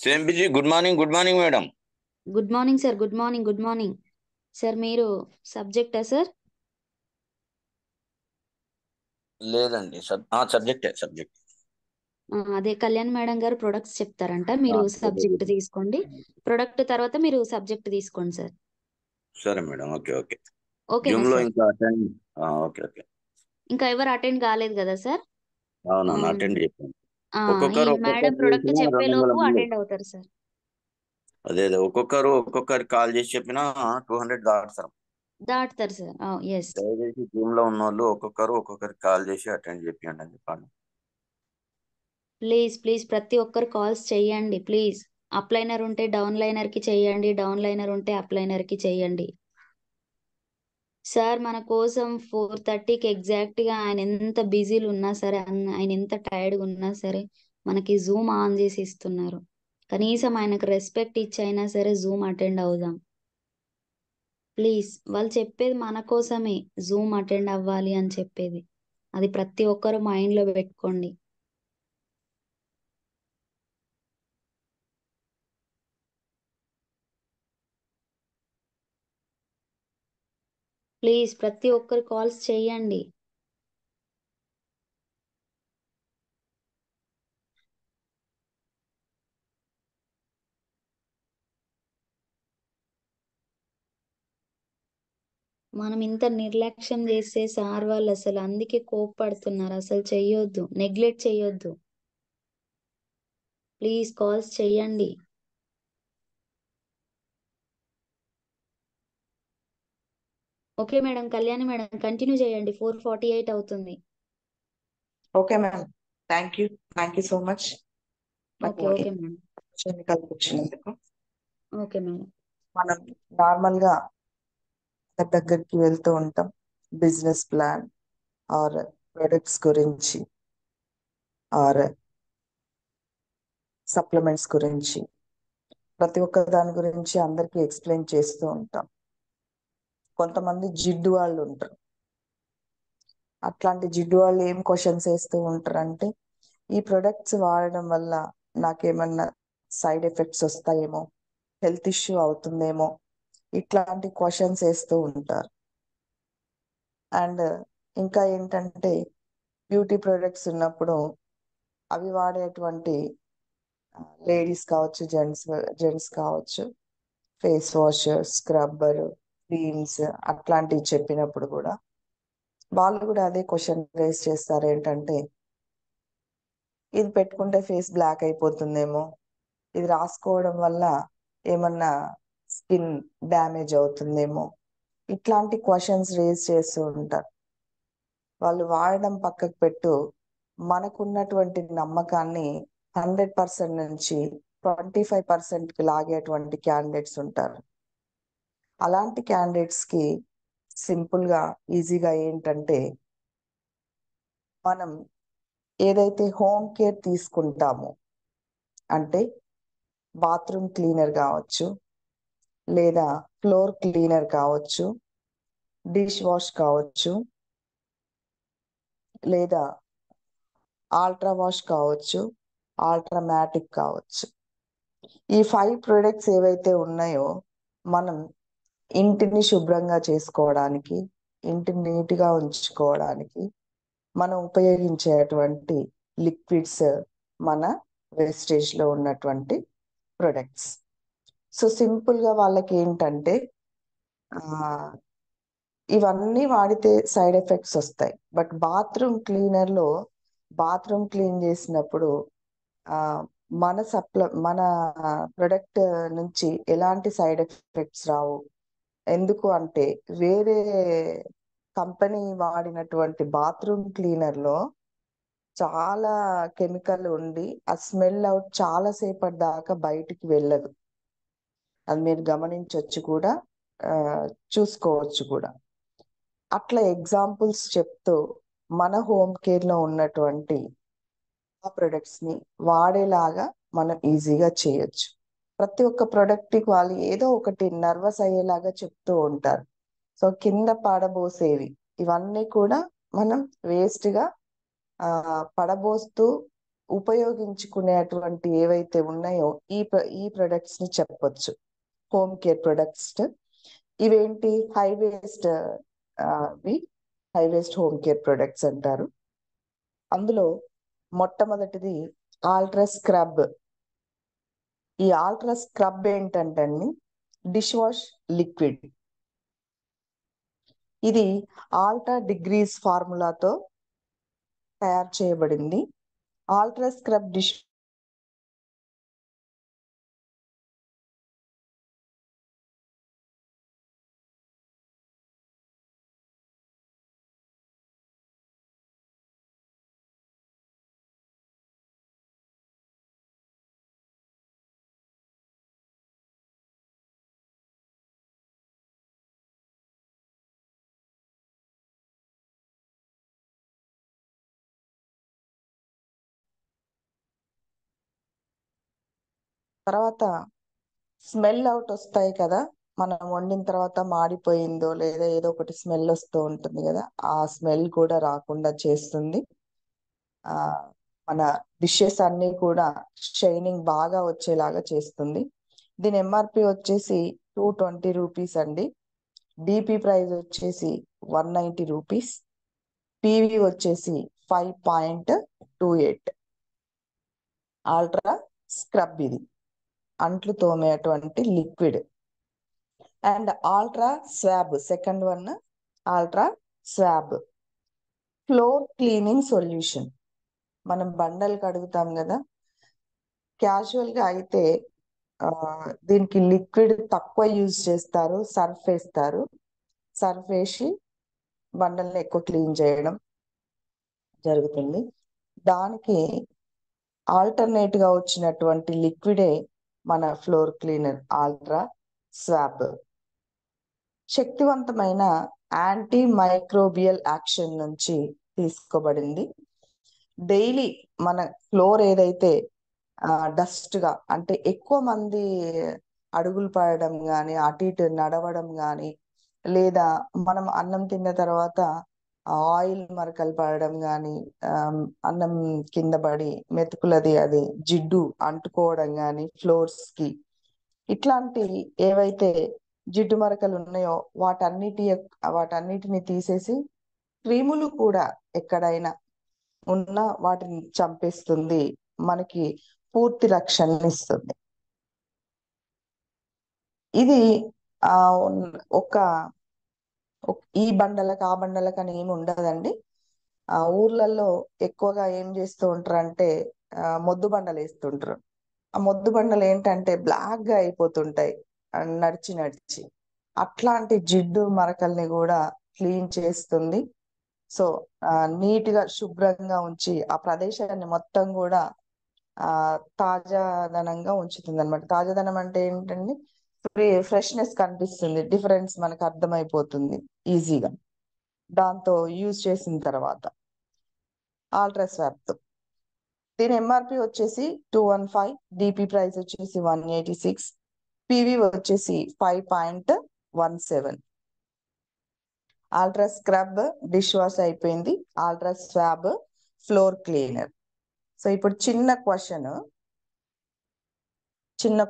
Same busy. Good morning madam. Good morning sir. Good morning. Good morning sir. మీరు సబ్జెక్టా sir? లేదండి, subject. అదే Kalyan madam గారు products చెప్తారంట, మీరు సబ్జెక్ట్ తీసుకోండి. ప్రొడక్ట్ తర్వాత మీరు సబ్జెక్ట్ తీసుకోండి సార్. సరే మేడం, ఓకే ఓకే. ఓకేనా జూమ్ లో సార్? ఇంకా అటెండ్. Okay okay. ఇంకా ఎవరు అటెండ్ కాలేదు కదా సార్? అవునవును, ఆమ్, అటెండ్ చెప్పాను. ఈ ఒక్కొక్కరు మేడం ఒక్కొక్కరు ప్రొడక్ట్ చేసిన చెప్పే 200 లోపు మంది. అటెండ్ అవుతారు సార్. అదే ఒక్కొక్కరు కాల్ చేసి చెప్పినా 200 దాటుతారు. దాటుతారు సార్. ఎస్. దయచేసి జూమ్ లో ఉన్న వాళ్ళు ఒక్కొక్కరికి కాల్ చేసి అటెండ్ చెప్పండి అని చెప్పండి. ప్లీజ్ ప్లీజ్ ప్రతి ఒక్కరు కాల్స్ చెయ్యండి ప్లీజ్. అప్లైనర్ ఉంటే డౌన్ లైనర్ కి చెయ్యండి, డౌన్ లైనర్ ఉంటే అప్లైనర్ కి చెయ్యండి. సార్ మన కోసం 4:30కి ఎగ్జాక్ట్గా ఆయన ఎంత బిజీలు ఉన్నా సరే, ఆయన ఎంత టైర్డ్గా ఉన్నా సరే మనకి జూమ్ ఆన్ చేసి ఇస్తున్నారు. కనీసం ఆయనకు రెస్పెక్ట్ ఇచ్చి అయినా సరే జూమ్ అటెండ్ అవుదాం ప్లీజ్. వాళ్ళు చెప్పేది మన కోసమే, జూమ్ అటెండ్ అవ్వాలి అని చెప్పేది. అది ప్రతి ఒక్కరు మైండ్లో పెట్టుకోండి. ప్లీజ్ ప్రతి ఒక్కరు కాల్స్ చేయండి. మనం ఇంత నిర్లక్ష్యం చేస్తే సార్ వాళ్ళు అసలు అందుకే కోప్పడుతున్నారు. అసలు చెయ్యొద్దు, నెగ్లెక్ట్ చెయ్యొద్దు. ప్లీజ్ కాల్స్ చెయ్యండి. Okay madam, Kalyani madam continue చేయండి. 4:48 అవుతుంది. Okay ma'am. Thank you so much నాకు ఓకే ఓకే మేడం. ఈ కల్పించినందుకు. Okay madam. మనం నార్మల్ గా దగ్గరికి వెళ్తూ ఉంటాం, బిజినెస్ ప్లాన్ ఆర్ ప్రొడక్ట్స్ గురించి ఆర్ సప్లిమెంట్స్ గురించి ప్రతి ఒక్క దాని గురించి అందరికీ ఎక్స్ప్లెయిన్ చేస్తూ ఉంటాం. కొంతమంది జిడ్డు వాళ్ళు ఉంటారు. అట్లాంటి జిడ్డు వాళ్ళు ఏం క్వశ్చన్స్ వేస్తూ ఉంటారు అంటే, ఈ ప్రొడక్ట్స్ వాడడం వల్ల నాకేమన్నా సైడ్ ఎఫెక్ట్స్ వస్తాయేమో, హెల్త్ ఇష్యూ అవుతుందేమో, ఇట్లాంటి క్వశ్చన్స్ వేస్తూ ఉంటారు. అండ్ ఇంకా ఏంటంటే, బ్యూటీ ప్రొడక్ట్స్ ఉన్నప్పుడు అవి వాడేటువంటి లేడీస్ కావచ్చు, జెంట్స్ కావచ్చు, ఫేస్ వాష్, స్క్రబ్బర్, క్రీమ్స్ అట్లాంటివి చెప్పినప్పుడు కూడా వాళ్ళు కూడా అదే క్వశ్చన్ రేస్ చేస్తారు. ఏంటంటే, ఇది పెట్టుకుంటే ఫేస్ బ్లాక్ అయిపోతుందేమో, ఇది రాసుకోవడం వల్ల ఏమన్నా స్కిన్ డ్యామేజ్ అవుతుందేమో, ఇట్లాంటి క్వశ్చన్స్ రేజ్ చేస్తూ ఉంటారు. వాళ్ళు వాడడం పక్కకు పెట్టు, మనకున్నటువంటి నమ్మకాన్ని 100% నుంచి 25%కి లాగేటువంటి క్యాండిడేట్స్ ఉంటారు. అలాంటి క్యాండిడేట్స్ కి సింపుల్ గా ఈజీగా ఏంటంటే, మనం ఏదైతే హోమ్ కేర్ తీసుకుంటామో, అంటే బాత్రూమ్ క్లీనర్ కావచ్చు, లేదా ఫ్లోర్ క్లీనర్ కావచ్చు, డిష్ వాష్ కావచ్చు, లేదా ఆల్ట్రా వాష్ కావచ్చు, ఆల్ట్రామాటిక్ కావచ్చు. ఈ 5 ప్రొడక్ట్స్ ఏవైతే ఉన్నాయో, మనం ఇంటిని శుభ్రంగా చేసుకోవడానికి, ఇంటిని నీట్గా ఉంచుకోవడానికి మనం ఉపయోగించేటువంటి లిక్విడ్స్, మన వేస్టేజ్ లో ఉన్నటువంటి ప్రొడక్ట్స్. సో సింపుల్ గా వాళ్ళకి ఏంటంటే, ఆ, ఇవన్నీ వాడితే సైడ్ ఎఫెక్ట్స్ వస్తాయి. బట్ బాత్రూమ్ క్లీన్ చేసినప్పుడు ఆ మన ప్రొడక్ట్ నుంచి ఎలాంటి సైడ్ ఎఫెక్ట్స్ రావు. ఎందుకు అంటే, వేరే కంపెనీ వాడినటువంటి బాత్రూమ్ క్లీనర్ లో చాలా కెమికల్ ఉండి ఆ స్మెల్ అవుట్ చాలా సేపటి దాకా బయటికి వెళ్ళదు. అది మీరు గమనించవచ్చు కూడా, ఆ, చూసుకోవచ్చు కూడా. అట్లా ఎగ్జాంపుల్స్ చెప్తూ మన హోమ్ కేర్ లో ఉన్నటువంటి ఆ ప్రొడక్ట్స్ ని వాడేలాగా మనం ఈజీగా చేయొచ్చు. ప్రతి ఒక్క ప్రొడక్ట్ కి వాళ్ళు ఏదో ఒకటి నర్వస్ అయ్యేలాగా చెప్తూ ఉంటారు. సో కింద పడబోసేవి ఇవన్నీ కూడా మనం వేస్ట్ గా పడబోస్తూ ఉపయోగించుకునేటువంటి ఏవైతే ఉన్నాయో ఈ ప్రొడక్ట్స్ ని చెప్పొచ్చు హోమ్ కేర్ ప్రొడక్ట్స్. ఇవేంటి high waist home care products అంటారు. అందులో మొట్టమొదటిది ఆల్ట్రా స్క్రబ్. ఈ ఆల్ట్రా స్క్రబ్ ఏంటంటే డిష్ వాష్ లిక్విడ్. ఇది ఆల్ట్రా డిగ్రీస్ ఫార్ములాతో తయారు చేయబడింది. ఆల్ట్రా స్క్రబ్ డిష్ తర్వాత స్మెల్ అవుట్ వస్తాయి కదా, మనం వండిన తర్వాత మాడిపోయిందో లేదా ఏదో ఒకటి స్మెల్ వస్తూ ఉంటుంది కదా, ఆ స్మెల్ కూడా రాకుండా చేస్తుంది. మన డిషెస్ అన్ని కూడా షైనింగ్ బాగా వచ్చేలాగా చేస్తుంది. దీని ఎంఆర్పి వచ్చేసి 220 రూపీస్ అండి. డిపి ప్రైస్ వచ్చేసి 190 రూపీస్. పివి వచ్చేసి 5.28. ఆల్ట్రా స్క్రబ్ ఇది అంట్లు తోమేటువంటి liquid. And ultra swab second one, ultra swab floor cleaning solution. మనం బండలు కడుగుతాం కదా, క్యాజువల్ గా అయితే దీనికి లిక్విడ్ తక్కువ యూజ్ చేస్తారు, సర్ఫ్ వేస్తారు. సర్ఫ్ వేసి బండల్ని ఎక్కువ క్లీన్ చేయడం జరుగుతుంది. దానికి ఆల్టర్నేట్ గా వచ్చినటువంటి లిక్విడే మన ఫ్లోర్ క్లీనర్ ఆల్ట్రా స్వాబ్. శక్తివంతమైన యాంటీ మైక్రోబియల్ యాక్షన్ నుంచి తీసుకోబడింది. డైలీ మన ఫ్లోర్ ఏదైతే డస్ట్ గా అంటే ఎక్కువ మంది అడుగులు పడడం కానీ అటు ఇటు నడవడం కానీ లేదా మనం అన్నం తిన్న తర్వాత ఆయిల్ మరకలు పడడం కానీ అన్నం కింద పడి మెతుకులది అది జిడ్డు అంటుకోవడం కానీ ఫ్లోర్స్ కి, ఇట్లాంటి ఏవైతే జిడ్డు మరకలు ఉన్నాయో వాటన్నిటిని తీసేసి క్రిములు కూడా ఎక్కడైనా ఉన్న వాటిని చంపేస్తుంది, మనకి పూర్తి రక్షణ ఇస్తుంది. ఇది ఒక ఈ బండలకు ఆ బండలకు అని ఏమి ఉండదండి. ఊర్లలో ఎక్కువగా ఏం చేస్తూ ఉంటారు అంటే మొద్దు బండలు వేస్తుంటారు. ఆ మొద్దు బండలు ఏంటంటే బ్లాక్ గా అయిపోతుంటాయి నడిచి నడిచి. అట్లాంటి జిడ్డు మరకల్ని కూడా క్లీన్ చేస్తుంది. సో నీట్ గా శుభ్రంగా ఉంచి ఆ ప్రదేశాన్ని మొత్తం కూడా తాజాదనంగా ఉంచుతుంది అనమాట. తాజాదనం అంటే ఏంటండి, ఫ్రెష్నెస్ కనిపిస్తుంది, డిఫరెన్స్ మనకు అర్థమైపోతుంది ఈజీగా దాంతో యూజ్ చేసిన తర్వాత. ఆల్ట్రా స్వాబ్ దీని ఎంఆర్పి వచ్చేసి 215, డిపి ప్రైస్ వచ్చేసి 186, పివి వచ్చేసి 5.17. ఆల్ట్రా స్క్రబ్ డిష్ వాష్ అయిపోయింది. Ultra swab floor cleaner. So ఇప్పుడు చిన్న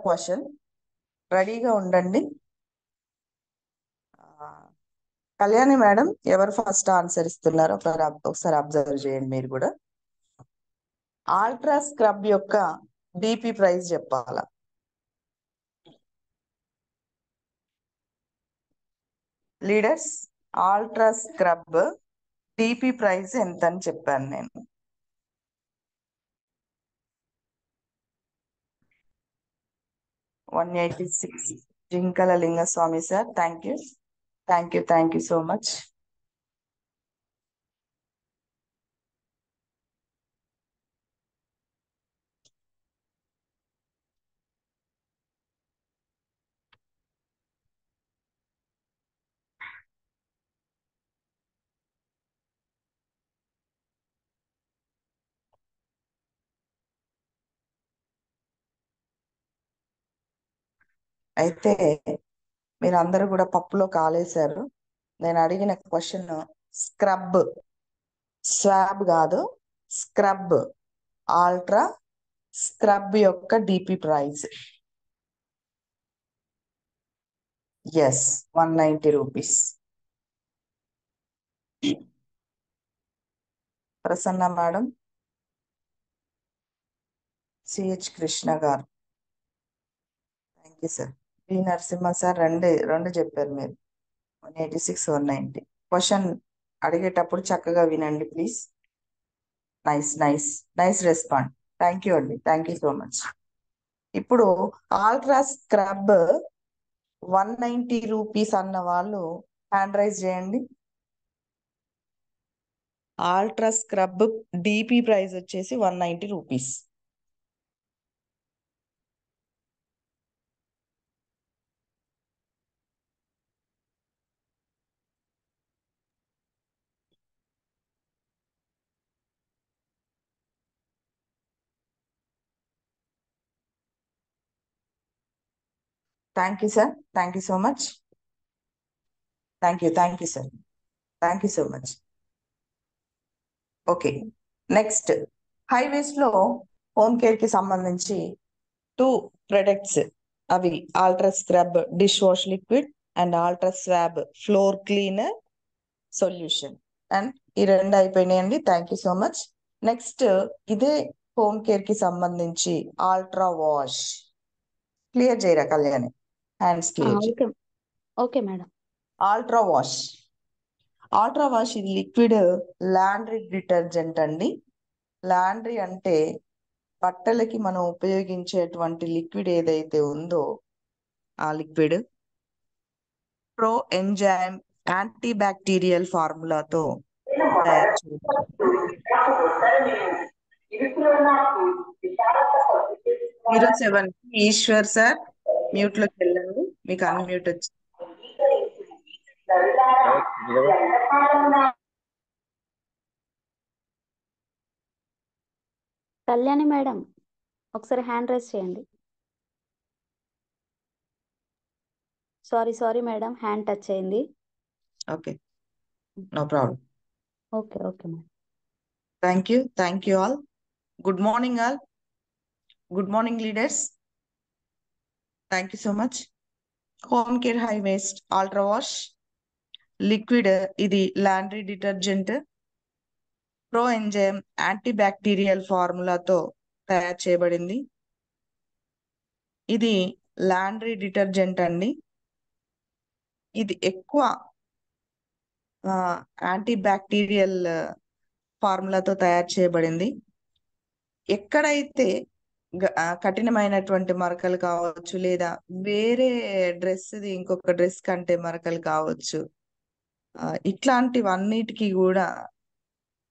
క్వశ్చన్ రెడీగా ఉండండి. కళ్యాణి మేడం ఎవరు ఫస్ట్ ఆన్సర్ ఇస్తున్నారో ఒకసారి అబ్జర్వ్ చేయండి మీరు కూడా. ఆల్ట్రా స్క్రబ్ యొక్క డిపి ప్రైస్ చెప్పాలా? Leaders, ultra scrub DP price ఎంత అని చెప్పాను నేను. $186. Jinkala Lingaswamy sir, thank you so much. అయితే మీరు అందరూ కూడా పప్పులో కాలేశారు. నేను అడిగిన క్వశ్చన్ స్క్రబ్, స్వాబ్ కాదు, స్క్రబ్ అల్ట్రా స్క్రబ్ యొక్క DP price? Yes, 190 rupees. Prasanna madam, CH Krishna గారు, thank you sir. P Narasimha sir, రెండు చెప్పారు మీరు. 186, 190. క్వశ్చన్ అడిగేటప్పుడు చక్కగా వినండి please. Nice nice nice respond. Thank you అండి, థ్యాంక్ యూ సో మచ్. ఇప్పుడు అల్ట్రా స్క్రబ్ 190 రూపీస్ అన్న వాళ్ళు హ్యాండ్ రైజ్ చేయండి. అల్ట్రా స్క్రబ్ డిపి ప్రైస్ వచ్చేసి 190 rupees. Thank you sir, thank you so much. Thank you sir, thank you so much. Okay, next highways లో home care కి సంబంధించి 2 products, అవి ultra scrub dish wash liquid and ultra swab floor cleaner solution. And ఈ 2 అయిపోయినాయండి, thank you so much. Next ఇదే home care కి సంబంధించి ultra wash. Clear చేయరా కళ్యాణి? హ్యాండ్స్ క్లియర్ చేయి. Okay okay madam. Ultra wash, ultra wash ఇది liquid laundry detergent అండి. Laundry అంటే బట్టలకి మనం ఉపయోగించేటువంటి లిక్విడ్ ఏదైతే ఉందో ఆ liquid pro enzyme antibacterial ఫార్ములాతో తయారు చేయబడింది. 07 ఈశ్వర్ సార్, మ్యూట్ లోకి వెళ్ళండి, మీకు అన్మ్యూట్ వచ్చింది. కళ్యాణి మేడం, ఒకసారి హ్యాండ్ రైజ్ చేయండి. సారీ మేడం, హ్యాండ్ టచ్ అయింది. Okay, no problem. Okay madam. Thank you all. Good morning all. Good morning leaders. Thank you so much. Home care Hiways ultra wash liquid ఇది laundry detergent pro enzyme antibacterial ఫార్ములాతో తయారు చేయబడింది. ఇది laundry detergent అండి. ఇది ఎక్కువ anti bacterial ఫార్ములాతో తయారు చేయబడింది. ఎక్కడైతే కఠినమైనటువంటి మరకలు కావచ్చు, లేదా వేరే డ్రెస్ది ఇంకొక డ్రెస్ కంటే మరకలు కావచ్చు, ఇట్లాంటివన్నిటికీ కూడా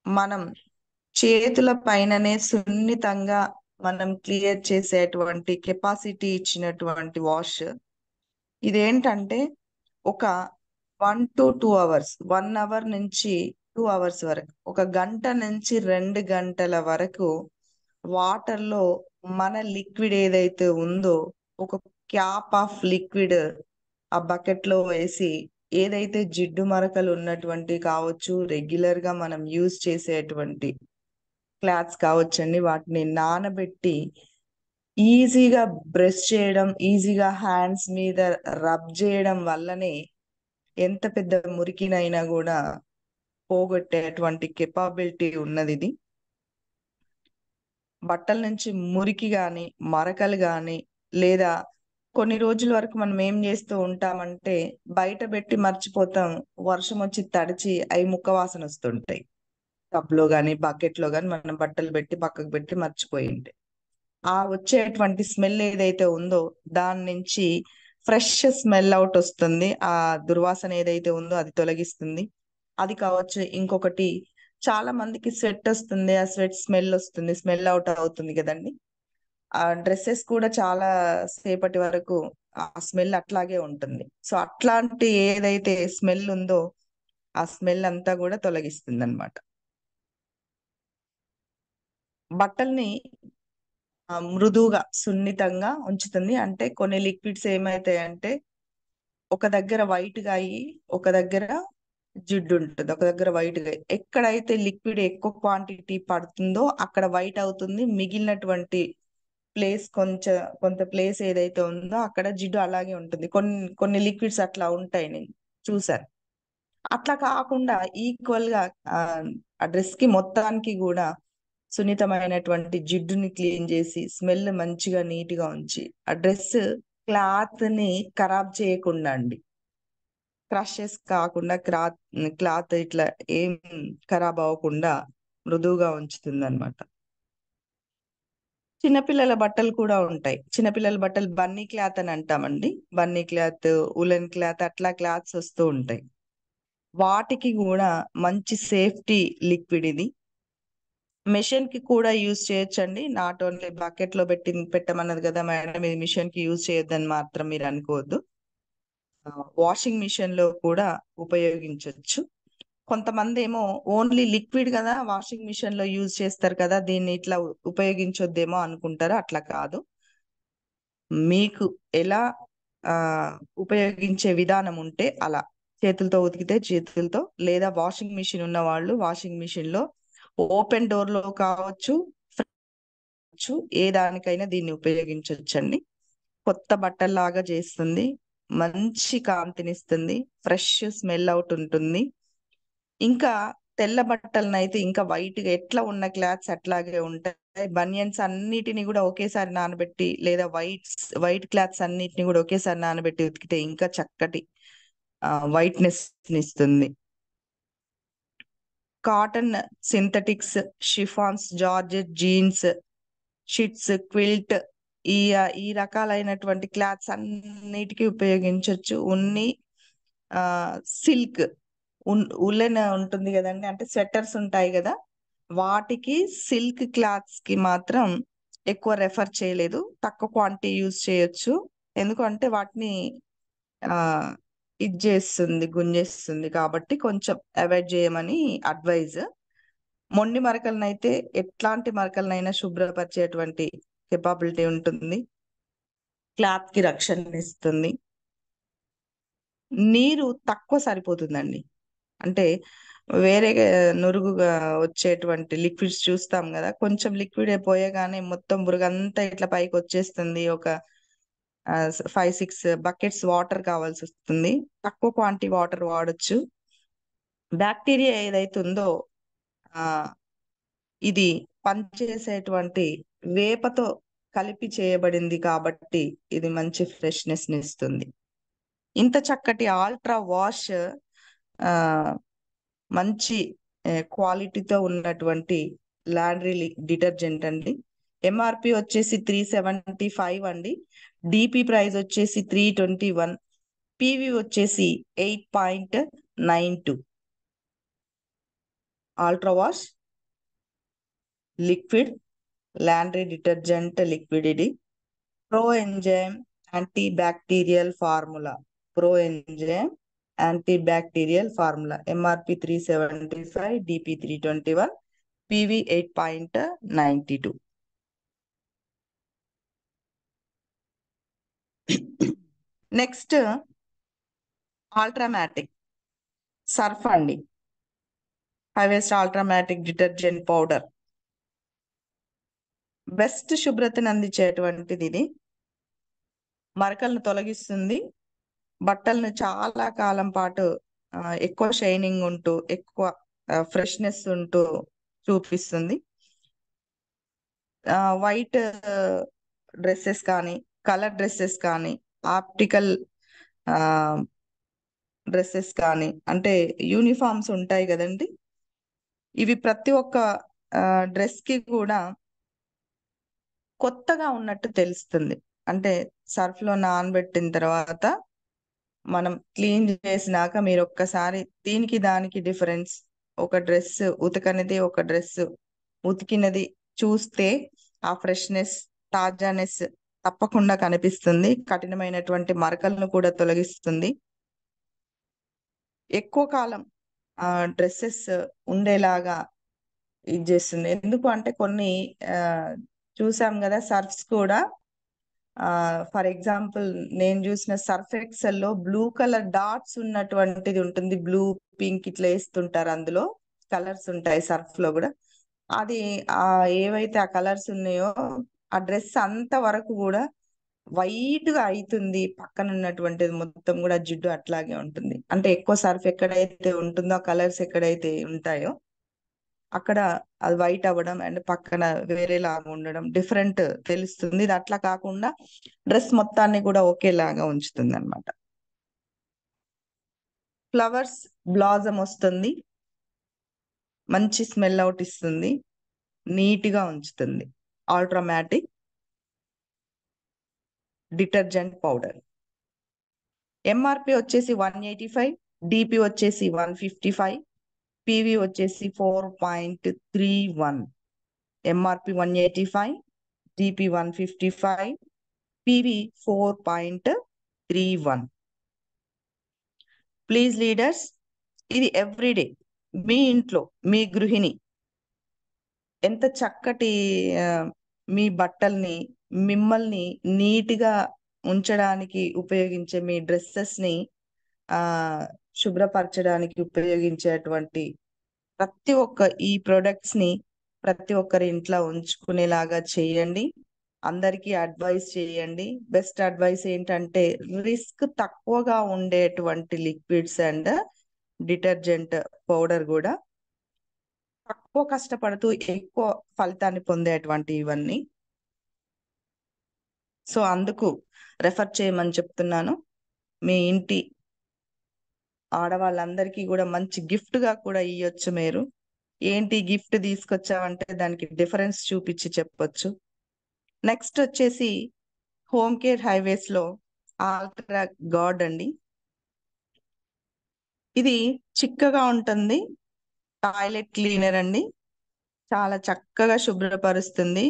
మనం చేతుల పైననే సున్నితంగా మనం క్లియర్ చేసేటువంటి కెపాసిటీ ఇచ్చినటువంటి వాష్. ఇదేంటంటే ఒక 1 to 2 hours, 1 hour నుంచి 2 hours వరకు, 1 గంట నుంచి 2 గంటల వరకు వాటర్ లో మన లిక్విడ్ ఏదైతే ఉందో ఒక క్యాప్ ఆఫ్ లిక్విడ్ ఆ బకెట్ లో వేసి, ఏదైతే జిడ్డు మరకలు ఉన్నటువంటి కావచ్చు, రెగ్యులర్ గా మనం యూజ్ చేసేటువంటి క్లాత్స్ కావచ్చండి, వాటిని నానబెట్టి ఈజీగా బ్రష్ చేయడం, ఈజీగా హ్యాండ్స్ మీద రబ్ చేయడం వల్లనే ఎంత పెద్ద మురికినైనా కూడా పోగొట్టేటువంటి కెపాబిలిటీ ఉన్నది ఇది. బట్టల నుంచి మురికి గాని, మరకలు గాని, లేదా కొన్ని రోజుల వరకు మనం ఏం చేస్తూ ఉంటామంటే బయట పెట్టి మర్చిపోతాం, వర్షం వచ్చి తడిచి అవి ముక్క వాసన వస్తుంటాయి. టబ్లో గాని బకెట్ లో గాని మనం బట్టలు పెట్టి పక్కకు పెట్టి మర్చిపోయి ఉంటాయి. ఆ వచ్చేటువంటి స్మెల్ ఏదైతే ఉందో దాని నుంచి ఫ్రెష్ స్మెల్ అవుట్ వస్తుంది. ఆ దుర్వాసన ఏదైతే ఉందో అది తొలగిస్తుంది. అది కావచ్చు. ఇంకొకటి, చాలా మందికి స్వెట్ వస్తుంది, ఆ స్వెట్ స్మెల్ వస్తుంది, స్మెల్ అవుట్ అవుతుంది కదండి. ఆ డ్రెస్సెస్ కూడా చాలా సేపటి వరకు ఆ స్మెల్ అట్లాగే ఉంటుంది. సో అట్లాంటి ఏదైతే స్మెల్ ఉందో ఆ స్మెల్ అంతా కూడా తొలగిస్తుంది అన్నమాట. బట్టల్ని మృదువుగా సున్నితంగా ఉంచుతుంది. అంటే కొన్ని లిక్విడ్స్ ఏమైతాయంటే ఒక దగ్గర వైట్ గా అయ్యి ఒక దగ్గర జిడ్డు ఉంటుంది, ఒక దగ్గర వైట్ గా. ఎక్కడైతే లిక్విడ్ ఎక్కువ క్వాంటిటీ పడుతుందో అక్కడ వైట్ అవుతుంది, మిగిలినటువంటి ప్లేస్ కొంత ప్లేస్ ఏదైతే ఉందో అక్కడ జిడ్డు అలాగే ఉంటుంది. కొన్ని లిక్విడ్స్ అట్లా ఉంటాయి, నేను చూసాను. అట్లా కాకుండా ఈక్వల్ గా ఆ డ్రెస్ కి మొత్తానికి కూడా సున్నితమైనటువంటి జిడ్డుని క్లీన్ చేసి స్మెల్ మంచిగా నీట్ గా ఉంచి ఆ డ్రెస్ క్లాత్ ని ఖరాబ్ చేయకుండా అండి, క్రషెస్ కాకుండా క్లాత్ ఇట్లా ఏం ఖరాబ్ అవ్వకుండా మృదువుగా ఉంచుతుంది అనమాట. చిన్నపిల్లల బట్టలు కూడా ఉంటాయి. చిన్నపిల్లల బట్టలు బన్నీ క్లాత్ అని అంటామండి. బన్నీ క్లాత్, ఉలెన్ క్లాత్ అట్లా క్లాత్స్ వస్తూ ఉంటాయి. వాటికి కూడా మంచి సేఫ్టీ లిక్విడ్ ఇది. మిషన్ కి కూడా యూజ్ చేయొచ్చండి. నాట్ ఓన్లీ బకెట్ లో పెట్టమన్నది కదా మేడం, ఇది మిషన్ కి యూజ్ చేయొద్దని మాత్రం మీరు అనుకోవద్దు. వాషింగ్ మిషన్ లో కూడా ఉపయోగించవచ్చు. కొంతమంది ఏమో ఓన్లీ లిక్విడ్ కదా వాషింగ్ మిషన్ లో యూజ్ చేస్తారు కదా, దీన్ని ఇట్లా ఉపయోగించొద్దేమో అనుకుంటారు. అట్లా కాదు, మీకు ఎలా ఉపయోగించే విధానం ఉంటే అలా. చేతులతో ఉతికితే చేతులతో, లేదా వాషింగ్ మిషన్ ఉన్న వాళ్ళు వాషింగ్ మిషన్ లో ఓపెన్ డోర్ లో కావచ్చు, ఏ దానికైనా దీన్ని ఉపయోగించవచ్చండి. కొత్త బట్టల్లాగా చేస్తుంది, మంచి కాంతినిస్తుంది, ఫ్రెష్ స్మెల్ అవుట్ ఉంటుంది. ఇంకా తెల్ల బట్టలను అయితే ఇంకా వైట్ గా ఎట్లా ఉన్న క్లాత్స్ అట్లాగే ఉంటాయి. బనియన్స్ అన్నిటిని కూడా ఒకేసారి నానబెట్టి, లేదా వైట్ క్లాత్స్ అన్నిటిని కూడా ఒకేసారి నానబెట్టి ఉతికితే ఇంకా చక్కటి వైట్నెస్ ఇస్తుంది. Cotton, synthetics, chiffons, georgette, jeans, sheets, quilt, ఈ రకాలైనటువంటి క్లాత్స్ అన్నిటికీ ఉపయోగించవచ్చు. ఉన్ని, సిల్క్, ఉలెన్ ఉంటుంది కదండి, అంటే స్వెటర్స్ ఉంటాయి కదా, వాటికి సిల్క్ క్లాత్స్ కి మాత్రం ఎక్కువ రెఫర్ చేయలేదు, తక్కువ క్వాంటిటీ యూజ్ చేయొచ్చు. ఎందుకంటే వాటిని ఇది చేస్తుంది, గుంజేస్తుంది, కాబట్టి కొంచెం అవాయిడ్ చేయమని అడ్వైజ్. మొండి మరకలనైతే ఎట్లాంటి మరకలనైనా శుభ్రపరిచేటువంటి కెపాబిలిటీ ఉంటుంది, క్లాత్ కి రక్షణ ఇస్తుంది. నీరు తక్కువ సరిపోతుందండి, అంటే వేరే నురుగుగా వచ్చేటువంటి లిక్విడ్స్ చూస్తాం కదా, కొంచెం లిక్విడ్ పోయగానే మొత్తం బురగంతా ఇట్లా పైకి వచ్చేస్తుంది. ఒక 5-6 బకెట్స్ వాటర్ కావాల్సి వస్తుంది. తక్కువ క్వాంటిటీ వాటర్ వాడచ్చు. బ్యాక్టీరియా ఏదైతే ఉందో ఇది పనిచేసేటువంటి వేపతో కలిపి చేయబడింది కాబట్టి ఇది మంచి ఫ్రెష్నెస్ ని ఇస్తుంది. ఇంత చక్కటి ఆల్ట్రా వాష్ మంచి క్వాలిటీతో ఉన్నటువంటి లాండ్రీ డిటర్జెంట్ అండి. ఎంఆర్పి వచ్చేసి 375 అండి. డిపి ప్రైస్ వచ్చేసి 321. పివి వచ్చేసి 8.92. Ultra wash liquid laundry detergent liquid ఇది. Pro enzyme antibacterial formula, pro enzyme antibacterial formula. MRP 375, DP 321, PV 8.92. Next ultramatic surf అండి, Hiways ultramatic detergent powder. Best శుభ్రతను అందించేటువంటిది ఇది. మరకలను తొలగిస్తుంది, బట్టలను చాలా కాలం పాటు ఎక్కువ షైనింగ్ ఉంటూ, ఎక్కువ ఫ్రెష్నెస్ ఉంటూ చూపిస్తుంది. వైట్ డ్రెస్సెస్ కానీ, కలర్ డ్రెస్సెస్ కానీ, ఆప్టికల్ డ్రెస్సెస్ కానీ, అంటే యూనిఫామ్స్ ఉంటాయి కదండి, ఇవి ప్రతి ఒక్క డ్రెస్ కి కూడా కొత్తగా ఉన్నట్టు తెలుస్తుంది. అంటే సర్ఫ్ లో నానబెట్టిన తర్వాత మనం క్లీన్ చేసినాక మీరు ఒక్కసారి దీనికి దానికి డిఫరెన్స్, ఒక డ్రెస్ ఉతకనిది, ఒక డ్రెస్ ఉతికినది చూస్తే ఆ ఫ్రెష్నెస్, తాజానెస్ తప్పకుండా కనిపిస్తుంది. కఠినమైనటువంటి మరకలను కూడా తొలగిస్తుంది. ఎక్కువ కాలం డ్రెస్సెస్ ఉండేలాగా ఇది చేస్తుంది. ఎందుకు అంటే కొన్ని చూసాం కదా సర్ఫ్స్ కూడా, ఫర్ ఎగ్జాంపుల్ నేను చూసిన సర్ఫ్ ఎక్సెల్ లో బ్లూ కలర్ డాట్స్ ఉన్నటువంటిది ఉంటుంది, బ్లూ పింక్ ఇట్లా వేస్తుంటారు, అందులో కలర్స్ ఉంటాయి సర్ఫ్ లో కూడా. అది ఏవైతే ఆ కలర్స్ ఉన్నాయో ఆ డ్రెస్ అంత వరకు కూడా వైట్ గా అవుతుంది, పక్కన ఉన్నటువంటిది మొత్తం కూడా జిడ్డు అట్లాగే ఉంటుంది. అంటే ఎక్కువ సర్ఫ్ ఎక్కడైతే ఉంటుందో ఆ కలర్స్ ఎక్కడైతే ఉంటాయో అక్కడ అది వైట్ అవ్వడం అండ్ పక్కన వేరేలాగా ఉండడం డిఫరెంట్ తెలుస్తుంది. ఇది అట్లా కాకుండా డ్రెస్ మొత్తాన్ని కూడా ఒకేలాగా ఉంచుతుంది అనమాట. ఫ్లవర్స్ బ్లాజమ్ వస్తుంది, మంచి స్మెల్ అవుట్ ఇస్తుంది, నీట్ గా ఉంచుతుంది. ఆల్ట్రామాటిక్ డిటర్జెంట్ పౌడర్. ఎంఆర్పి వచ్చేసి 185, డిపి వచ్చేసి 155, పివి వచ్చేసి 4.31. MRP 185, DP 155, PV 4.31. Please leaders, ఇది ఎవ్రీడే మీ ఇంట్లో మీ గృహిణి ఎంత చక్కటి మీ బట్టల్ని మిమ్మల్ని నీట్గా ఉంచడానికి ఉపయోగించే మీ డ్రెస్సెస్ ని శుభ్రపరచడానికి ఉపయోగించేటువంటి ప్రతి ఒక్క ఈ ప్రొడక్ట్స్ ని ప్రతి ఒక్కరి ఇంట్లో ఉంచుకునేలాగా చేయండి. అందరికీ అడ్వైస్ చేయండి. బెస్ట్ అడ్వైస్ ఏంటంటే రిస్క్ తక్కువగా ఉండేటువంటి లిక్విడ్స్ అండ్ డిటర్జెంట్ పౌడర్ కూడా తక్కువ కష్టపడుతూ ఎక్కువ ఫలితాన్ని పొందేటువంటి ఇవన్నీ. సో అందుకు రెఫర్ చేయమని చెప్తున్నాను. మీ ఇంటి ఆడవాళ్ళందరికీ కూడా మంచి గిఫ్ట్ గా కూడా ఇవ్వచ్చు. మీరు ఏంటి గిఫ్ట్ తీసుకొచ్చావంటే దానికి డిఫరెన్స్ చూపించి చెప్పొచ్చు. నెక్స్ట్ వచ్చేసి హోమ్ కేర్ హైవేస్ లో ఆల్ట్రా గార్డ్ అండి. ఇది చిక్కగా ఉంటుంది, టాయిలెట్ క్లీనర్ అండి. చాలా చక్కగా శుభ్రపరుస్తుంది,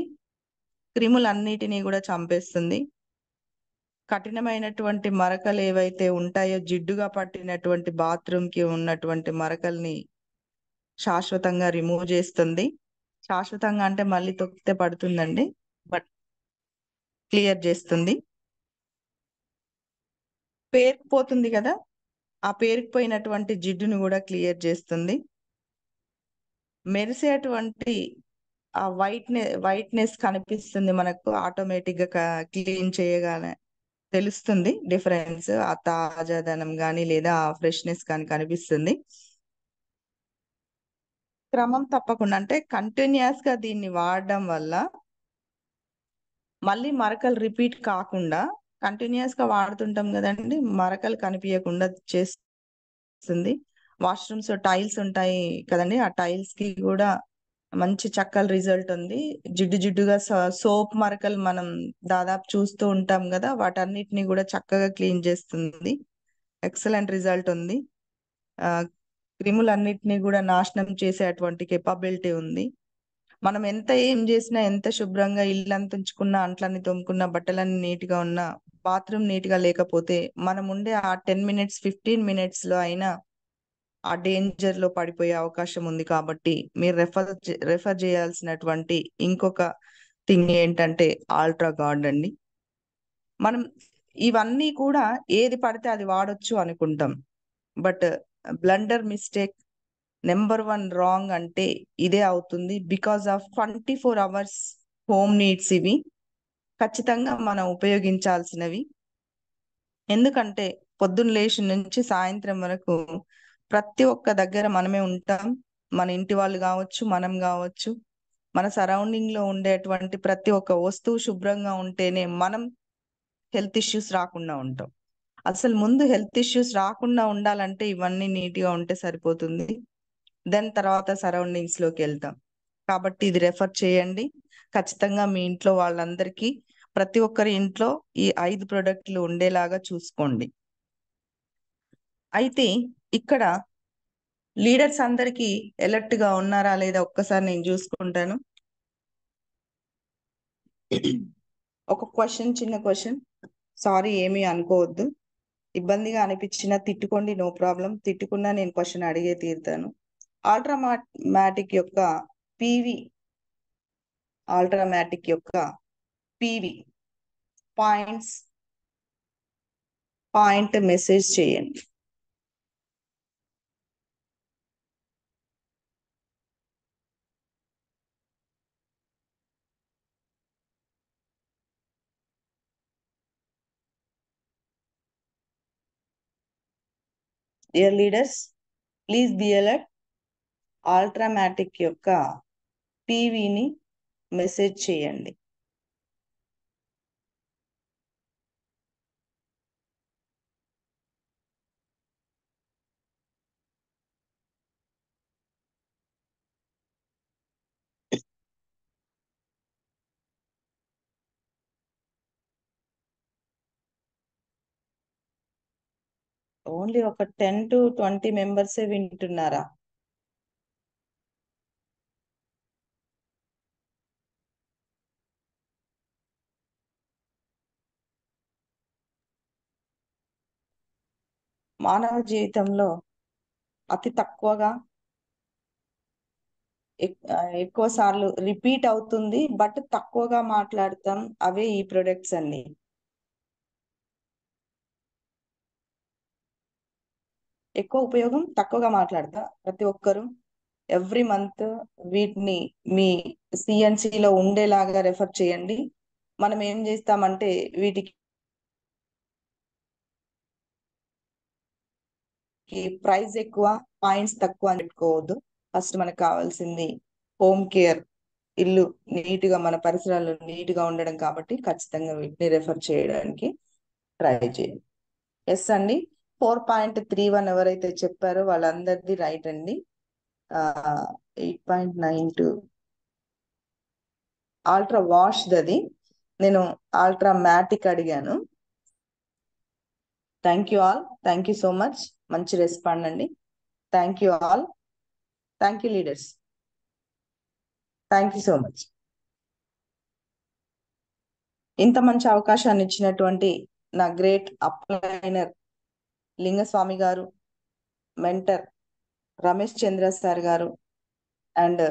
క్రిములన్నిటినీ కూడా చంపేస్తుంది. కఠినమైనటువంటి మరకలు ఏవైతే ఉంటాయో, జిడ్డుగా పట్టినటువంటి బాత్రూమ్ కి ఉన్నటువంటి మరకల్ని శాశ్వతంగా రిమూవ్ చేస్తుంది. శాశ్వతంగా అంటే మళ్ళీ తొక్కితే పడుతుందండి, బట్ క్లియర్ చేస్తుంది. పేరుకుపోతుంది కదా, ఆ పేరుకుపోయినటువంటి జిడ్డును కూడా క్లియర్ చేస్తుంది. మెరిసేటువంటి ఆ వైట్నెస్ కనిపిస్తుంది మనకు, ఆటోమేటిక్ గా క్లీన్ చేయగానే తెలుస్తుంది డిఫరెన్స్. ఆ తాజాదనం కానీ లేదా ఆ ఫ్రెష్నెస్ కానీ కనిపిస్తుంది. క్రమం తప్పకుండా అంటే కంటిన్యూస్ గా దీన్ని వాడడం వల్ల మళ్ళీ మరకలు రిపీట్ కాకుండా, కంటిన్యూస్ గా వాడుతుంటాం కదండి, మరకలు కనిపించకుండా చేస్తుంది. వాష్రూమ్స్ టైల్స్ ఉంటాయి కదండి, ఆ టైల్స్ కి కూడా మంచి చక్కల రిజల్ట్ ఉంది. జిడ్డు జిడ్డుగా సోప్ మరకలు మనం దాదాపు చూస్తూ ఉంటాం కదా, వాటన్నిటిని కూడా చక్కగా క్లీన్ చేస్తుంది. ఎక్సలెంట్ రిజల్ట్ ఉంది. క్రిములన్నిటినీ కూడా నాశనం చేసేటువంటి కేపబిలిటీ ఉంది. మనం ఎంత ఏం చేసినా, ఎంత శుభ్రంగా ఇల్లంతా ఉంచుకున్నా, అంట్లన్నీ తోముకున్నా, బట్టలన్నీ నీట్ గా ఉన్నా, బాత్రూమ్ నీట్ గా లేకపోతే మనం ఉండే ఆ 10 minutes 15 minutes లో అయినా ఆ డేంజర్ లో పడిపోయే అవకాశం ఉంది. కాబట్టి మీరు రెఫర్ చేయాల్సినటువంటి ఇంకొక థింగ్ ఏంటంటే ఆల్ట్రా గార్డ్ అండి. మనం ఇవన్నీ కూడా ఏది పడితే అది వాడొచ్చు అనుకుంటాం, but blunder mistake number 1 wrong అంటే ఇదే అవుతుంది. Because of 24 hours home needs ఇవి ఖచ్చితంగా మనం ఉపయోగించాల్సినవి. ఎందుకంటే పొద్దున్న లేచి నుంచి సాయంత్రం వరకు ప్రతి ఒక్క దగ్గర మనమే ఉంటాం. మన ఇంటి వాళ్ళు కావచ్చు, మనం కావచ్చు, మన సరౌండింగ్ లో ఉండేటువంటి ప్రతి ఒక్క వస్తువు శుభ్రంగా ఉంటేనే మనం హెల్త్ ఇష్యూస్ రాకుండా ఉంటాం. అసలు ముందు హెల్త్ ఇష్యూస్ రాకుండా ఉండాలంటే ఇవన్నీ నీట్ గా ఉంటే సరిపోతుంది. దెన్ తర్వాత సరౌండింగ్స్ లోకి వెళ్తాం. కాబట్టి ఇది రెఫర్ చేయండి. ఖచ్చితంగా మీ ఇంట్లో వాళ్ళందరికీ, ప్రతి ఒక్కరి ఇంట్లో ఈ 5 ప్రోడక్ట్లు ఉండేలాగా చూసుకోండి. అయితే ఇక్కడ లీడర్స్ అందరికీ అలర్ట్ గా ఉన్నారా లేదా ఒక్కసారి నేను చూసుకుంటాను. ఒక క్వశ్చన్, చిన్న క్వశ్చన్, సారీ ఏమీ అనుకోవద్దు. ఇబ్బందిగా అనిపించినా తిట్టుకోండి, నో ప్రాబ్లం. తిట్టుకున్నా నేను క్వశ్చన్ అడిగే తీరుతాను. ఆల్ట్రామాటిక్ యొక్క పివి, ఆల్ట్రామాటిక్ యొక్క పివి పాయింట్ మెసేజ్ చేయండి. Dear leaders, please be alert. Ultramatic యొక్క పీవీని మెసేజ్ చేయండి. ఓన్లీ ఒక 10 to 20 మెంబర్సే వింటున్నారా? మానవ జీవితంలో అతి తక్కువగా ఎక్కువ సార్లు రిపీట్ అవుతుంది, బట్ తక్కువగా మాట్లాడతాం. అవే ఈ ప్రొడక్ట్స్ అన్ని. ఎక్కువ ఉపయోగం, తక్కువగా మాట్లాడతా. ప్రతి ఒక్కరు ఎవ్రీ మంత్ వీటిని మీ సిఎన్సిలో ఉండేలాగా రెఫర్ చేయండి. మనం ఏం చేస్తామంటే వీటికి ప్రైస్ ఎక్కువ, పాయింట్స్ తక్కువ అని పెట్టుకోవద్దు. ఫస్ట్ మనకు కావాల్సింది హోమ్ కేర్, ఇల్లు నీట్ గా, మన పరిసరాలు నీట్ గా ఉండడం. కాబట్టి ఖచ్చితంగా వీటిని రెఫర్ చేయడానికి ట్రై చేయండి. ఎస్ అండి, 4.31 ఎవరైతే చెప్పారో వాళ్ళందరిది రైట్ అండి. 8.92 ఆల్ట్రా వాష్ దది, నేను ఆల్ట్రా మ్యాటిక్ అడిగాను. Thank you all, thank you so much. మంచి రెస్పాండ్ అండి. Thank you all, thank you leaders, thank you so much. ఇంత మంచి అవకాశాన్ని ఇచ్చినటువంటి నా గ్రేట్ అప్లైనర్ లింగస్వామి గారు, మెంటర్ రమేష్ చంద్ర సార్ గారు, అండ్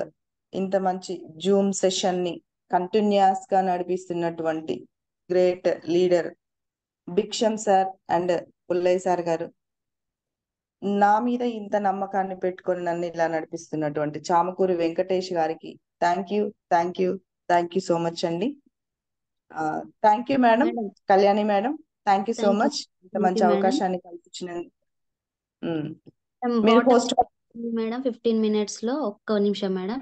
ఇంత మంచి జూమ్ సెషన్ ని కంటిన్యూస్ గా నడిపిస్తున్నటువంటి great leader Bhiksham sir and Pullaiah sir గారు, నా మీద ఇంత నమ్మకాన్ని పెట్టుకొని నన్ను ఇలా నడిపిస్తున్నటువంటి చామకూరి వెంకటేష్ గారికి thank you, thank you, thank you so much అండి. Thank you madam, madam Kalyani madam, thank you so thank you, much. ఇంత థ్యాంక్ మంచి యూ మేడం. అవకాశాన్ని కల్పించినందుకు. మీరు వాటర్ హోస్ట్ మేడం 15 minutes లో ఒక్క నిమిషం మేడం.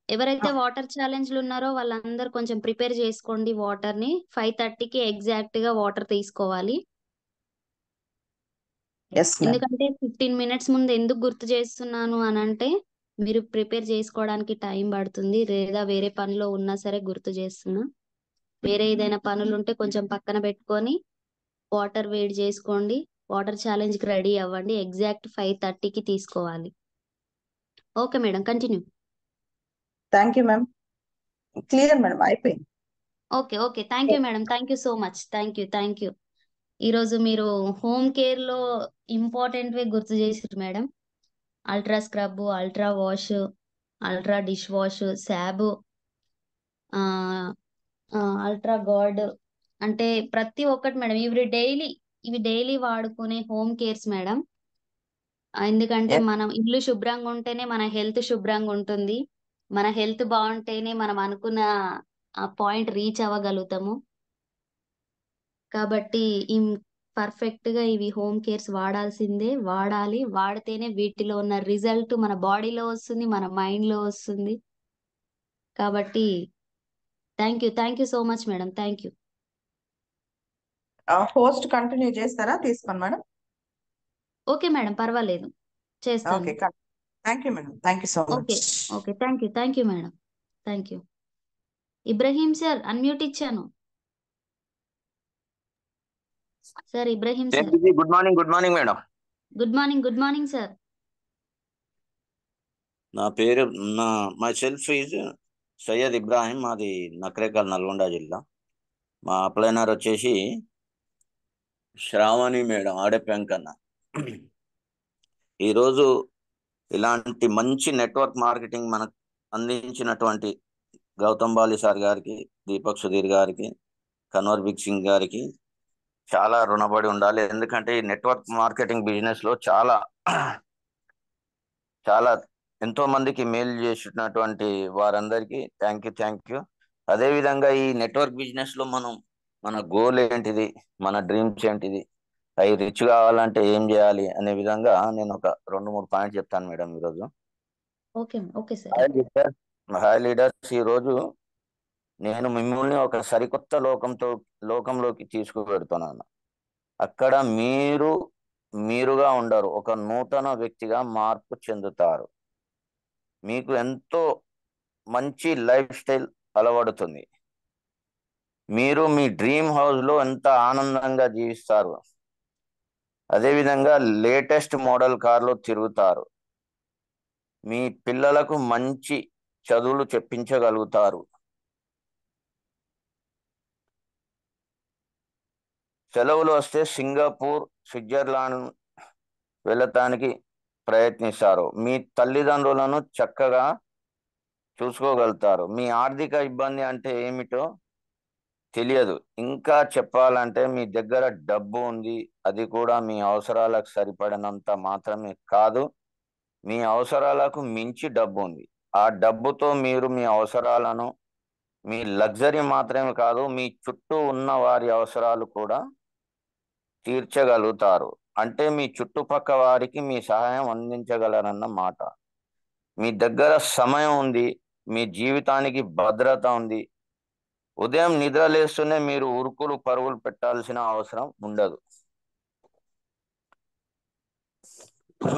ఎవరైతే వాటర్ ఛాలెంజ్లు ఉన్నారో వాళ్ళందరూ కొంచెం ప్రిపేర్ చేసుకోండి. వాటర్ ని 5:30కి ఎగ్జాక్ట్ గా వాటర్ తీసుకోవాలి. Yes ma'am. ఎందుకంటే 15 minutes ముందు ఎందుకు గుర్తు చేస్తున్నాను అని అంటే, మీరు ప్రిపేర్ చేసుకోవడానికి టైం పడుతుంది, లేదా వేరే పనిలో ఉన్నా సరే గుర్తు చేస్తున్నా. వేరే ఏదైనా పనులు ఉంటే కొంచెం పక్కన పెట్టుకొని వాటర్ వేడి చేసుకోండి. వాటర్ ఛాలెంజ్ కి రెడీ అవ్వండి. ఎగ్జాక్ట్ 5:30కి తీసుకోవాలి. Okay madam, continue. Thank you ma'am. Clear madam, అయిపోయింది. Okay okay, thank you madam, thank you so much, thank you, thank you. ఈరోజు మీరు హోమ్ కేర్ లో ఇంపార్టెంట్ వే గుర్తు చేసారు మేడం. Ultra scrub, ultra wash, ultra dish wash, swab, ultra guard, అంటే ప్రతి ఒక్కటి మేడం. ఇవి డైలీ వాడుకునే హోమ్ కేర్స్ మేడం. ఎందుకంటే మనం ఇల్లు శుభ్రంగా ఉంటేనే మన హెల్త్ శుభ్రంగా ఉంటుంది. మన హెల్త్ బాగుంటేనే మనం అనుకున్న ఆ పాయింట్ రీచ్ అవ్వగలుగుతాము. కాబట్టి పర్ఫెక్ట్ గా ఇవి హోమ్ కేర్స్ వాడాల్సిందే, వాడాలి. వాడితేనే వీటిలో ఉన్న రిజల్ట్ మన బాడీలో వస్తుంది, మన మైండ్ లో వస్తుంది. కాబట్టి thank you so much madam, thank you. Host continue చేస్తారా? తీసుకోండి మేడం. ఓకే మేడం, పర్వాలేదు, చేస్తాను. Okay, thank you madam, thank you so okay much. Okay, thank you madam, thank you. Ibrahim sir unmute ఇచ్చాను. Sir Ibrahim sir, good morning madam. Good morning sir. నా పేరు myself is Syed Ibrahim, మాది నకరేకల్, నల్గొండ జిల్లా. మా అప్లైనర్ వచ్చేసి Shravani madam, ఆడపెంకన్న. ఈరోజు ఇలాంటి మంచి నెట్వర్క్ మార్కెటింగ్ మనకు అందించినటువంటి గౌతమ్ బాలి సార్ గారికి, దీపక్ సుధీర్ గారికి, కన్వర్ బిగ్ సింగ్ గారికి చాలా రుణపడి ఉండాలి. ఎందుకంటే ఈ నెట్వర్క్ మార్కెటింగ్ బిజినెస్ లో చాలా ఎంతో మందికి మేలు చేసినటువంటి వారందరికీ థ్యాంక్ యూ. అదేవిధంగా ఈ నెట్వర్క్ బిజినెస్ లో మన గోల్ ఏంటిది, మన డ్రీమ్స్ ఏంటిది, అవి రిచ్ కావాలంటే ఏం చేయాలి అనే విధంగా నేను ఒక 2-3 పాయింట్స్ చెప్తాను మేడం ఈరోజు. Okay okay sir. Hi leaders, ఈరోజు నేను మిమ్మల్ని ఒక సరికొత్త లోకంలోకి తీసుకువెడుతున్నాను. అక్కడ మీరుగా ఉండరు, ఒక నూతన వ్యక్తిగా మార్పు చెందుతారు. మీకు ఎంతో మంచి లైఫ్ స్టైల్ అలవడుతుంది. మీరు మీ డ్రీమ్ హౌస్ లో ఎంత ఆనందంగా జీవిస్తారు. అదేవిధంగా లేటెస్ట్ మోడల్ కార్లో తిరుగుతారు. మీ పిల్లలకు మంచి చదువులు చెప్పించగలుగుతారు. సెలవులు వస్తే సింగపూర్, స్విట్జర్లాండ్ వెళ్ళటానికి ప్రయత్నిస్తారు. మీ తల్లిదండ్రులను చక్కగా చూసుకోగలుగుతారు. మీ ఆర్థిక ఇబ్బంది అంటే ఏమిటో తెలియదు. ఇంకా చెప్పాలంటే మీ దగ్గర డబ్బు ఉంది, అది కూడా మీ అవసరాలకు సరిపడినంత మాత్రమే కాదు, మీ అవసరాలకు మించి డబ్బు ఉంది. ఆ డబ్బుతో మీరు మీ అవసరాలను, మీ లగ్జరీ మాత్రమే కాదు, మీ చుట్టూ ఉన్న వారి అవసరాలు కూడా తీర్చగలుగుతారు. అంటే మీ చుట్టుపక్క వారికి మీ సహాయం అందించగలరన్న మాట. మీ దగ్గర సమయం ఉంది, మీ జీవితానికి భద్రత ఉంది. ఉదయం నిద్ర లేస్తూనే మీరు ఉరుకులు పరుగులు పెట్టాల్సిన అవసరం ఉండదు.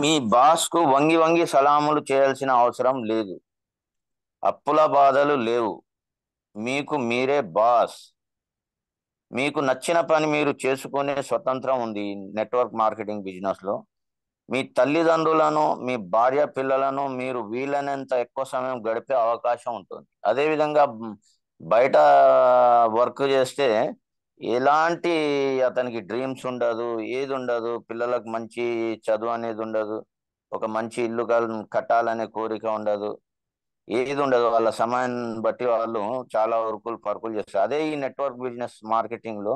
మీ బాస్కు వంగి వంగి సలాములు చేయాల్సిన అవసరం లేదు. అప్పుల బాధలు లేవు. మీకు మీరే బాస్. మీకు నచ్చిన పని మీరు చేసుకునే స్వతంత్రం ఉంది నెట్వర్క్ మార్కెటింగ్ బిజినెస్ లో. మీ తల్లిదండ్రులను, మీ భార్య పిల్లలను మీరు వీలైనంత ఎక్కువ సమయం గడిపే అవకాశం ఉంటుంది. అదేవిధంగా బయట వర్క్ చేస్తే ఎలాంటి అతనికి డ్రీమ్స్ ఉండదు, ఏది ఉండదు, పిల్లలకు మంచి చదువు అనేది ఉండదు, ఒక మంచి ఇల్లు కట్టాలనే కోరిక ఉండదు, ఏది ఉండదు. వాళ్ళ సమయాన్ని బట్టి వాళ్ళు చాలా ఉరుకులు పరుకులు చేస్తారు. అదే ఈ నెట్వర్క్ బిజినెస్ మార్కెటింగ్ లో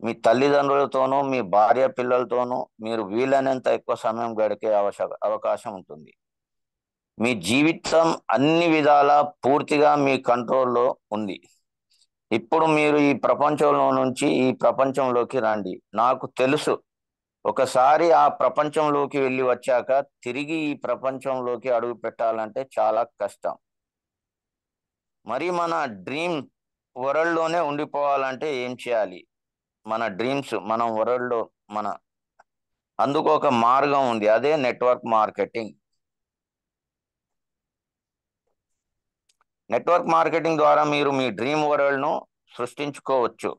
మీ తల్లిదండ్రులతోనూ, మీ భార్య పిల్లలతోనూ మీరు వీలైనంత ఎక్కువ సమయం గడిపే అవకాశం ఉంటుంది. మీ జీవితం అన్ని విధాలా పూర్తిగా మీ కంట్రోల్లో ఉంది. ఇప్పుడు మీరు ఈ ప్రపంచంలో నుంచి ఈ ప్రపంచంలోకి రండి. నాకు తెలుసు, ఒకసారి ఆ ప్రపంచంలోకి వెళ్ళి వచ్చాక తిరిగి ఈ ప్రపంచంలోకి అడుగు పెట్టాలంటే చాలా కష్టం. మరి మన డ్రీమ్ వరల్డ్లోనే ఉండిపోవాలంటే ఏం చేయాలి? మన డ్రీమ్స్ మనం వరల్డ్లో అందుకు ఒక మార్గం ఉంది, అదే నెట్వర్క్ మార్కెటింగ్. నెట్వర్క్ మార్కెటింగ్ ద్వారా మీరు మీ డ్రీమ్ వరల్డ్ను సృష్టించుకోవచ్చు.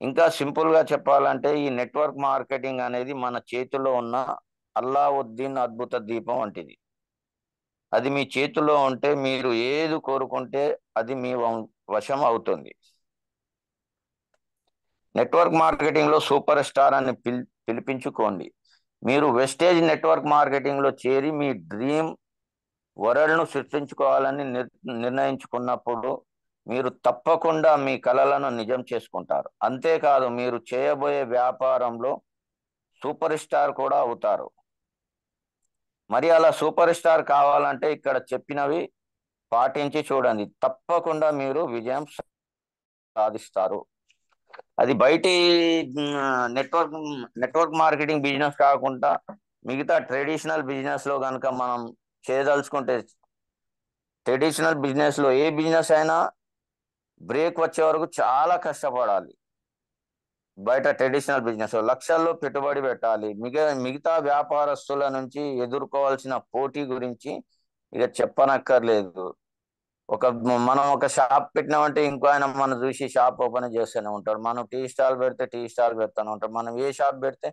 ఇంకా సింపుల్గా చెప్పాలంటే ఈ నెట్వర్క్ మార్కెటింగ్ అనేది మన చేతిలో ఉన్న అల్లావుద్దీన్ అద్భుత దీపం వంటిది. అది మీ చేతిలో ఉంటే మీరు ఏది కోరుకుంటే అది మీ వశం అవుతుంది. నెట్వర్క్ మార్కెటింగ్ లో సూపర్ స్టార్ అని పిలిపించుకోండి. మీరు వెస్టేజ్ నెట్వర్క్ మార్కెటింగ్ లో చేరి మీ డ్రీమ్ వరల్డ్ ను సృష్టించుకోవాలని నిర్ణయించుకున్నప్పుడు మీరు తప్పకుండా మీ కలలను నిజం చేసుకుంటారు. అంతేకాదు, మీరు చేయబోయే వ్యాపారంలో సూపర్ స్టార్ కూడా అవుతారు. మరి అలా సూపర్ స్టార్ కావాలంటే ఇక్కడ చెప్పినవి పాటించి చూడండి, తప్పకుండా మీరు విజయం సాధిస్తారు. అది బయటి నెట్వర్క్ మార్కెటింగ్ బిజినెస్ కాకుండా మిగతా ట్రెడిషనల్ బిజినెస్ లో కనుక మనం చేయదలుచుకుంటే, ట్రెడిషనల్ బిజినెస్ లో ఏ బిజినెస్ అయినా బ్రేక్ వచ్చే వరకు చాలా కష్టపడాలి. బయట ట్రెడిషనల్ బిజినెస్ లక్షల్లో పెట్టుబడి పెట్టాలి. మిగతా వ్యాపారస్తుల నుంచి ఎదుర్కోవాల్సిన పోటీ గురించి ఇక చెప్పనక్కర్లేదు. మనం ఒక షాప్ పెట్టినామంటే ఇంకో ఆయన మనం చూసి షాప్ ఓపెన్ చేస్తూనే ఉంటాడు. మనం టీ స్టాల్ పెడితే టీ స్టాల్ పెడతానే ఉంటారు. మనం ఏ షాప్ పెడితే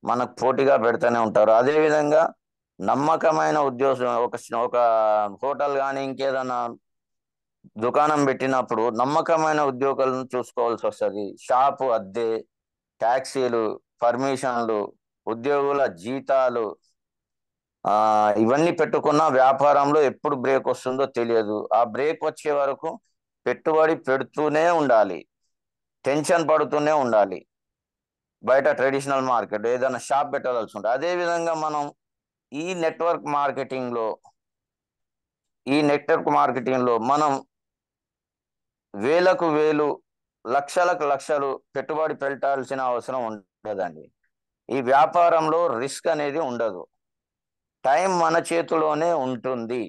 మనకు పోటీగా పెడతానే ఉంటారు. అదేవిధంగా నమ్మకమైన ఉద్యోగం, ఒక హోటల్ కానీ ఇంకేదైనా దుకాణం పెట్టినప్పుడు నమ్మకమైన ఉద్యోగులను చూసుకోవాల్సి వస్తుంది. షాపు అద్దె, ట్యాక్సీలు, పర్మిషన్లు, ఉద్యోగుల జీతాలు, ఇవన్నీ పెట్టుకున్న వ్యాపారంలో ఎప్పుడు బ్రేక్ వస్తుందో తెలియదు. ఆ బ్రేక్ వచ్చే వరకు పెట్టుబడి పెడుతూనే ఉండాలి, టెన్షన్ పడుతూనే ఉండాలి. బయట ట్రెడిషనల్ మార్కెట్ ఏదైనా షాప్ పెట్టవలసి ఉంటుంది. అదేవిధంగా మనం ఈ నెట్వర్క్ మార్కెటింగ్ లో మనం వేలకు వేలు లక్షలకు లక్షలు పెట్టుబడి పెట్టాల్సిన అవసరం ఉండదండి. ఈ వ్యాపారంలో రిస్క్ అనేది ఉండదు. టైం మన చేతిలోనే ఉంటుంది.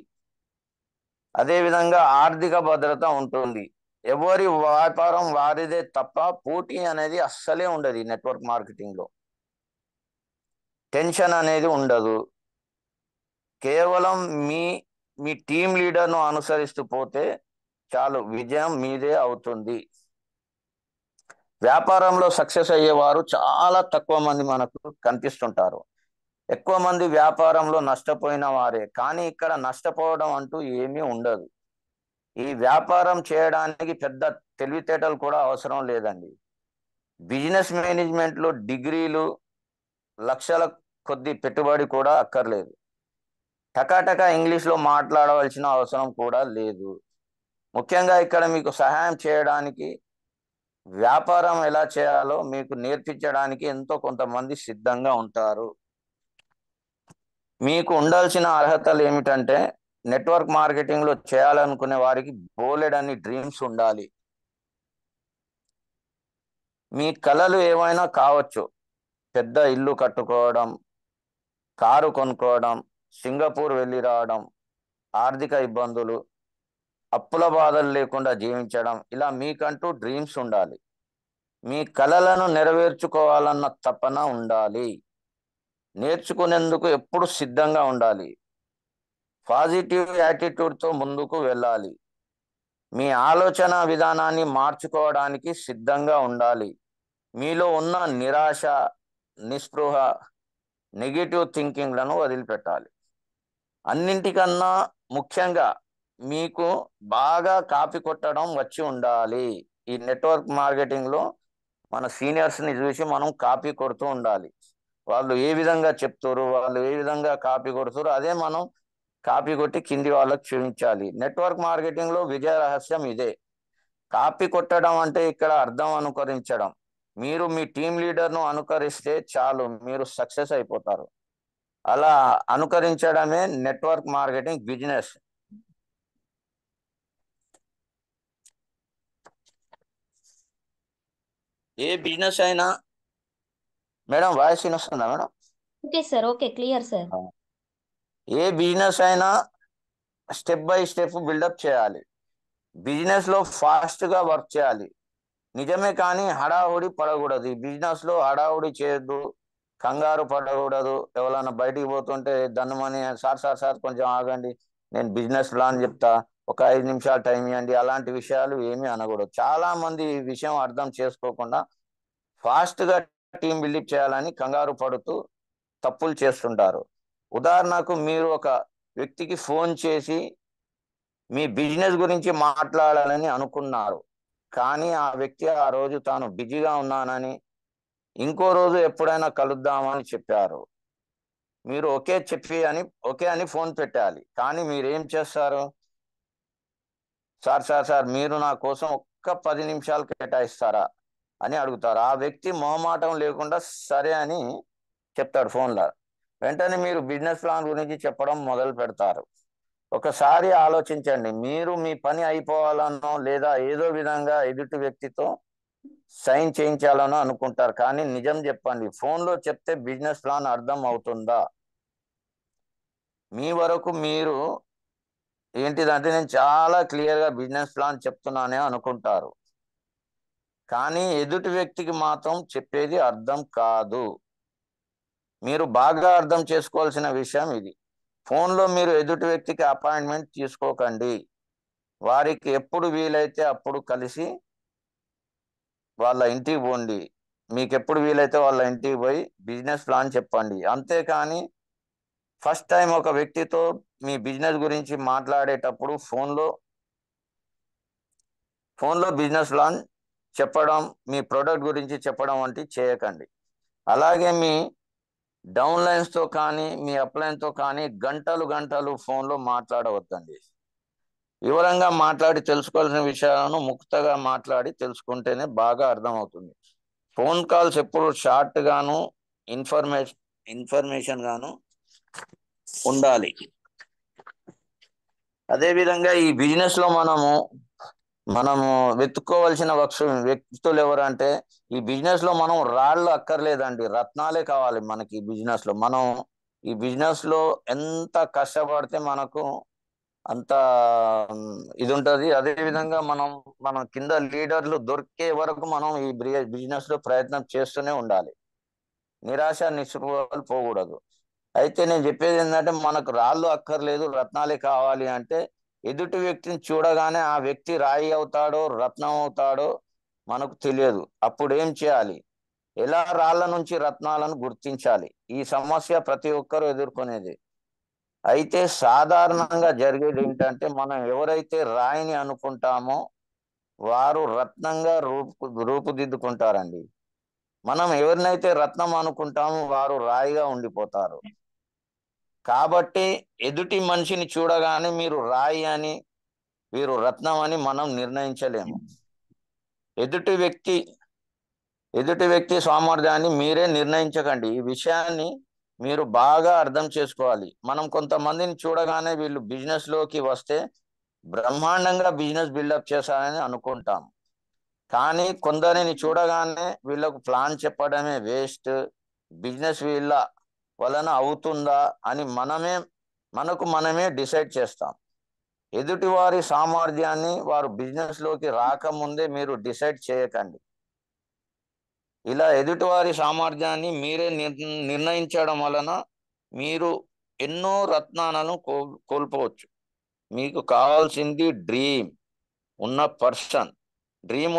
అదేవిధంగా ఆర్థిక భద్రత ఉంటుంది. ఎవరి వ్యాపారం వారిదే తప్ప పోటీ అనేది అస్సలే ఉండదు. ఈ నెట్వర్క్ మార్కెటింగ్లో టెన్షన్ అనేది ఉండదు. కేవలం మీ మీ టీం లీడర్ను అనుసరిస్తూ పోతే చాలు, విజయం మీదే అవుతుంది. వ్యాపారంలో సక్సెస్ అయ్యేవారు చాలా తక్కువ మంది మనకు కనిపిస్తుంటారు. ఎక్కువ మంది వ్యాపారంలో నష్టపోయిన వారే. కానీ ఇక్కడ నష్టపోవడం అంటూ ఏమీ ఉండదు. ఈ వ్యాపారం చేయడానికి పెద్ద తెలివితేటలు కూడా అవసరం లేదండి. బిజినెస్ మేనేజ్మెంట్లో డిగ్రీలు, లక్షల కొద్ది పెట్టుబడి కూడా అక్కర్లేదు. టకాటకా ఇంగ్లీష్లో మాట్లాడవలసిన అవసరం కూడా లేదు. ముఖ్యంగా ఇక్కడ మీకు సహాయం చేయడానికి, వ్యాపారం ఎలా చేయాలో మీకు నేర్పించడానికి ఎంతో కొంతమంది సిద్ధంగా ఉంటారు. మీకు ఉండాల్సిన అర్హతలు ఏమిటంటే, నెట్వర్క్ మార్కెటింగ్లో చేయాలనుకునే వారికి బోలెడన్ని డ్రీమ్స్ ఉండాలి. మీ కలలు ఏవైనా కావచ్చు. పెద్ద ఇల్లు కట్టుకోవడం, కారు కొనుక్కోవడం, సింగపూర్ వెళ్ళి రావడం, ఆర్థిక ఇబ్బందులు, అప్పుల బాధలు లేకుండా జీవించడం, ఇలా మీకంటూ డ్రీమ్స్ ఉండాలి. మీ కలలను నెరవేర్చుకోవాలన్న తపన ఉండాలి. నేర్చుకునేందుకు ఎప్పుడు సిద్ధంగా ఉండాలి. పాజిటివ్ యాటిట్యూడ్తో ముందుకు వెళ్ళాలి. మీ ఆలోచన విధానాన్ని మార్చుకోవడానికి సిద్ధంగా ఉండాలి. మీలో ఉన్న నిరాశ, నిస్పృహ, నెగిటివ్ థింకింగ్లను వదిలిపెట్టాలి. అన్నింటికన్నా ముఖ్యంగా మీకు బాగా కాపీ కొట్టడం వచ్చి ఉండాలి. ఈ నెట్వర్క్ మార్కెటింగ్లో మన సీనియర్స్ని చూసి మనం కాపీ కొడుతూ ఉండాలి. వాళ్ళు ఏ విధంగా చెప్తారు, వాళ్ళు ఏ విధంగా కాపీ కొడుతారు, అదే మనం కాపీ కొట్టి కింది వాళ్ళకి చూపించాలి. నెట్వర్క్ మార్కెటింగ్లో విజయ రహస్యం ఇదే. కాపీ కొట్టడం అంటే ఇక్కడ అర్థం అనుకరించడం. మీరు మీ టీం లీడర్ను అనుకరిస్తే చాలు, మీరు సక్సెస్ అయిపోతారు. అలా అనుకరించడమే నెట్వర్క్ మార్కెటింగ్ బిజినెస్. ఏ బిజినెస్ అయినా, మేడం వాయిస్ వినొస్తుందా మేడం? Okay sir, okay, clear sir. ఏ బిజినెస్ అయినా స్టెప్ బై స్టెప్ బిల్డప్ చేయాలి. బిజినెస్లో ఫాస్ట్గా వర్క్ చేయాలి, నిజమే, కానీ హడావుడి పడకూడదు. ఈ బిజినెస్లో హడావుడి చేయొద్దు, కంగారు పడకూడదు. ఎవరైనా బయటికి పోతుంటే దన్నుమని సార్ సార్ సార్ కొంచెం ఆగండి, నేను బిజినెస్ ప్లాన్ చెప్తా, ఒక 5 నిమిషాలు టైం ఇవ్వండి, అలాంటి విషయాలు ఏమీ అనకూడదు. చాలా మంది ఈ విషయం అర్థం చేసుకోకుండా ఫాస్ట్గా టీం బిల్డప్ చేయాలని కంగారు పడుతూ తప్పులు చేస్తుంటారు. ఉదాహరణకు మీరు ఒక వ్యక్తికి ఫోన్ చేసి మీ బిజినెస్ గురించి మాట్లాడాలని అనుకున్నారు, కానీ ఆ వ్యక్తి ఆ రోజు తాను బిజీగా ఉన్నానని, ఇంకో రోజు ఎప్పుడైనా కలుద్దామని చెప్పారు. మీరు ఓకే అని ఫోన్ పెట్టాలి. కానీ మీరు ఏం చేస్తారు? సార్ సార్ సార్ మీరు నా కోసం ఒక్క 10 నిమిషాలు కేటాయిస్తారా అని అడుగుతారు. ఆ వ్యక్తి మొహమాటం లేకుండా సరే అని చెప్తాడు ఫోన్లో. వెంటనే మీరు బిజినెస్ ప్లాన్ గురించి చెప్పడం మొదలు పెడతారు. ఒకసారి ఆలోచించండి, మీరు మీ పని అయిపోవాలనో లేదా ఏదో విధంగా ఎదుటి వ్యక్తితో సైన్ చేయించాలనో అనుకుంటారు. కానీ నిజం చెప్పండి, ఫోన్లో చెప్తే బిజినెస్ ప్లాన్ అర్థం అవుతుందా? మీ వరకు మీరు ఏంటిదంటే నేను చాలా క్లియర్గా బిజినెస్ ప్లాన్ చెప్తున్నానే అనుకుంటారు, కానీ ఎదుటి వ్యక్తికి మాత్రం చెప్పేది అర్థం కాదు. మీరు బాగా అర్థం చేసుకోవాల్సిన విషయం ఇది. ఫోన్లో మీరు ఎదుటి వ్యక్తికి అపాయింట్మెంట్ తీసుకోకండి. వారికి ఎప్పుడు వీలైతే అప్పుడు కలిసి వాళ్ళ ఇంటికి పోండి. మీకు ఎప్పుడు వీలైతే వాళ్ళ ఇంటికి పోయి బిజినెస్ ప్లాన్ చెప్పండి. అంతేకాని ఫస్ట్ టైం ఒక వ్యక్తితో మీ బిజినెస్ గురించి మాట్లాడేటప్పుడు ఫోన్లో బిజినెస్ ప్లాన్ చెప్పడం, మీ ప్రోడక్ట్ గురించి చెప్పడం వంటివి చేయకండి. అలాగే మీ డౌన్లైన్స్తో కానీ మీ అప్లైన్తో కానీ గంటలు ఫోన్లో మాట్లాడవద్దండి. వివరంగా మాట్లాడి తెలుసుకోవాల్సిన విషయాలను ముక్తగా మాట్లాడి తెలుసుకుంటేనే బాగా అర్థమవుతుంది. ఫోన్ కాల్స్ ఎప్పుడు షార్ట్ గాను ఇన్ఫర్మేషన్ గాను ఉండాలి. అదేవిధంగా ఈ బిజినెస్ లో మనము మనము వెతుక్కోవలసిన వ్యక్తులు ఎవరు అంటే, ఈ బిజినెస్ లో మనం రాళ్ళు అక్కర్లేదండి, రత్నాలే కావాలి మనకి. ఈ బిజినెస్ లో మనం ఈ బిజినెస్ లో ఎంత కష్టపడితే మనకు అంత ఇది ఉంటది. అదే విధంగా మనం కింద లీడర్లు దొరికే వరకు మనం ఈ బిజినెస్ లో ప్రయత్నం చేస్తూనే ఉండాలి. నిరాశ నిస్పృహలు పోకూడదు. అయితే నేను చెప్పేది ఏంటంటే, మనకు రాళ్ళు అక్కర్లేదు, రత్నాలే కావాలి అంటే, ఎదుటి వ్యక్తిని చూడగానే ఆ వ్యక్తి రాయి అవుతాడో రత్నం అవుతాడో మనకు తెలియదు. అప్పుడు ఏం చేయాలి? ఎలా రాళ్ళ నుంచి రత్నాలను గుర్తించాలి? ఈ సమస్య ప్రతి ఒక్కరూ ఎదుర్కొనేది. అయితే సాధారణంగా జరిగేది ఏంటంటే, మనం ఎవరైతే రాయిని అనుకుంటామో వారు రత్నంగా రూపుదిద్దుకుంటారండి. మనం ఎవరినైతే రత్నం అనుకుంటామో వారు రాయిగా ఉండిపోతారు. కాబట్టి ఎదుటి మనిషిని చూడగానే మీరు రాయి అని, వీరు రత్నం అని మనం నిర్ణయించలేము. ఎదుటి వ్యక్తి సామర్థ్యాన్ని మీరే నిర్ణయించకండి. ఈ విషయాన్ని మీరు బాగా అర్థం చేసుకోవాలి. మనం కొంతమందిని చూడగానే వీళ్ళు బిజినెస్ లోకి వస్తే బ్రహ్మాండంగా బిజినెస్ బిల్డప్ చేశారని అనుకుంటాం. కానీ కొందరిని చూడగానే వీళ్ళకు ప్లాన్ చెప్పడమే వేస్ట్, బిజినెస్ వీళ్ళ వలన అవుతుందా అని మనమే డిసైడ్ చేస్తాం. ఎదుటి వారి సామర్థ్యాన్ని వారు బిజినెస్ లోకి రాకముందే మీరు డిసైడ్ చేయకండి. ఇలా ఎదుటివారి సామర్థ్యాన్ని మీరే నిర్ణయించడం వలన మీరు ఎన్నో రత్నాలను కోల్పోవచ్చు. మీకు కావాల్సింది డ్రీమ్ ఉన్న పర్సన్. డ్రీమ్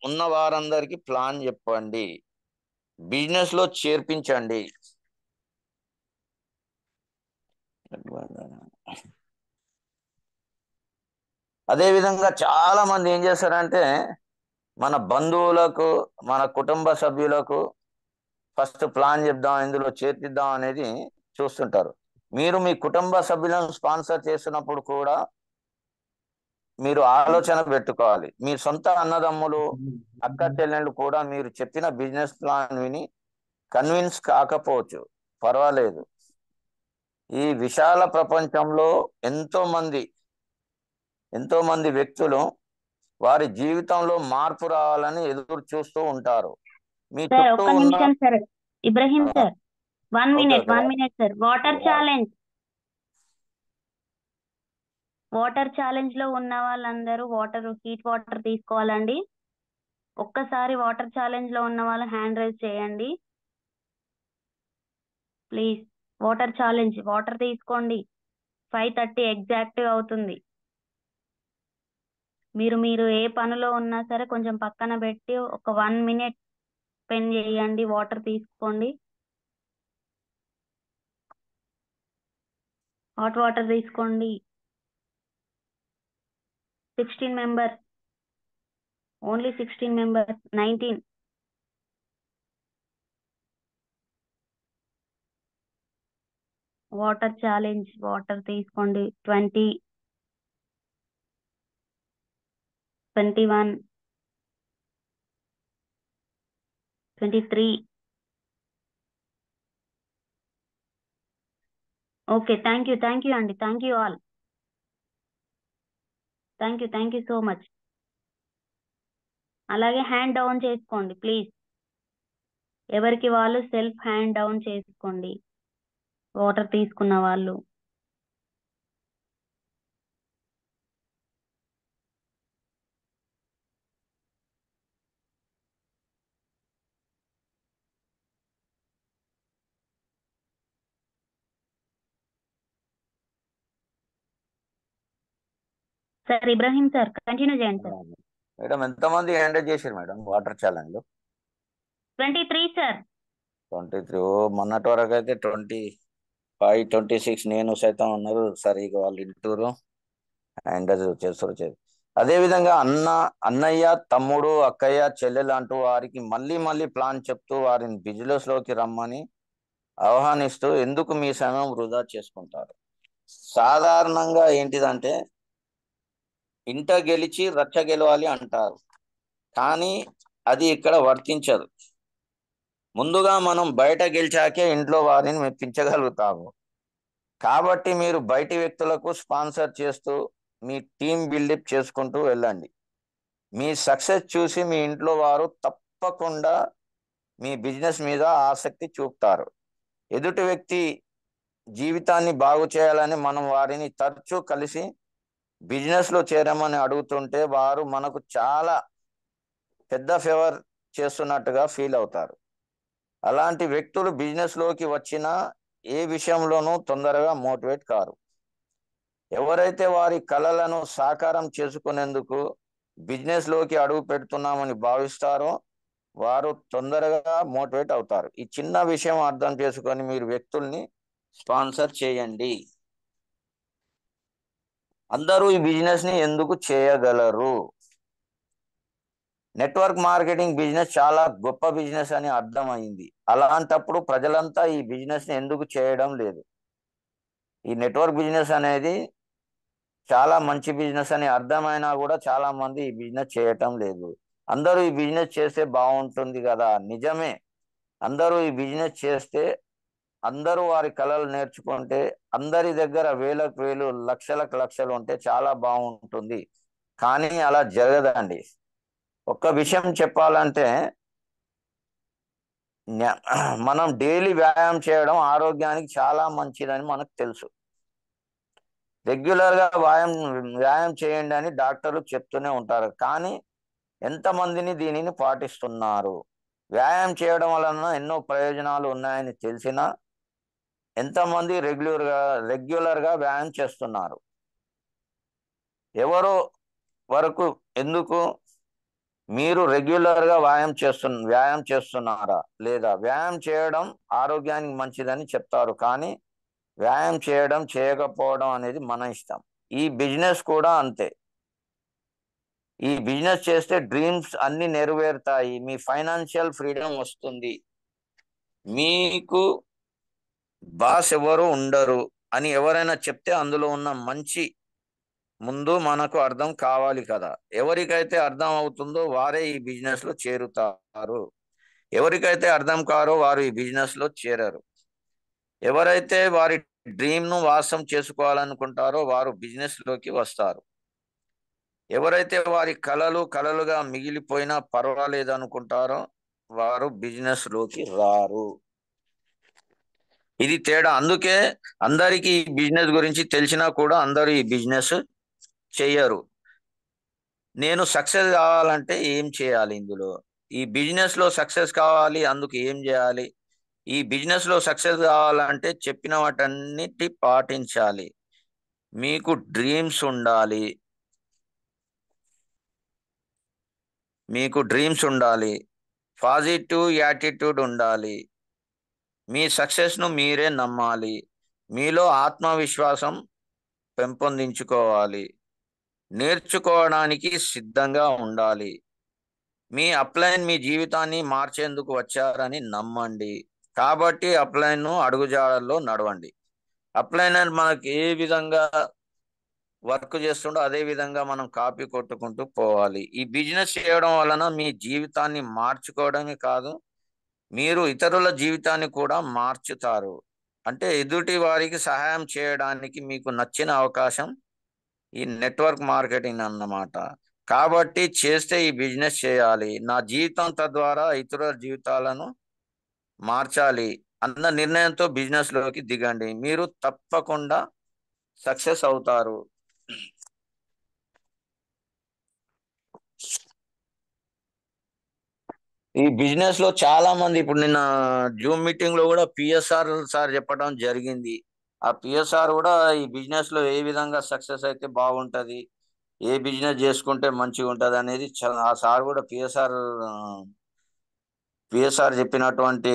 ఉన్న వారందరికీ ప్లాన్ చెప్పండి, బిజినెస్ లో చేర్పించండి. అదే విధంగా చాలా మంది ఏం చేస్తారంటే, మన బంధువులకు, మన కుటుంబ సభ్యులకు ఫస్ట్ ప్లాన్ చెప్దాం, ఇందులో చేర్పిద్దాం అనేది చూస్తుంటారు. మీరు మీ కుటుంబ సభ్యులను స్పాన్సర్ చేస్తున్నప్పుడు కూడా మీరు ఆలోచన పెట్టుకోవాలి. మీ సొంత అన్నదమ్ములు, అక్క చెల్లెళ్ళు కూడా మీరు చెప్పిన బిజినెస్ ప్లాన్ విని కన్విన్స్ కాకపోవచ్చు, పర్వాలేదు. ఈ విశాల ప్రపంచంలో ఎంతో మంది వ్యక్తులు వారి జీవితంలో మార్పు రావాలని ఎదురు చూస్తూ ఉంటారు. మీ సార్ చుట్టూ ఒక్క ఉన్న నిమిషం sir, Ibrahim sir, one okay minute okay sir. Water challenge లో ఉన్న వాళ్ళందరూ హీట్ వాటర్ తీసుకోవాలండి. ఒక్కసారి వాటర్ ఛాలెంజ్ లో ఉన్న వాళ్ళు హ్యాండ్ రైజ్ చేయండి ప్లీజ్. వాటర్ ఛాలెంజ్, వాటర్ తీసుకోండి. 5:30 ఎగ్జాక్ట్ అవుతుంది. మీరు ఏ పనిలో ఉన్నా సరే కొంచెం పక్కన పెట్టి ఒక 1 మినిట్ స్పెండ్ చేయండి, వాటర్ తీసుకోండి. హాట్ వాటర్ తీసుకోండి. 16 members, only 16 members, 19. Water challenge, water తీసుకోండి. 20, 21, 23. ఓకే, థ్యాంక్ యూ అండి, thank you all, thank you so much. అలాగే హ్యాండ్ డౌన్ చేసుకోండి ప్లీజ్. ఎవరికి వాళ్ళు సెల్ఫ్ హ్యాండ్ డౌన్ చేసుకోండి, వాటర్ తీసుకున్న వాళ్ళు. సార్ ఇబ్రహీం సార్ కంటిన్యూ చేయండి సార్. మేడం ఎంతమంది హ్యాండ్ చేశారు మేడం వాటర్ ఛాలెంజ్ లో? 23 సార్. 23. మొన్నటి వరకు అయితే 25, 26 నేను సైతం ఉన్నారు. సరే ఇక వాళ్ళు ఇంటూరు హ్యాండ్ చేస్తారు. అదే విధంగా అన్నయ్య, తమ్ముడు, అక్కయ్య, చెల్లెలు అంటూ వారికి మళ్ళీ ప్లాన్ చెప్తూ వారిని బిజినెస్ లోకి రమ్మని ఆహ్వానిస్తూ ఎందుకు మీ సమయం వృధా చేసుకుంటారు? సాధారణంగా ఏంటిదంటే, ఇంట గెలిచి రచ్చ గెలవాలి అంటారు, కానీ అది ఇక్కడ వర్తించదు. ముందుగా మనం బయట గెలిచాకే ఇంట్లో వారిని మెప్పించగలుగుతాము. కాబట్టి మీరు బయటి వ్యక్తులకు స్పాన్సర్ చేస్తూ మీ టీం బిల్డప్ చేసుకుంటూ వెళ్ళండి. మీ సక్సెస్ చూసి మీ ఇంట్లో వారు తప్పకుండా మీ బిజినెస్ మీద ఆసక్తి చూపుతారు. ఎదుటి వ్యక్తి జీవితాన్ని బాగు చేయాలని మనం వారిని తరచూ కలిసి బిజినెస్ లో చేరమని అడుగుతుంటే వారు మనకు చాలా పెద్ద ఫేవర్ చేస్తున్నట్టుగా ఫీల్ అవుతారు. అలాంటి వ్యక్తులు బిజినెస్ లోకి వచ్చినా ఏ విషయంలోనూ తొందరగా మోటివేట్ కారు. ఎవరైతే వారి కలలను సాకారం చేసుకునేందుకు బిజినెస్ లోకి అడుగు పెడుతున్నామని భావిస్తారో వారు తొందరగా మోటివేట్ అవుతారు. ఈ చిన్న విషయం అర్థం చేసుకొని మీరు వ్యక్తుల్ని స్పాన్సర్ చేయండి. అందరూ ఈ బిజినెస్ ని ఎందుకు చేయగలరు? నెట్వర్క్ మార్కెటింగ్ బిజినెస్ చాలా గొప్ప బిజినెస్ అని అర్థమైంది. అలాంటప్పుడు ప్రజలంతా ఈ బిజినెస్ ని ఎందుకు చేయడం లేదు? ఈ నెట్వర్క్ బిజినెస్ అనేది చాలా మంచి బిజినెస్ అని అర్థమైనా కూడా చాలా మంది ఈ బిజినెస్ చేయటం లేదు. అందరూ ఈ బిజినెస్ చేస్తే బాగుంటుంది కదా, నిజమే. అందరూ ఈ బిజినెస్ చేస్తే, అందరూ వారి కళలు నేర్చుకుంటే, అందరి దగ్గర వేలకు వేలు లక్షలకు లక్షలు ఉంటే చాలా బాగుంటుంది. కానీ అలా జరగదండి. ఒక్క విషయం చెప్పాలంటే మనం డైలీ వ్యాయామం చేయడం ఆరోగ్యానికి చాలా మంచిదని మనకు తెలుసు. రెగ్యులర్ గా వ్యాయామం చేయండి అని డాక్టర్లు చెప్తూనే ఉంటారు. కానీ ఎంతమందిని దీనిని పాటిస్తున్నారు? వ్యాయామం చేయడం వలన ఎన్నో ప్రయోజనాలు ఉన్నాయని తెలిసినా ఎంతమంది రెగ్యులర్ గా వ్యాయామం చేస్తున్నారు? ఎవరో వరకు ఎందుకు? మీరు రెగ్యులర్ గా వ్యాయామం చేస్తున్నారా లేదా? వ్యాయామం చేయడం ఆరోగ్యానికి మంచిదని చెప్తారు, కానీ వ్యాయామం చేయడం చేయకపోవడం అనేది మన ఇష్టం. ఈ బిజినెస్ కూడా అంతే. ఈ బిజినెస్ చేస్తే డ్రీమ్స్ అన్ని నెరవేరుతాయి, మీ ఫైనాన్షియల్ ఫ్రీడమ్ వస్తుంది, మీకు బాస్ ఎవరు ఉండరు అని ఎవరైనా చెప్తే అందులో ఉన్న మంచి ముందు మనకు అర్థం కావాలి కదా. ఎవరికైతే అర్థం అవుతుందో వారే ఈ బిజినెస్ లో చేరుతారు. ఎవరికైతే అర్థం కారో వారు ఈ బిజినెస్ లో చేరరు. ఎవరైతే వారి డ్రీమ్ ను వాస్తవం చేసుకోవాలనుకుంటారో వారు బిజినెస్ లోకి వస్తారు. ఎవరైతే వారి కలలుగా మిగిలిపోయినా పర్వాలేదు అనుకుంటారో వారు బిజినెస్ లోకి రారు. ఇది తేడా. అందుకే అందరికీ ఈ బిజినెస్ గురించి తెలిసినా కూడా అందరూ ఈ బిజినెస్ చెయ్యరు. నేను సక్సెస్ కావాలంటే ఏం చేయాలి? ఇందులో ఈ బిజినెస్ లో సక్సెస్ కావాలి, అందుకు ఏం చేయాలి? ఈ బిజినెస్ లో సక్సెస్ కావాలంటే చెప్పిన వాటన్నిటి పాటించాలి. మీకు డ్రీమ్స్ ఉండాలి, పాజిటివ్ యాటిట్యూడ్ ఉండాలి, మీ సక్సెస్ ను మీరే నమ్మాలి, మీలో ఆత్మవిశ్వాసం పెంపొందించుకోవాలి, నేర్చుకోవడానికి సిద్ధంగా ఉండాలి, మీ అప్లైన్ మీ జీవితాన్ని మార్చేందుకు వచ్చారని నమ్మండి. కాబట్టి అప్లైన్ ను అడుగుజాడల్లో నడవండి. అప్లైనర్ మనకి ఏ విధంగా వర్క్ చేస్తుండో అదే విధంగా మనం కాపీ కొట్టుకుంటూ పోవాలి. ఈ బిజినెస్ చేయడం వలన మీ జీవితాన్ని మార్చుకోవడమే కాదు, మీరు ఇతరుల జీవితాన్ని కూడా మార్చుతారు. అంటే ఎదుటి వారికి సహాయం చేయడానికి మీకు నచ్చిన అవకాశం ఈ నెట్వర్క్ మార్కెటింగ్ అన్నమాట. కాబట్టి చేస్తే ఈ బిజినెస్ చేయాలి, నా జీవితం తద్వారా ఇతరుల జీవితాలను మార్చాలి అన్న నిర్ణయంతో బిజినెస్ లోకి దిగండి. మీరు తప్పకుండా సక్సెస్ అవుతారు. ఈ బిజినెస్ లో చాలా మంది ఇప్పుడు నిన్న జూమ్ మీటింగ్ లో కూడా పిఎస్ఆర్ సార్ చెప్పడం జరిగింది. ఆ పిఎస్ఆర్ కూడా ఈ బిజినెస్ లో ఏ విధంగా సక్సెస్ అయితే బాగుంటది, ఏ బిజినెస్ చేసుకుంటే మంచిగా ఉంటది అనేది ఆ సార్ కూడా పిఎస్ఆర్ చెప్పినటువంటి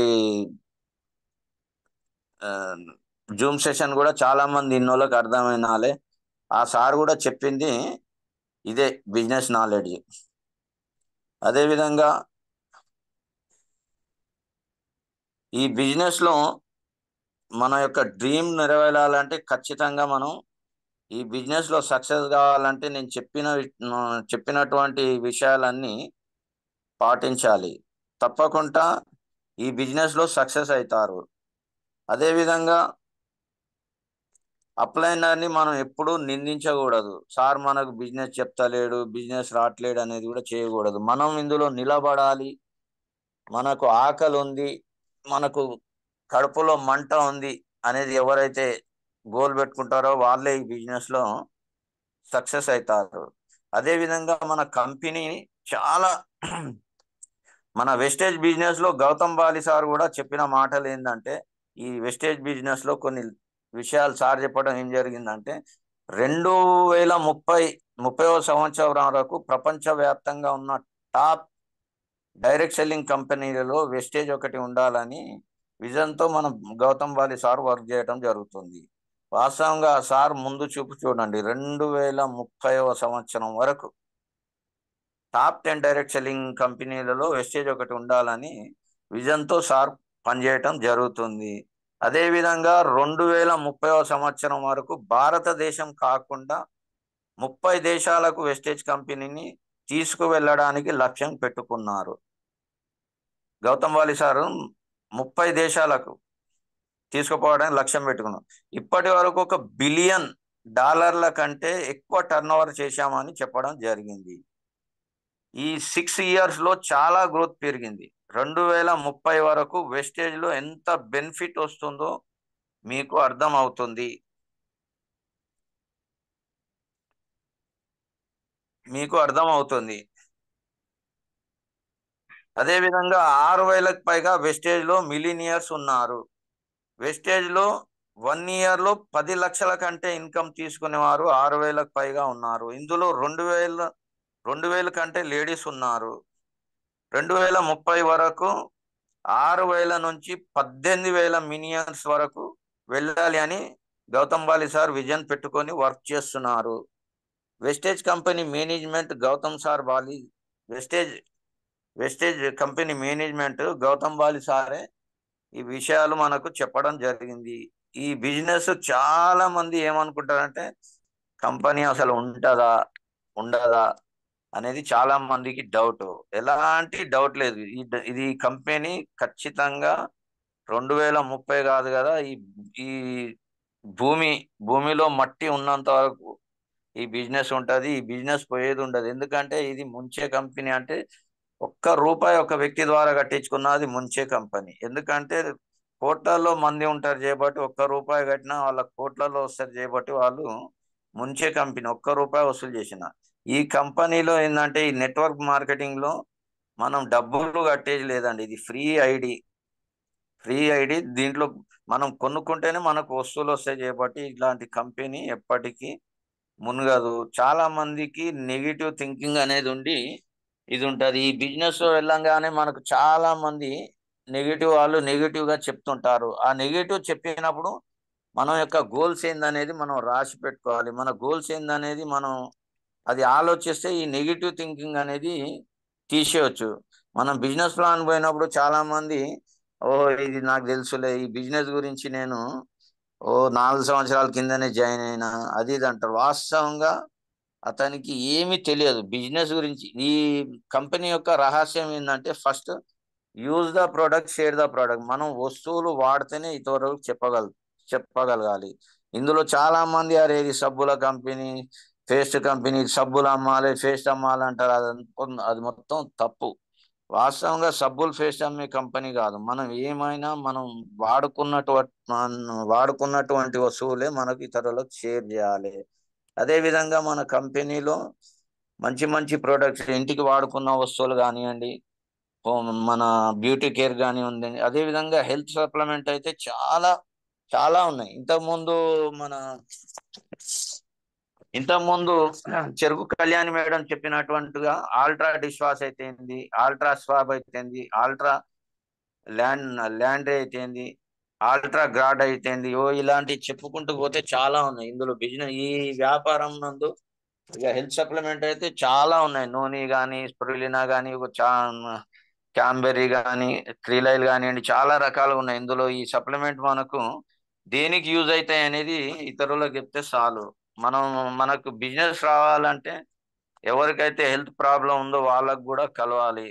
జూమ్ సెషన్ కూడా చాలా మంది ఇన్నోళ్ళకి అర్థమైనాలే. ఆ సార్ కూడా చెప్పింది ఇదే బిజినెస్ నాలెడ్జ్. అదేవిధంగా ఈ బిజినెస్ లో మన యొక్క డ్రీమ్ నెరవేరాలంటే ఖచ్చితంగా మనం ఈ బిజినెస్ లో సక్సెస్ కావాలంటే నేను చెప్పినటువంటి విషయాలన్నీ పాటించాలి. తప్పకుండా ఈ బిజినెస్ లో సక్సెస్ అవుతారు. అదేవిధంగా అప్లైనర్ని మనం ఎప్పుడూ నిందించకూడదు. సార్ మనకు బిజినెస్ చెప్తలేడు, బిజినెస్ రావట్లేడు అనేది కూడా చేయకూడదు. మనం ఇందులో నిలబడాలి. మనకు ఆకలి ఉంది, మనకు కడుపులో మంట ఉంది అనేది ఎవరైతే గోల్ పెట్టుకుంటారో వాళ్ళే ఈ బిజినెస్లో సక్సెస్ అవుతారు. అదేవిధంగా మన కంపెనీ చాలా మన వెస్టేజ్ బిజినెస్లో గౌతమ్ బాలి సార్ కూడా చెప్పిన మాటలు ఏంటంటే, ఈ వెస్టేజ్ బిజినెస్లో కొన్ని విషయాలు సార్ చెప్పడం ఏం జరిగిందంటే 2030వ సంవత్సరం వరకు ప్రపంచవ్యాప్తంగా ఉన్న టాప్ డైరెక్ట్ సెల్లింగ్ కంపెనీలలో వెస్టేజ్ ఒకటి ఉండాలని విజన్తో మనం గౌతమ్ బాలి సార్ వర్క్ చేయడం జరుగుతుంది. వాస్తవంగా సార్ ముందు చూపు చూడండి, 2030వ సంవత్సరం వరకు టాప్ 10 డైరెక్ట్ సెల్లింగ్ కంపెనీలలో వెస్టేజ్ ఒకటి ఉండాలని విజన్తో సార్ పనిచేయటం జరుగుతుంది. అదేవిధంగా 2030వ సంవత్సరం వరకు భారతదేశం కాకుండా 30 దేశాలకు వెస్టేజ్ కంపెనీని తీసుకువెళ్ళడానికి లక్ష్యం పెట్టుకున్నారు. గౌతమ్ బాలి సారు 30 దేశాలకు తీసుకుపోవడానికి లక్ష్యం పెట్టుకున్నాం. ఇప్పటి వరకు $1 బిలియన్ కంటే ఎక్కువ టర్నోవర్ చేశామని చెప్పడం జరిగింది. ఈ 6 ఇయర్స్లో చాలా గ్రోత్ పెరిగింది. 2030 వరకు వెస్టేజ్లో ఎంత బెనిఫిట్ వస్తుందో మీకు అర్థం అవుతుంది. అదేవిధంగా 6,000కు పైగా వెస్టేజ్లో మిలీనియర్స్ ఉన్నారు. వెస్టేజ్లో 1 ఇయర్లో 10 లక్షల కంటే ఇన్కమ్ తీసుకునేవారు 6,000కు పైగా ఉన్నారు. ఇందులో 2,000 కంటే లేడీస్ ఉన్నారు. 2030 వరకు 6,000 నుంచి 18,000 మిలియన్స్ వరకు వెళ్ళాలి అని గౌతమ్ బాలి సార్ విజన్ పెట్టుకొని వర్క్ చేస్తున్నారు. Vestige company management Gautam sir Bali Vestige company management Gautam Bali సారే ఈ విషయాలు మనకు చెప్పడం జరిగింది. ఈ బిజినెస్ చాలా మంది ఏమనుకుంటారంటే కంపెనీ అసలు ఉంటుందా ఉండదా అనేది చాలా మందికి డౌట్. ఎలాంటి డౌట్ లేదు. ఇది కంపెనీ ఖచ్చితంగా 2030 కాదు కదా, ఈ భూమిలో మట్టి ఉన్నంత వరకు ఈ బిజినెస్ ఉంటుంది. ఈ బిజినెస్ పోయేది ఉండదు. ఎందుకంటే ఇది ముంచే కంపెనీ. అంటే ₹1 ఒక వ్యక్తి ద్వారా కట్టించుకున్నది ముంచే కంపెనీ. ఎందుకంటే కోట్లలో మంది ఉంటారు చేయబట్టి ₹1 కట్టినా వాళ్ళ కోట్లలో వస్తారు చేయబట్టి వాళ్ళు ముంచే కంపెనీ. ₹1 వసూలు చేసిన ఈ కంపెనీలో ఏంటంటే ఈ నెట్వర్క్ మార్కెటింగ్ లో మనం డబ్బులు కట్టేది లేదండి. ఇది ఫ్రీ ఐడి. దీంట్లో మనం కొనుక్కుంటేనే మనకు వస్తువులు వస్తాయి చేయబట్టి ఇట్లాంటి కంపెనీ ఎప్పటికీ మునగదు. చాలా మందికి నెగిటివ్ థింకింగ్ అనేది ఉండి ఇది ఉంటుంది. ఈ బిజినెస్ లో వెళ్ళంగానే మనకు చాలా మంది వాళ్ళు నెగిటివ్ గా చెప్తుంటారు. ఆ నెగిటివ్ చెప్పినప్పుడు మన యొక్క గోల్స్ ఏందనేది మనం రాసి పెట్టుకోవాలి. మన గోల్స్ ఏందనేది మనం అది ఆలోచిస్తే ఈ నెగిటివ్ థింకింగ్ అనేది తీసేయచ్చు. మనం బిజినెస్ ప్లాన్ పోయినప్పుడు చాలా మంది ఇది నాకు తెలుసులే, ఈ బిజినెస్ గురించి నేను 4 సంవత్సరాల కిందనే జాయిన్ అయినా అది ఇది అంటారు. వాస్తవంగా అతనికి ఏమీ తెలియదు బిజినెస్ గురించి. ఈ కంపెనీ యొక్క రహస్యం ఏంటంటే first use the product, share the product. మనం వస్తువులు వాడితేనే ఇతరులకు చెప్పగలగాలి. ఇందులో చాలా మంది అరే ఇది సబ్బుల కంపెనీ, పేస్ట్ కంపెనీ, సబ్బులు అమ్మాలి, పేస్ట్ అమ్మాలి అంటారు. అది మొత్తం తప్పు. వాస్తవంగా సబ్బులు పేస్ట్ అమ్మే కంపెనీ కాదు. మనం ఏమైనా మనం వాడుకున్నటువంటి వస్తువులే మనకు ఇతరులకు షేర్ చేయాలి. అదేవిధంగా మన కంపెనీలో మంచి మంచి ప్రోడక్ట్స్, ఇంటికి వాడుకున్న వస్తువులు కానివ్వండి, మన బ్యూటీ కేర్ కానివ్వండి, అదేవిధంగా హెల్త్ సప్లిమెంట్ అయితే చాలా చాలా ఉన్నాయి. ఇంతకుముందు చెరుకు కళ్యాణి మేడం చెప్పినటువంటిగా ఆల్ట్రా డిష్ వాష్ అయితేంది, ఆల్ట్రా స్వాబ్ అయితేంది, ఆల్ట్రా ల్యాండ్రీ అయితేంది, ఆల్ట్రా గ్రాడ్ అయితేంది, ఇలాంటివి చెప్పుకుంటూ పోతే చాలా ఉన్నాయి. ఇందులో బిజినెస్ ఈ వ్యాపారం నందు ఇక హెల్త్ సప్లిమెంట్ అయితే చాలా ఉన్నాయి. నూనె కానీ, స్పిరులినా కానీ, క్యాంబెర్రీ కానీ, క్రీలైల్ కానివ్వండి, చాలా రకాలుగా ఉన్నాయి. ఇందులో ఈ సప్లిమెంట్ మనకు దేనికి యూజ్ అవుతాయి అనేది ఇతరులకు చెప్తే చాలు. మనకు బిజినెస్ రావాలంటే ఎవరికైతే హెల్త్ ప్రాబ్లం ఉందో వాళ్ళకు కూడా కలవాలి.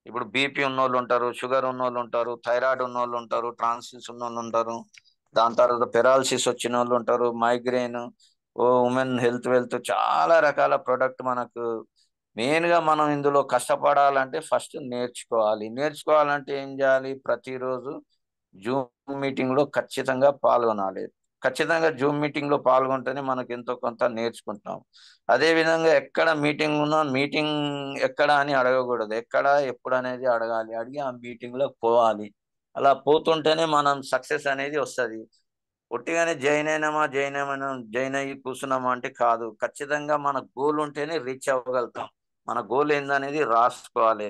ఇప్పుడు బీపీ ఉన్నోళ్ళు ఉంటారు, షుగర్ ఉన్నోళ్ళు ఉంటారు, థైరాయిడ్ ఉన్నోళ్ళు ఉంటారు, ట్రాన్సిల్స్ ఉన్నోళ్ళు ఉంటారు, దాని తర్వాత పెరాలసిస్ వచ్చిన వాళ్ళు ఉంటారు, మైగ్రేన్, ఉమెన్ హెల్త్ వెల్త్, చాలా రకాల ప్రొడక్ట్ మనకు. మెయిన్ గా మనం ఇందులో కష్టపడాలంటే ఫస్ట్ నేర్చుకోవాలంటే ఏం చేయాలి? ప్రతిరోజు జూమ్ మీటింగ్ లో ఖచ్చితంగా పాల్గొనాలి. ఖచ్చితంగా జూమ్ మీటింగ్ లో పాల్గొంటేనే మనకు ఎంతో కొంత నేర్చుకుంటాం. అదే విధంగా ఎక్కడ మీటింగ్ ఉన్నా మీటింగ్ ఎక్కడ అని అడగకూడదు, ఎక్కడ ఎప్పుడు అనేది అడగాలి, అడిగి ఆ మీటింగ్ లో పోవాలి. అలా పోతుంటేనే మనం సక్సెస్ అనేది వస్తుంది. ఒట్టిగానే జాయిన్ అయ్యి కూర్చున్నామా అంటే కాదు. ఖచ్చితంగా మన గోల్ ఉంటేనే రీచ్ అవ్వగలుగుతాం. మన గోల్ ఏందనేది రాసుకోవాలి.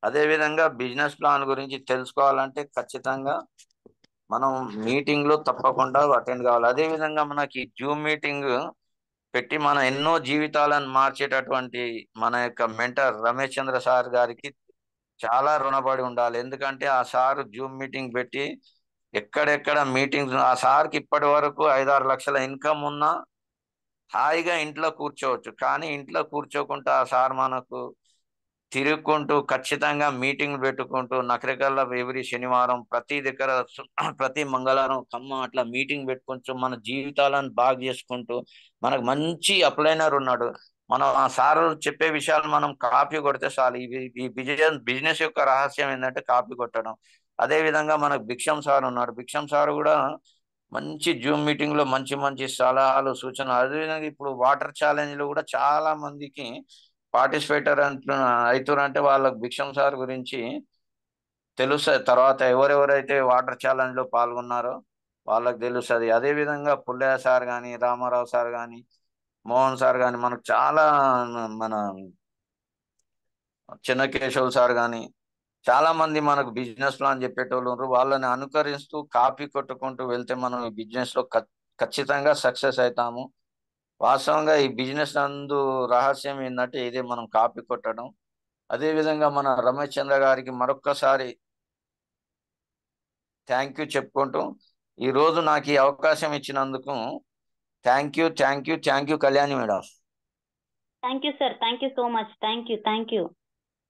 అదే విధంగా బిజినెస్ ప్లాన్ గురించి తెలుసుకోవాలంటే ఖచ్చితంగా మనం మీటింగ్ లో తప్పకుండా అటెండ్ కావాలి. అదే విధంగా మనకి జూమ్ మీటింగ్ పెట్టి మన ఎన్నో జీవితాలను మార్చేటటువంటి మన యొక్క మెంటర్ రమేష్ చంద్ర సార్ గారికి చాలా రుణపడి ఉండాలి. ఎందుకంటే ఆ సార్ జూమ్ మీటింగ్ పెట్టి ఎక్కడెక్కడ మీటింగ్స్, ఆ సార్కి ఇప్పటి వరకు 5-6 లక్షల ఇన్కమ్ ఉన్నా హాయిగా ఇంట్లో కూర్చోవచ్చు. కానీ ఇంట్లో కూర్చోకుండా ఆ సార్ మనకు తిరుగుకుంటూ ఖచ్చితంగా మీటింగ్ పెట్టుకుంటూ నకరికల్లా ఎవ్రీ శనివారం ప్రతి దగ్గర ప్రతి మంగళవారం కమ్మ అట్లా మీటింగ్ పెట్టుకుంటూ మన జీవితాలను బాగు చేసుకుంటూ మనకు మంచి అప్లైనర్ ఉన్నాడు. మనం ఆ సార్ చెప్పే విషయాలు మనం కాపీ కొడితే చాలు. ఈ బిజినెస్ యొక్క రహస్యం ఏంటంటే కాపీ కొట్టడం. అదే విధంగా మనకు భిక్షం సార్ ఉన్నాడు. భిక్షం సార్ కూడా మంచి జూమ్ మీటింగ్ లో మంచి మంచి సలహాలు సూచనలు. అదేవిధంగా ఇప్పుడు వాటర్ ఛాలెంజ్ లో కూడా చాలా మందికి పార్టిసిపేటర్ అవుతారంటే వాళ్ళకి భిక్షం సార్ గురించి తెలుస్తుంది. తర్వాత ఎవరెవరైతే వాటర్ ఛాలెంజ్ లో పాల్గొన్నారో వాళ్ళకి తెలుస్తుంది. అదే విధంగా పుల్లయ్య సార్ కానీ, రామారావు సార్ కానీ, మోహన్ సార్ కానీ, మనకు చాలా మన చిన్నకేశవ్ సార్ కానీ చాలా మంది మనకు బిజినెస్ ప్లాన్ చెప్పేటోళ్ళు ఉన్నారు. వాళ్ళని అనుకరిస్తూ కాపీ కొట్టుకుంటూ వెళ్తే మనం ఈ బిజినెస్ లో ఖచ్చితంగా సక్సెస్ అవుతాము. వాస్తవంగా ఈ బిజినెస్ నందు రహస్యం ఏంటంటే ఇదే, మనం కాపీ కొట్టడం. అదే విధంగా మన రమేష్ చంద్ర గారికి మరొక్కసారి థ్యాంక్ యూ చెప్పుకుంటూ ఈ రోజు నాకు ఈ అవకాశం ఇచ్చినందుకు thank you Kalyani madam. Thank you sir, thank you so much, thank you.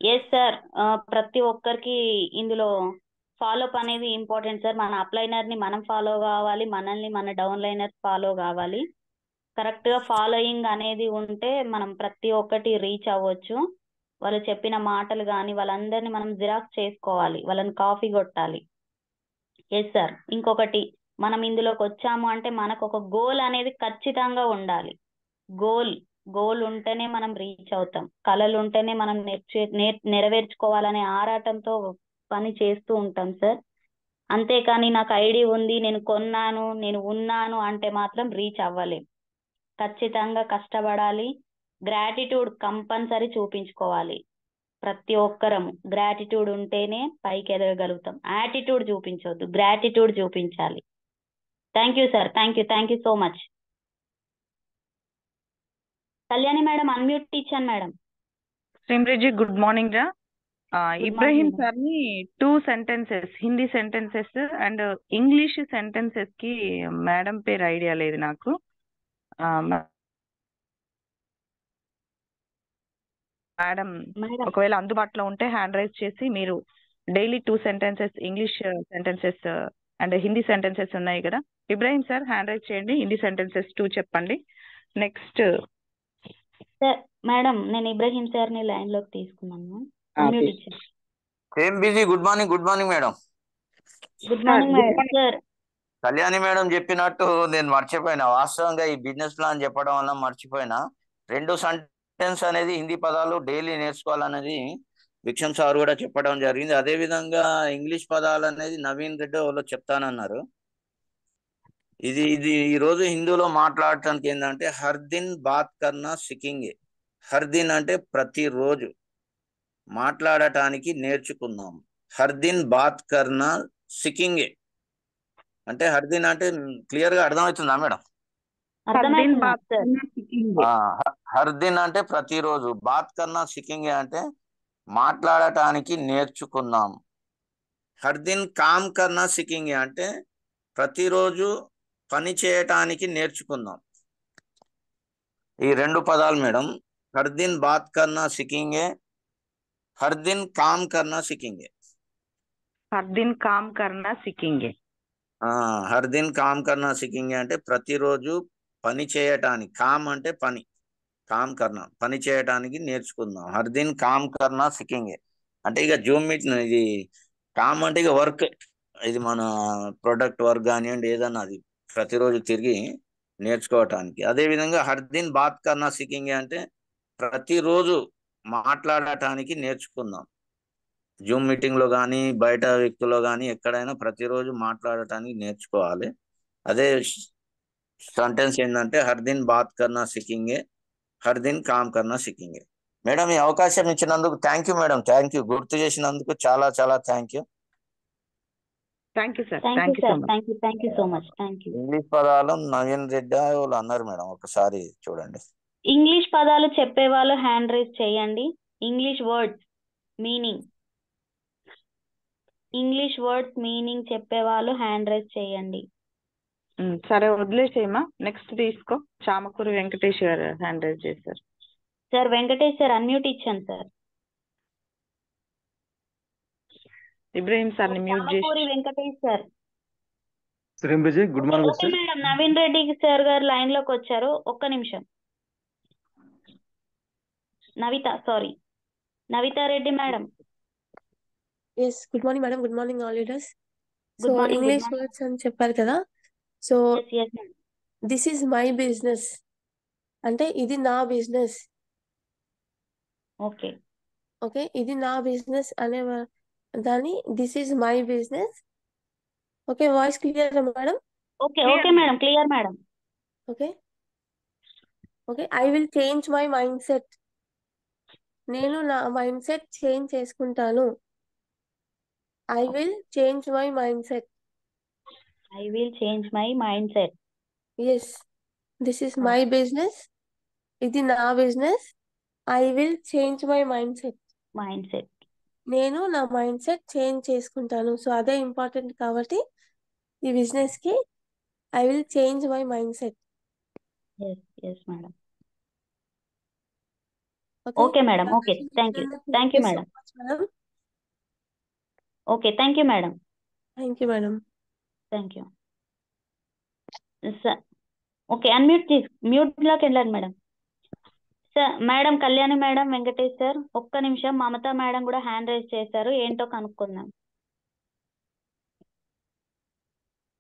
Yes sir, ప్రతి ఒక్కరికి ఇందులో ఫాలోఅప్ అనేది ఇంపార్టెంట్ సార్. మన అప్లైనర్ ని మనం ఫాలో కావాలి, మనల్ని మన డౌన్ లైనర్ ఫాలో కావాలి. కరెక్ట్ గా ఫాలోయింగ్ అనేది ఉంటే మనం ప్రతి ఒక్కటి రీచ్ అవ్వచ్చు. వాళ్ళు చెప్పిన మాటలు కానీ వాళ్ళందరినీ మనం జిరాక్స్ చేసుకోవాలి, వాళ్ళని కాపీ కొట్టాలి. Yes sir. ఇంకొకటి, మనం ఇందులోకి వచ్చాము అంటే మనకు ఒక గోల్ అనేది ఖచ్చితంగా ఉండాలి. గోల్ ఉంటేనే మనం రీచ్ అవుతాం. కళలు ఉంటేనే మనం నెరవేర్చుకోవాలనే ఆరాటంతో పని చేస్తూ ఉంటాం సార్. అంతేకాని నాకు ఐడి ఉంది, నేను కొన్నాను, నేను ఉన్నాను అంటే మాత్రం రీచ్ అవ్వలేం. ఖచ్చితంగా కష్టపడాలి. గ్రాటిట్యూడ్ కంపల్సరీ చూపించుకోవాలి. ప్రతి ఒక్కరము గ్రాటిట్యూడ్ ఉంటేనే పైకి ఎదగగలుగుతాం. యాటిట్యూడ్ చూపించవద్దు, గ్రాటిట్యూడ్ చూపించాలి. Thank you sir, thank you so much. Kalyani madam unmute ఇచ్చాను మేడం. సిమ్రిజీ గుడ్ మార్నింగ్ రా. Good ఇబ్రహీం morning, సార్ ని 2 sentences Hindi sentences and English sentences కి మేడం పేరు ఐడియా లేదు నాకు. మేడం మేడం ఒకవేళ అందుబాటులో ఉంటే హ్యాండ్ రైజ్ చేసి, మీరు daily 2 sentences English sentences and Hindi sentences ఉన్నాయి కదా. ఇబ్రాహీం సార్ హ్యాండ్ రైజ్ చేయండి, హిందీ సెంటెన్సెస్ 2 చెప్పండి. నెక్స్ట్ సార్, మేడం నేను ఇబ్రహీం సార్ ని లైన్ లోకి తీసుకున్నాను. అన్మ్యూట్ ఇచ్చాను. ఏం busy? Good morning madam. Good morning madam. Sir, Kalyani madam చెప్పినట్టు నేను మర్చిపోయినా. వాస్తవంగా ఈ బిజినెస్ ప్లాన్ చెప్పడం వల్ల మర్చిపోయినా. 2 సెంటెన్స్ అనేది హిందీ పదాలు డైలీ నేర్చుకోవాలనేది భిక్షం సార్ కూడా చెప్పడం జరిగింది. అదే విధంగా ఇంగ్లీష్ పదాలు అనేది నవీన్ రెడ్డి వాళ్ళు చెప్తానన్నారు. ఇది ఇది ఈ రోజు హిందీలో మాట్లాడటానికి ఏంటంటే హర్ దిన్ బాత్ కర్నా సికింగే. హర్ దిన్ అంటే ప్రతిరోజు మాట్లాడటానికి నేర్చుకుందాం. హర్ దిన్ బాత్ కర్నా సికింగే అంటే హర్ దిన్ అంటే క్లియర్ గా అర్థమవుతుందా మేడం? అర్థమైంది సార్. హర్ దిన్ అంటే ప్రతిరోజు, బాత్ కన్నా సికింగే అంటే మాట్లాడటానికి నేర్చుకుందాం. హర్ దిన్ కామ్ కన్నా సికింగే అంటే ప్రతిరోజు పని చేయటానికి నేర్చుకుందాం. ఈ 2 పదాలు మేడం. హర్ దిన్ బాత్ కన్నా సికింగే, హర్ దిన్ కామ్ కన్నా సికింగే. హర్ దిన్ కామ్ కర్నా సికింగే. హర్ దిన్ కామ్ కర్నా సిక్కింగ్ అంటే ప్రతిరోజు పని చేయటానికి, కామ్ అంటే పని, కామ్ కర్నా పని చేయటానికి నేర్చుకుందాం. హర్ దిన్ కామ్ కర్నా సిక్కింగ్ అంటే ఇక జూమ్ మీట్ ఇది కామ్ అంటే ఇక వర్క్, ఇది మన ప్రొడక్ట్ వర్క్ కానివ్వండి ఏదన్నా అది ప్రతిరోజు తిరిగి నేర్చుకోవటానికి. అదే విధంగా హర్ దిన్ బాత్ కర్నా సిక్కింగ్ అంటే ప్రతిరోజు మాట్లాడటానికి నేర్చుకుందాం. జూమ్ మీటింగ్ లో కానీ బయట వ్యక్తుల్లో కానీ ఎక్కడైనా ప్రతిరోజు మాట్లాడటానికి నేర్చుకోవాలి. అదే సెంటెన్స్ ఏంటంటే హర్ దిన్ బాత్ కర్నా సిక్కింగే, హర్ దిన్ కామ్ కర్నా సిక్కింగే. మేడం ఈ అవకాశం ఇచ్చినందుకు thank you madam, thank you. గుర్తు చేసినందుకు చాలా చాలా thank you. Thank you sir, thank you thank you so sir, much. Thank you so much, thank you. English పదాలు నవీన్ రెడ్డి వాళ్ళు అన్నారు మేడం, ఒకసారి చూడండి. ఇంగ్లీష్ పదాలు చెప్పేవాళ్ళు హ్యాండ్ రైజ్ చేయండి. English words meaning, English words meaning చెప్పేవాళ్ళు హ్యాండ్ రైజ్ చేయండి. సరే వదిలేసేయమ్మా, నెక్స్ట్ తీసుకో. చామకూరి వెంకటేష్ గారు హ్యాండ్ రైజ్ చేశారు. సార్ వెంకటేష్ సార్ అన్మ్యూట్ ఇచ్చాను సార్. ఇబ్రహీం సార్ని మ్యూట్ చేసి. చామకూరి వెంకటేష్ సార్. శ్రీంబిజీ good morning okay sir. Madam, Naveen Reddy sir గారు లైన్ లోకి వచ్చారు, ఒక్క నిమిషం. Navitha Reddy madam. Yes, good morning madam. Good morning all leaders. So good morning. English words అని చెప్పారు కదా. So this is my business అంటే ఇది నా బిజినెస్. ఓకే ఓకే, ఇది నా బిజినెస్ అనే దాన్ని this is my business. Okay, voice clear madam? Okay okay madam, clear madam. Okay okay, I will change my mindset. నేను నా మైండ్ సెట్ చేంజ్ చేసుకుంటాను. I will change my mindset. I will change my mindset. Yes, this is my business. ఇది నా business. I will change my mindset. నేను నా mindset change చేసుకుంటాను. So అదే important కాబట్టి ఈ business కి I will change my mindset. Yes madam. Okay madam, okay, thank you madam. Okay, thank you madam. Thank you madam. Thank you sir. Okay, mute లోకి వెళ్ళండి madam. Sir madam Kalyani madam, Venkatesh sir ఒక్క నిమిషం. Mamata madam కూడా hand raise చేశారు, ఏంటో కనుక్కుందాం.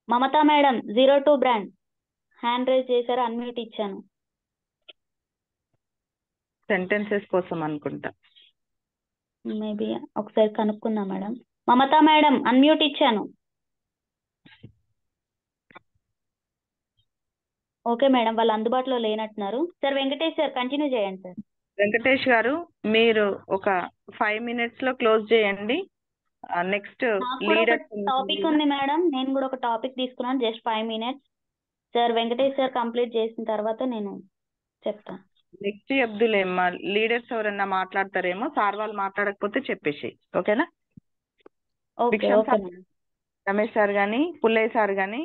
Mamata madam 02 brand hand raise చేశారు, unmute ఇచ్చాను. సెంటెన్సెస్ కోసం అనుకుంటా. మేబీ ఒకసారి కనుక్కుందాం మేడం. మమతా మేడం అన్మ్యూట్ ఇచ్చాను. ఓకే మేడం, వాళ్ళు అందుబాటులో లేనట్టున్నారు. సార్ వెంకటేష్ సార్ కంటిన్యూ చేయండి సార్. వెంకటేష్ గారు మీరు ఒక 5 minutes లో క్లోజ్ చేయండి. నెక్స్ట్ లీడర్ టాపిక్ ఉంది మేడం, నేను కూడా ఒక టాపిక్ తీసుకున్నాను, just 5 minutes. Sir Venkatesh sir complete చేసిన తర్వాత నేను చెప్తాను. నెక్స్ట్ చెప్దులేమ్మా, లీడర్స్ ఎవరన్నా మాట్లాడతారేమో, సార్ వాళ్ళు మాట్లాడకపోతే చెప్పేసి, ఓకేనా? Okay okay madam. Ramesh sir గాని పుల్లయ్య సార్ గాని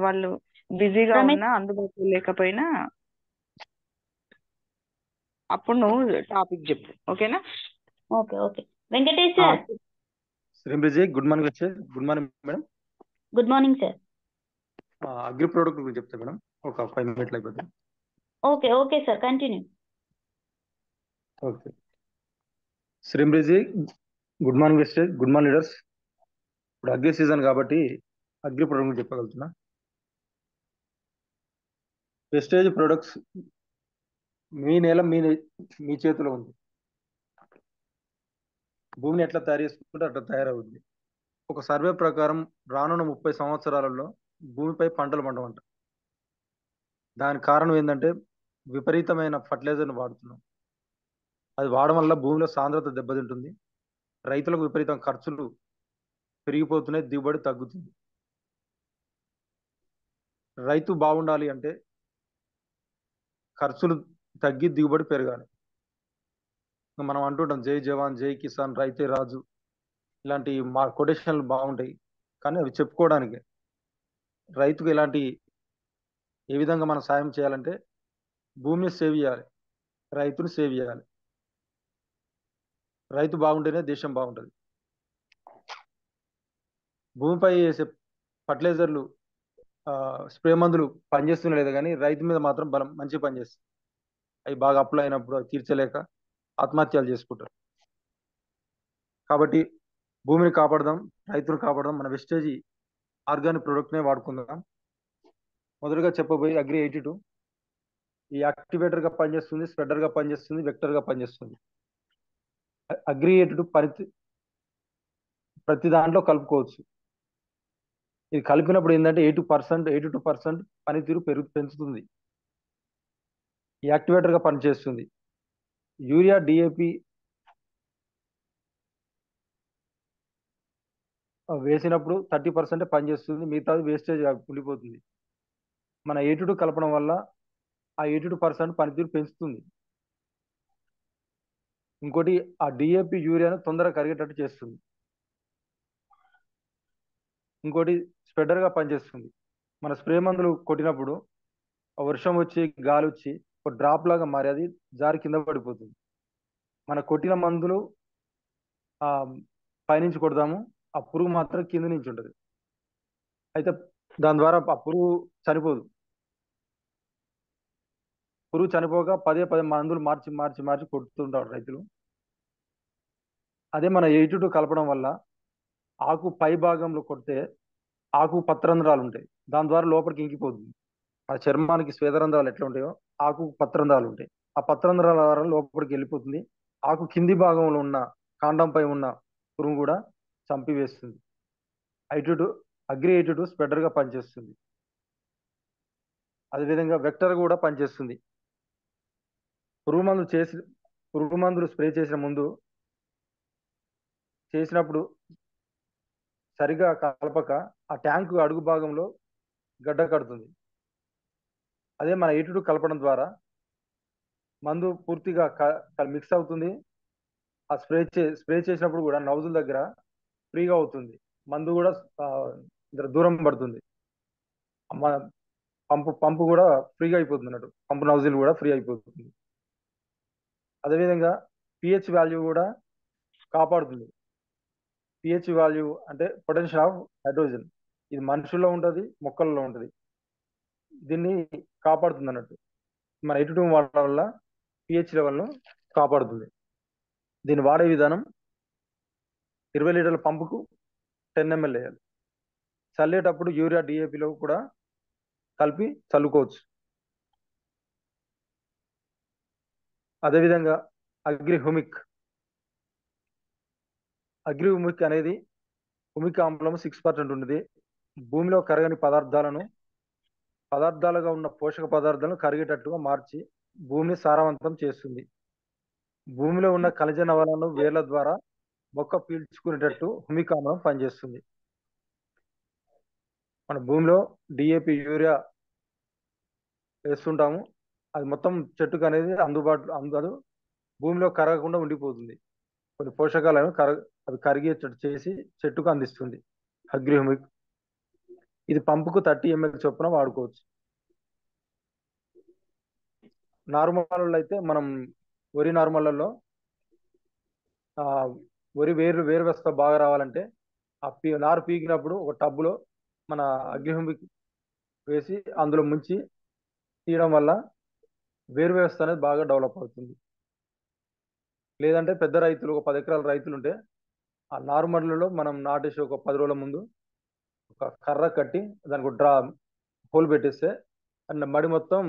వాళ్ళు బిజీగా ఉన్నా అందుబాటులో లేకపోయినా అప్పుడు నువ్వు టాపిక్ చెప్పు, ఓకేనా? Okay okay Venkatesh sir. శ్రీంబిజీ good morning sir. Good morning madam. Good morning sir. Agri product గురించి చెప్తా మేడం, ఒక 5 minutes అయిపోతుంది. Okay okay sir, continue. Okay శ్రీంబిజీ good morning sir. Good morning leaders. ఇప్పుడు అగ్రి సీజన్ కాబట్టి అగ్రి ప్రోడక్ట్ గురించి చెప్పగలుగుతున్నా. వెస్టేజ్ ప్రొడక్ట్స్ మీ నేల మీ చేతిలో ఉంది. భూమిని ఎట్లా తయారు చేసుకుంటే అట్లా తయారవుతుంది. ఒక సర్వే ప్రకారం రానున్న 30 సంవత్సరాలలో భూమిపై పంటలు పండవంట. దానికి కారణం ఏంటంటే విపరీతమైన ఫర్టిలైజర్ని వాడుతున్నాం. అది వాడడం వల్ల భూమిలో సాంద్రత దెబ్బతింటుంది. రైతులకు విపరీతం ఖర్చులు పెరిగిపోతున్నాయి, దిగుబడి తగ్గుతుంది. రైతు బాగుండాలి అంటే ఖర్చులు తగ్గి దిగుబడి పెరగాలి. మనం అంటుంటాం జై జవాన్ జై కిసాన్ రైతే రాజు, ఇలాంటి మా కొటేషన్లు బాగుంటాయి, కానీ అవి చెప్పుకోవడానికి. రైతుకు ఏ విధంగా మనం సాయం చేయాలంటే భూమిని సేవ్ చేయాలి, రైతుని సేవ్ చేయాలి. రైతు బాగుంటేనే దేశం బాగుంటుంది. భూమిపై వేసే ఫర్టిలైజర్లు స్ప్రే మందులు పనిచేస్తున్నా లేదు కానీ రైతు మీద మాత్రం బలం మంచి పనిచేస్తుంది. అవి బాగా అప్లై అయినప్పుడు అవి తీర్చలేక ఆత్మహత్యలు చేసుకుంటారు. కాబట్టి భూమిని కాపాడదాం, రైతును కాపాడదాం, మన వెస్టేజీ ఆర్గానిక్ ప్రొడక్ట్నే వాడుకుందాం. మొదటగా చెప్పబోయి అగ్రి 82 ఈ యాక్టివేటర్ గా పనిచేస్తుంది, స్ప్రెడర్ గా పనిచేస్తుంది, వెక్టర్ గా పనిచేస్తుంది. అగ్రి 82 ప్రతి దాంట్లో కలుపుకోవచ్చు. ఇది కలిపినప్పుడు ఏంటంటే 82% పనితీరు పెంచుతుంది. ఈ యాక్టివేటర్ గా పనిచేస్తుంది. యూరియా డిఏపి వేసినప్పుడు 30% పనిచేస్తుంది, మిగతాది వేస్టేజ్ ఉండిపోతుంది. మన 82 కలపడం వల్ల ఆ 82% పనితీరు పెంచుతుంది. ఇంకోటి ఆ డిఏపి యూరియాను తొందరగా కరిగేటట్టు చేస్తుంది. ఇంకోటి స్ప్రెడర్ గా పనిచేస్తుంది. మన స్ప్రే మందులు కొట్టినప్పుడు వర్షం వచ్చి గాలి వచ్చి ఒక డ్రాప్ లాగా మారి అది జారి కింద పడిపోతుంది. మన కొట్టిన మందులు ఆ పైనుంచి కొడదాము, ఆ పురుగు మాత్రం కింద నుంచి ఉంటుంది. అయితే దాని ద్వారా ఆ పురుగు చనిపోదు. పురుగు చనిపోక పదే మందులు మార్చి కొడుతుంటారు రైతులు. అదే మన 82 కలపడం వల్ల ఆకు పై భాగంలో కొడితే ఆకు పత్రరంధ్రాలు ఉంటాయి, దాని ద్వారా లోపలికి ఇంకిపోతుంది. మన చర్మానికి శ్వేతరంధ్రాలు ఎట్లా ఉంటాయో ఆకు పత్రరంధ్రాలు ఉంటాయి. ఆ పత్రరంధ్రాల ద్వారా లోపలికి వెళ్ళిపోతుంది. ఆకు కింది భాగంలో ఉన్న కాండంపై ఉన్న పురుగు కూడా చంపివేస్తుంది. 82 అగ్రి 82 స్ప్రెడర్ గా పనిచేస్తుంది. అదేవిధంగా వెక్టర్ కూడా పనిచేస్తుంది. పురుగు మందులు స్ప్రే చేసినప్పుడు సరిగా కలపక ఆ ట్యాంకు అడుగు భాగంలో గడ్డ కడుతుంది. అదే మన 82 కలపడం ద్వారా మందు పూర్తిగా మిక్స్ అవుతుంది. ఆ స్ప్రే చేసినప్పుడు కూడా నౌజుల దగ్గర ఫ్రీగా అవుతుంది, మందు కూడా దూరం పడుతుంది. పంపు కూడా ఫ్రీగా అయిపోతుంది అన్నట్టు, పంపు నౌజిల్ కూడా ఫ్రీ అయిపోతుంది. అదేవిధంగా పిహెచ్ వాల్యూ కూడా కాపాడుతుంది. పిహెచ్ వాల్యూ అంటే పొటెన్షియల్ ఆఫ్ హైడ్రోజన్, ఇది మనుషుల్లో ఉంటుంది, మొక్కల్లో ఉంటుంది. దీన్ని కాపాడుతుంది అన్నట్టు. మన 82 వాడడం వల్ల పిహెచ్ లెవెల్ను కాపాడుతుంది. దీన్ని వాడే విధానం 20 లీటర్ల పంపుకు 10 ml వేయాలి. చల్లేటప్పుడు యూరియా డిఏపిలో కూడా కలిపి చల్లుకోవచ్చు. అదేవిధంగా అగ్రి హుమిక్ అనేది హుమిక్ ఆమ్లం 6% ఉంటుంది. భూమిలో కరగని పదార్థాలుగా ఉన్న పోషక పదార్థాలను కరిగేటట్టుగా మార్చి భూమిని సారవంతం చేస్తుంది. భూమిలో ఉన్న ఖనిజ లవణాలను వేర్ల ద్వారా మొక్క పీల్చుకునేటట్టు హుమిక్ ఆమ్లం పనిచేస్తుంది. మన భూమిలో డిఏపి యూరియా వేస్తుంటాము, అది మొత్తం చెట్టుకు అనేది అందదు, భూమిలో కరగకుండా ఉండిపోతుంది. కొన్ని పోషకాలను అవి కరిగేటట్టు చేసి చెట్టుకు అందిస్తుంది అగ్రి హుమిక్. ఇది పంపుకు 30 ml చొప్పున వాడుకోవచ్చు. నార్మల్ అయితే మనం వరి నార్మల్లో వరి వేరు వ్యవస్థ బాగా రావాలంటే ఆ నారు పీకినప్పుడు ఒక టబ్బులో మన అగ్రి హుమిక్ వేసి అందులో ముంచి తీయడం వల్ల వేరు వ్యవస్థ అనేది బాగా డెవలప్ అవుతుంది. లేదంటే పెద్ద రైతులు, ఒక 10 ఎకరాల రైతులు ఉంటే ఆ నార్మల్లో మనం నాటేసి ఒక 10 రోజుల ముందు ఒక కర్ర కట్టి దానికి ఒక హోల్ పెట్టేస్తే అండ్ మడి మొత్తం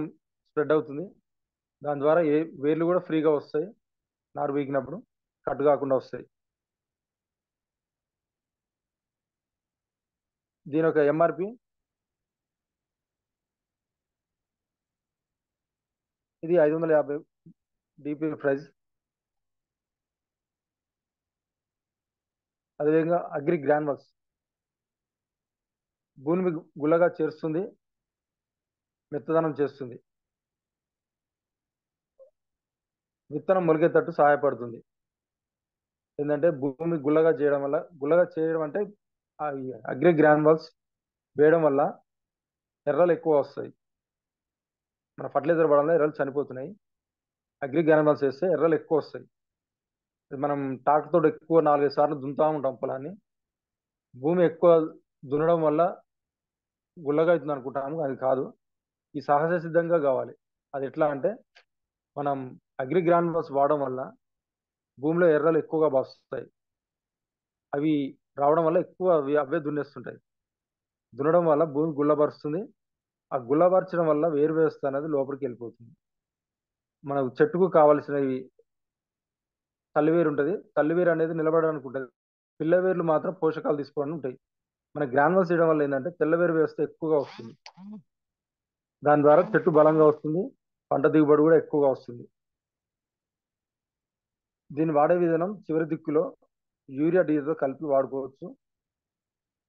స్ప్రెడ్ అవుతుంది. దాని ద్వారా వేర్లు కూడా ఫ్రీగా వస్తాయి, నారు పీకినప్పుడు కట్ కాకుండా వస్తాయి. దీని యొక్క ఎంఆర్పి ఇది 550 డిపి ప్రైస్. అదేవిధంగా అగ్రి గ్రాన్యుల్స్ భూమి గుల్లగా చేరుస్తుంది, మెత్తదనం చేస్తుంది, విత్తనం మొలిగేటట్టు సహాయపడుతుంది. ఏంటంటే భూమి గుల్లగా చేయడం అంటే అగ్రి గ్రాన్యుల్స్ వేయడం వల్ల ఎర్రలు ఎక్కువ వస్తాయి. మన ఫర్టిలైజర్ పడంలో ఎర్రలు చనిపోతున్నాయి, అగ్రి గ్రాన్యుల్స్ వేస్తే ఎర్రలు ఎక్కువ వస్తాయి. మనం ట్రాక్టర్ తోటి ఎక్కువ 4-5 సార్లు దున్నుతా ఉంటాం పొలాన్ని. భూమి ఎక్కువ దున్నడం వల్ల గుల్లగా అవుతుంది అనుకుంటాము, అది కాదు. ఈ సహజ సిద్ధంగా కావాలి. అది ఎట్లా అంటే మనం అగ్రి గ్రాన్యుల్స్ వాడడం వల్ల భూమిలో ఎర్రలు ఎక్కువగా వస్తాయి. అవి రావడం వల్ల ఎక్కువ అవే దున్నేస్తుంటాయి. దున్నడం వల్ల భూమి గుల్లబరుస్తుంది. ఆ గుల్లబరచడం వల్ల వేరు వ్యవస్థ అనేది లోపలికి వెళ్ళిపోతుంది. మన చెట్టుకు కావలసినవి తల్లివేరు ఉంటుంది. తల్లివేరు అనేది నిలబడడానికి ఉంటుంది. పిల్లవేర్లు మాత్రం పోషకాలు తీసుకోవడానికి ఉంటాయి. మన గ్రాన్యుల్స్ చేయడం వల్ల ఏంటంటే తెల్లవేరు వ్యవస్థ ఎక్కువగా వస్తుంది. దాని ద్వారా చెట్టు బలంగా వస్తుంది, పంట దిగుబడి కూడా ఎక్కువగా వస్తుంది. దీన్ని వాడే విధానం చివరి దిక్కులో యూరియా డీజిల్తో కలిపి వాడుకోవచ్చు.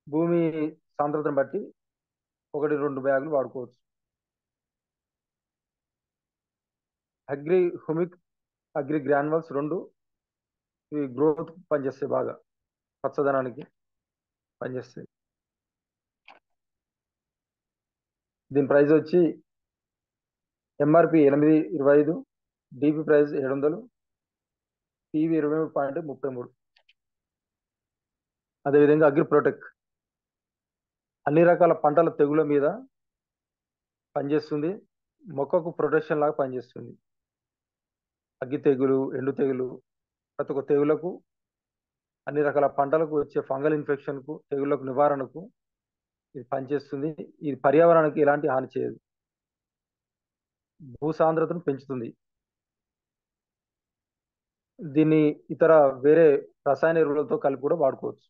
భూమి సాంద్రతను బట్టి 1-2 బ్యాగులు వాడుకోవచ్చు. అగ్రి హుమిక్, అగ్రి గ్రాన్యుల్స్ 2 ఇవి గ్రోత్ పనిచేస్తాయి, బాగా పచ్చదనానికి పనిచేస్తాయి. దీని ప్రైస్ వచ్చి ఎంఆర్పి 825, డిపి ప్రైస్ 700, పివి 23.33. అదేవిధంగా అగ్రి ప్రొటెక్ట్ అన్ని రకాల పంటల తెగుల మీద పనిచేస్తుంది. మొక్కకు ప్రొటెక్షన్ లాగా పనిచేస్తుంది. అగ్గి తెగులు, ఎండు తెగులు, ప్రతి ఒక్క తెగులకు, అన్ని రకాల పంటలకు వచ్చే ఫంగల్ ఇన్ఫెక్షన్కు, తెగుళ్లకు నివారణకు ఇది పనిచేస్తుంది. ఇది పర్యావరణానికి ఎలాంటి హాని చేయదు. భూసాంద్రతను పెంచుతుంది. దీన్ని ఇతర వేరే రసాయన ఎరువులతో కలిపి కూడా వాడుకోవచ్చు.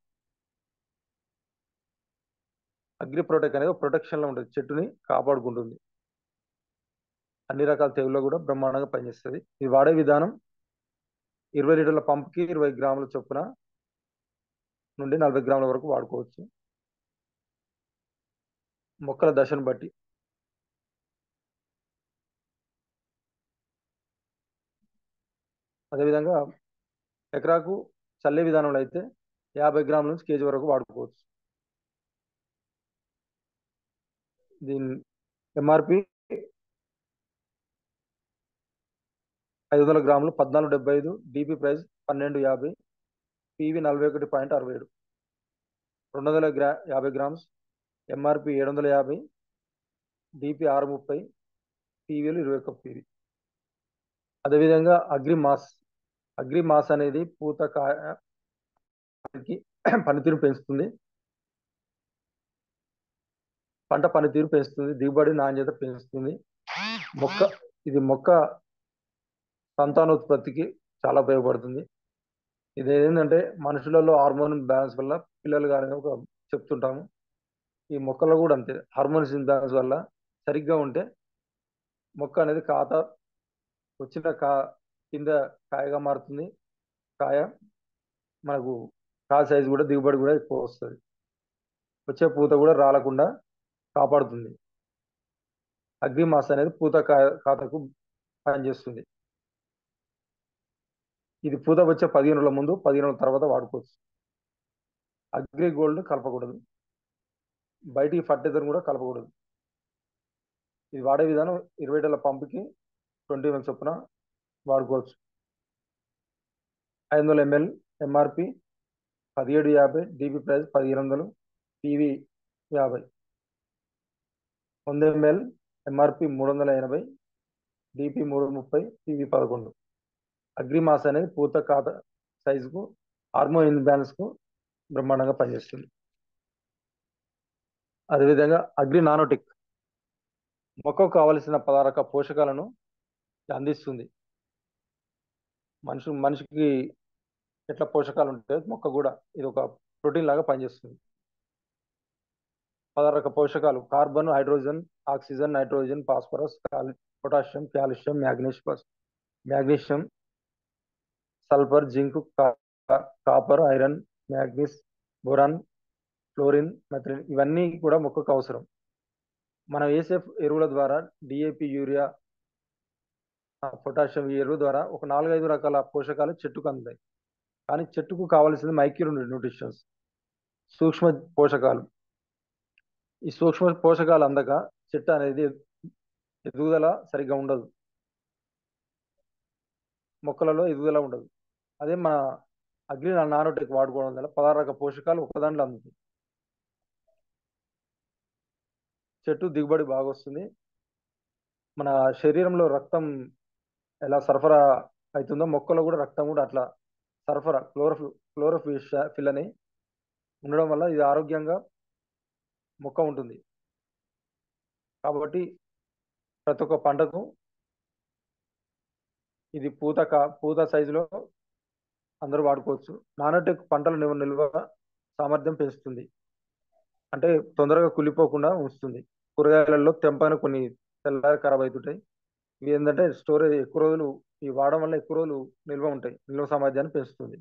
అగ్రి ప్రొటెక్ట్ అనేది ప్రొటెక్షన్ లో ఉంటుంది, చెట్టుని కాపాడుకుంటుంది. అన్ని రకాల తెగుళ్ళు కూడా బ్రహ్మాండంగా పనిచేస్తుంది. ఇది వాడే విధానం 20 లీటర్ల పంప్కి 20 గ్రాముల చొప్పున నుండి 40 గ్రాముల వరకు వాడుకోవచ్చు, మొక్కల దశను బట్టి. అదేవిధంగా ఎకరాకు చల్లే విధానంలో అయితే 50 గ్రాముల నుంచి కేజీ వరకు వాడుకోవచ్చు. దీని ఎంఆర్పి 500 గ్రాములు 14.75, DP price 12.50, PV 41.67. 250 grams MRP 750, DP 630, పీవీలు 21 PV. అదేవిధంగా అగ్రి మాస్ అనేది పూత కాయకి పనితీరు పెంచుతుంది, పంట పనితీరు పెంచుతుంది, దిగుబడి నాణ్యత పెంచుతుంది. ఇది మొక్క సంతానోత్పత్తికి చాలా ఉపయోగపడుతుంది. ఇది ఏంటంటే మనుషులలో హార్మోన్ బ్యాలెన్స్ వల్ల పిల్లలు కానీ ఒక చెప్తుంటాము. ఈ మొక్కలో కూడా అంతే, హార్మోన్స్ ఇంబ్యాలెన్స్ వల్ల సరిగ్గా ఉంటే మొక్క అనేది వచ్చిన కింద కాయగా మారుతుంది. కాయ మనకు సైజు కూడా దిగుబడి కూడా ఎక్కువ వస్తుంది. వచ్చే పూత కూడా రాలకుండా కాపాడుతుంది. అగ్రి మాస్ అనేది పూత ఖాతాకు పనిచేస్తుంది. ఇది పూత వచ్చే 15 రోజుల ముందు, 15 రోజుల తర్వాత వాడుకోవచ్చు. అగ్రి గోల్డ్ కలపకూడదు, బయటికి ఫర్టిలైజర్ కూడా కలపకూడదు. ఇది వాడే విధానం 20 లీటర్ల పంపుకి 20 ml చొప్పున వాడుకోవచ్చు. 500 ml MRP 17.50, DP price 1500, PV 50. 100 ml MRP 380, DP 330, PV 11. Agri mass అనేది పూత ఖాతా సైజుకు, హార్మోన్ ఇన్బ్యాలెన్స్కు బ్రహ్మాండంగా పనిచేస్తుంది. అదేవిధంగా అగ్రి నానోటిక్ మొక్కకు కావలసిన 16 రకాల పోషకాలను అందిస్తుంది. మనిషికి ఎట్లా పోషకాలు ఉంటాయో మొక్క కూడా ఇది ఒక ప్రోటీన్ లాగా పనిచేస్తుంది. 16 రకాల పోషకాలు: carbon, hydrogen, oxygen, nitrogen, phosphorus, potassium, calcium, magnesium, sulphur, zinc, copper, iron, manganese, boron, fluorine, మెథలిన్ ఇవన్నీ కూడా మొక్కకు అవసరం. మనం వేసే ఎరువుల ద్వారా డిఏపి, యూరియా, పొటాషియం ఈ ఎరువు ద్వారా ఒక 4-5 రకాల పోషకాలు చెట్టుకు అందుతాయి. కానీ చెట్టుకు కావాల్సింది మైక్రో న్యూట్రిషన్స్, సూక్ష్మ పోషకాలు. ఈ సూక్ష్మ పోషకాలు అందక చెట్టు అనేది ఎదుగుదల సరిగ్గా ఉండదు, మొక్కలలో ఎదుగుదల ఉండదు. అదే మన అగ్రి నానోటెక్ వాడుకోవడం వల్ల 16 రకాల పోషకాలు ఒక దాంట్లో అందుతాయి. చెట్టు దిగుబడి బాగా వస్తుంది. మన శరీరంలో రక్తం ఎలా సరఫరా అవుతుందో మొక్కలో కూడా రక్తం కూడా అట్లా సరఫరా క్లోరోఫిల్ అని ఉండడం వల్ల ఇది ఆరోగ్యంగా మొక్క ఉంటుంది. కాబట్టి ప్రతి ఒక్క పంటకు ఇది పూత సైజులో అందరూ వాడుకోవచ్చు. నానోటెక్ పంటల నిల్వ సామర్థ్యం పెంచుతుంది, అంటే తొందరగా కుళ్ళిపోకుండా ఉంచుతుంది. కూరగాయలలో తెంపైన కొన్ని తెల్లారి ఖరాబ్ అవుతుంటాయి. ఇవి ఏంటంటే స్టోరేజ్ ఎక్కువ రోజులు ఈ వాడడం వల్ల ఎక్కువ రోజులు నిల్వ ఉంటాయి, నిల్వ సామర్థ్యాన్ని పెంచుతుంది.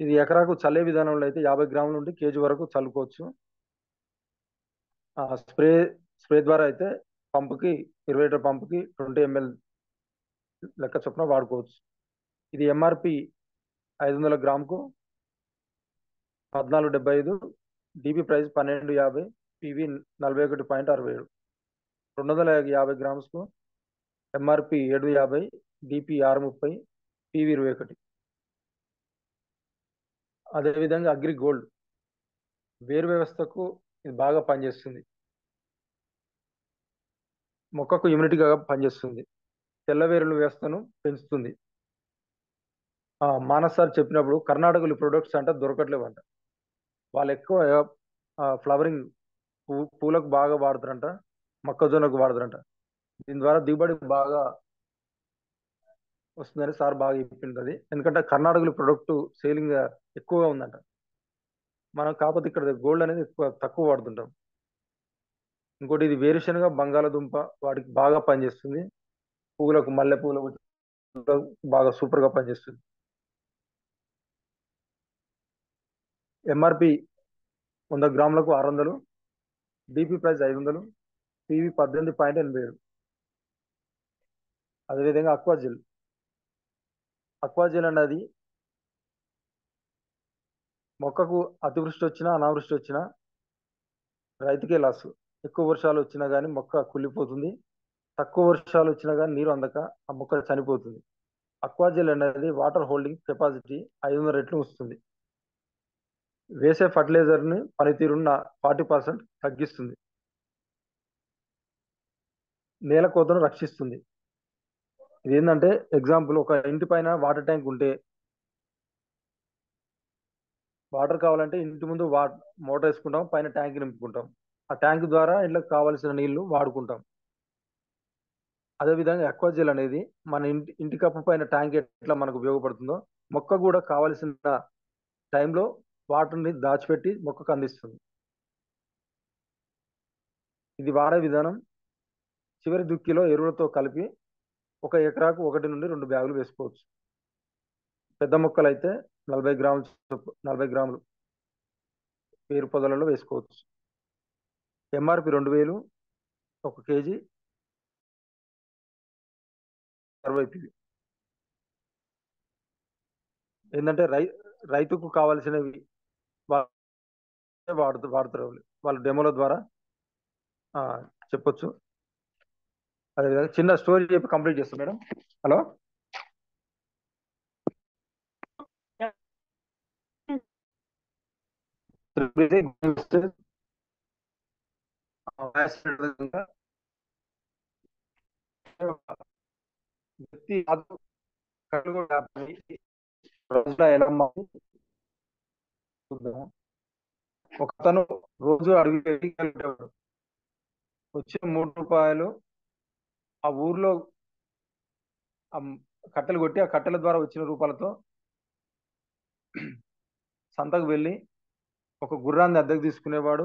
ఇది ఎకరాకు చల్లే విధానంలో అయితే 50 గ్రాముల నుండి కేజీ వరకు చల్లుకోవచ్చు. స్ప్రే ద్వారా అయితే పంపుకి 20 లీటర్ పంపుకి 20 ml లెక్క చొప్పున వాడుకోవచ్చు. ఇది ఎంఆర్పి 500 గ్రాముకు 14.75, డిపి ప్రైస్ 12.50, పివి 41.67. 250 గ్రామ్స్కు ఎంఆర్పి 7.50, డిపి 6.30, పివి 21. అదేవిధంగా అగ్రి గోల్డ్ వేరు వ్యవస్థకు ఇది బాగా పనిచేస్తుంది, మొక్కకు ఇమ్యూనిటీగా పనిచేస్తుంది, తెల్ల వేరుల వ్యవస్థను పెంచుతుంది. మానస్ సార్ చెప్పినప్పుడు కర్ణాటకలో ప్రొడక్ట్స్ అంటే దొరకట్లేవంట. వాళ్ళు ఎక్కువ ఫ్లవరింగ్ పూలకు బాగా వాడతారంట, మొక్కజొన్నకు వాడతారంట. దీని ద్వారా దిగుబడి బాగా వస్తుందని సార్ బాగా చెప్పింది. ఎందుకంటే కర్ణాటకలో ప్రొడక్ట్ సేలింగ్ ఎక్కువగా ఉందంట. మనం కాకపోతే ఇక్కడ గోల్డ్ అనేది తక్కువ వాడుతుంటాం. ఇంకోటి ఇది వేరుశనగ, బంగాళదుంప వాటికి బాగా పనిచేస్తుంది. పువ్వులకు, మల్లె పువ్వులకు బాగా సూపర్ గా పనిచేస్తుంది. MRP 100 గ్రాములకు 600, DP price 500, PV 18.87. అదేవిధంగా అక్వాజెల్ అన్నది మొక్కకు అతివృష్టి వచ్చినా అనావృష్టి వచ్చినా రైతుకే లాస్. ఎక్కువ వర్షాలు వచ్చినా కానీ మొక్క కుళ్ళిపోతుంది, తక్కువ వర్షాలు వచ్చినా కానీ నీరు అందక ఆ మొక్క చనిపోతుంది. అక్వాజెల్ అనేది వాటర్ హోల్డింగ్ కెపాసిటీ 500 రెట్లు వస్తుంది. వేసే ఫర్టిలైజర్ని పనితీరున్న 40% తగ్గిస్తుంది, నేల కోతను రక్షిస్తుంది. ఇది ఏంటంటే ఎగ్జాంపుల్, ఒక ఇంటి పైన వాటర్ ట్యాంక్ ఉంటే వాటర్ కావాలంటే ఇంటి ముందు మోటార్ వేసుకుంటాం, పైన ట్యాంక్ నింపుకుంటాం. ఆ ట్యాంక్ ద్వారా ఇళ్ళకి కావాల్సిన నీళ్లు వాడుకుంటాం. అదేవిధంగా అక్వాజెల్ అనేది మన ఇంటి కప్పు పైన ట్యాంక్ ఎట్లా మనకు ఉపయోగపడుతుందో మొక్క కూడా కావలసిన టైంలో వాటర్ని దాచిపెట్టి మొక్కకు అందిస్తుంది. ఇది వాడే విధానం చివరి దుక్కిలో ఎరువులతో కలిపి 1 ఎకరాకు 1 నుండి 2 బ్యాగులు వేసుకోవచ్చు. పెద్ద మొక్కలు అయితే 40 గ్రాములు వేరు పొదలలో వేసుకోవచ్చు. MRP 2000, 1 KG 60 PV. ఏంటంటే రైతుకు కావాల్సినవి వాడుతారు వాళ్ళు డెమోల ద్వారా చెప్పొచ్చు. అదేవిధంగా చిన్న స్టోరీ చెప్పి కంప్లీట్ చేస్తాం మేడం. హలో, వ్యక్తి ఒక అతను రోజు అడుగు పెట్టి వచ్చిన 3 రూపాయలు ఆ ఊర్లో కట్టెలు కొట్టి ఆ కట్టెల ద్వారా వచ్చిన రూపాయలతో సంతకు వెళ్ళి ఒక గుర్రాన్ని అద్దెకు తీసుకునేవాడు.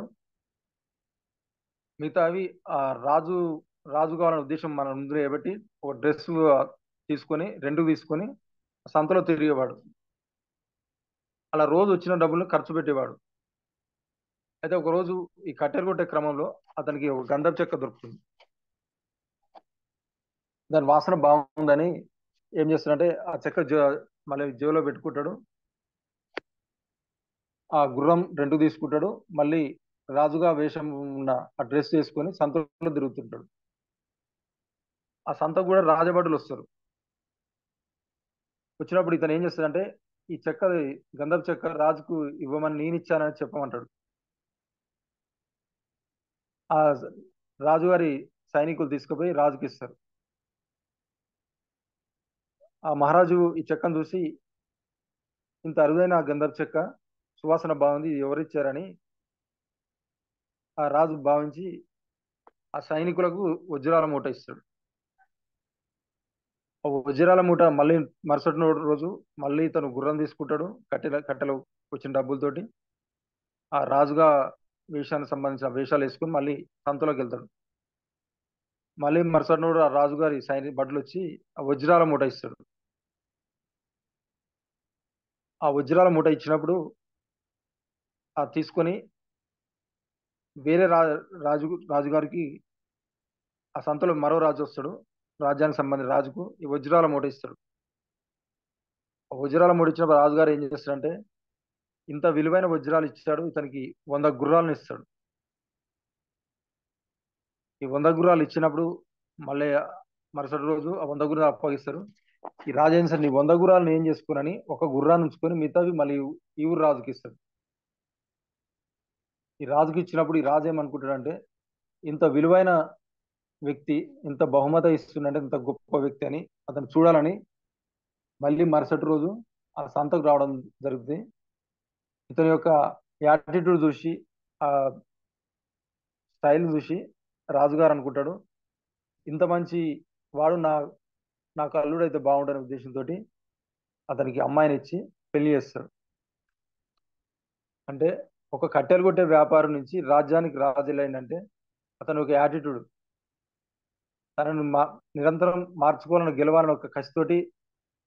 మిగతా అవి రాజు కావాలనే ఉద్దేశం మన ముందు కాబట్టి ఒక డ్రెస్ తీసుకొని రెండుకు తీసుకొని సంతలో తిరిగేవాడు. అలా రోజు వచ్చిన డబ్బులను ఖర్చు పెట్టేవాడు. అయితే ఒక రోజు ఈ కట్టెలు కొట్టే క్రమంలో అతనికి ఒక గంధపు చెక్క దొరుకుతుంది. దాని వాసన బాగుందని ఏం చేస్తాడంటే ఆ చెక్క మళ్ళీ జేబులో పెట్టుకుంటాడు. ఆ గుర్రం రెండుకు తీసుకుంటాడు. మళ్ళీ రాజుగా వేషం ఉన్న ఆ డ్రెస్ వేసుకొని సంతలో తిరుగుతుంటాడు. ఆ సంతకు కూడా రాజభటులు వస్తారు. వచ్చినప్పుడు ఇతను ఏం చేస్తాడంటే ఈ చెక్క గంధపు చెక్క రాజుకు ఇవ్వమని నేను ఇచ్చానని చెప్పమంటాడు. ఆ రాజుగారి సైనికులు తీసుకుపోయి రాజుకి ఇస్తారు. ఆ మహారాజు ఈ చెక్కను చూసి, ఇంత అరుదైన గంధర్వ చెక్క, సువాసన బాగుంది, ఇది ఎవరిచ్చారని ఆ రాజు భావించి ఆ సైనికులకు వజ్రాల మూట ఇస్తాడు. ఆ వజ్రాల మూట మళ్ళీ మరుసటి రోజు మళ్ళీ ఇతను గుర్రం తీసుకుంటాడు, కట్టెలు వచ్చిన డబ్బులతోటి ఆ రాజుగా వేషానికి సంబంధించిన వేషాలు వేసుకుని మళ్ళీ సంతలోకి వెళ్తాడు. మళ్ళీ మరుసటి రోజు ఆ రాజుగారి సైనిక బట్టలు వచ్చి ఆ వజ్రాల మూట ఇస్తాడు. ఆ వజ్రాల మూట ఇచ్చినప్పుడు ఆ తీసుకొని వేరే రాజుగారికి ఆ సంతలో మరో రాజు వస్తాడు, రాజ్యానికి సంబంధించిన రాజుకు ఈ వజ్రాల మూట ఇస్తాడు. ఆ వజ్రాల మూట ఇచ్చినప్పుడు రాజుగారు ఏం చేస్తాడంటే, ఇంత విలువైన వజ్రాలు ఇచ్చాడు, ఇతనికి 100 గుర్రాలను ఇస్తాడు. ఈ 100 గుర్రాలు ఇచ్చినప్పుడు మళ్ళీ మరుసటి రోజు ఆ 100 గుర్రాలు అప్పగిస్తారు. ఈ రాజు ఏం సార్, నీ 100 గుర్రాలను ఏం చేసుకుని ఒక గుర్రాన్ని ఉంచుకొని మిగతావి మళ్ళీ ఈ ఊరు రాజుకి ఇస్తాడు. ఈ రాజుకి ఇచ్చినప్పుడు ఈ రాజు ఏమనుకుంటాడంటే, ఇంత విలువైన వ్యక్తి ఇంత బహుమతి ఇస్తుందంటే ఇంత గొప్ప వ్యక్తి అని అతను చూడాలని మళ్ళీ మరుసటి రోజు ఆ సంతకు రావడం జరుగుతుంది. ఇతని యొక్క యాటిట్యూడ్ చూసి, ఆ స్టైల్ చూసి రాజుగారు అనుకుంటాడు, ఇంత మంచి వాడు నాకు అల్లుడు అయితే బాగుండనే ఉద్దేశంతో అతనికి అమ్మాయిని ఇచ్చి పెళ్లి చేస్తాడు. అంటే ఒక కట్టెలు కొట్టే వ్యాపారం నుంచి రాజ్యానికి రాజులైందంటే అతని ఒక యాటిట్యూడ్, తనను నిరంతరం మార్చుకోవాలని, గెలవాలని ఒక కసితోటి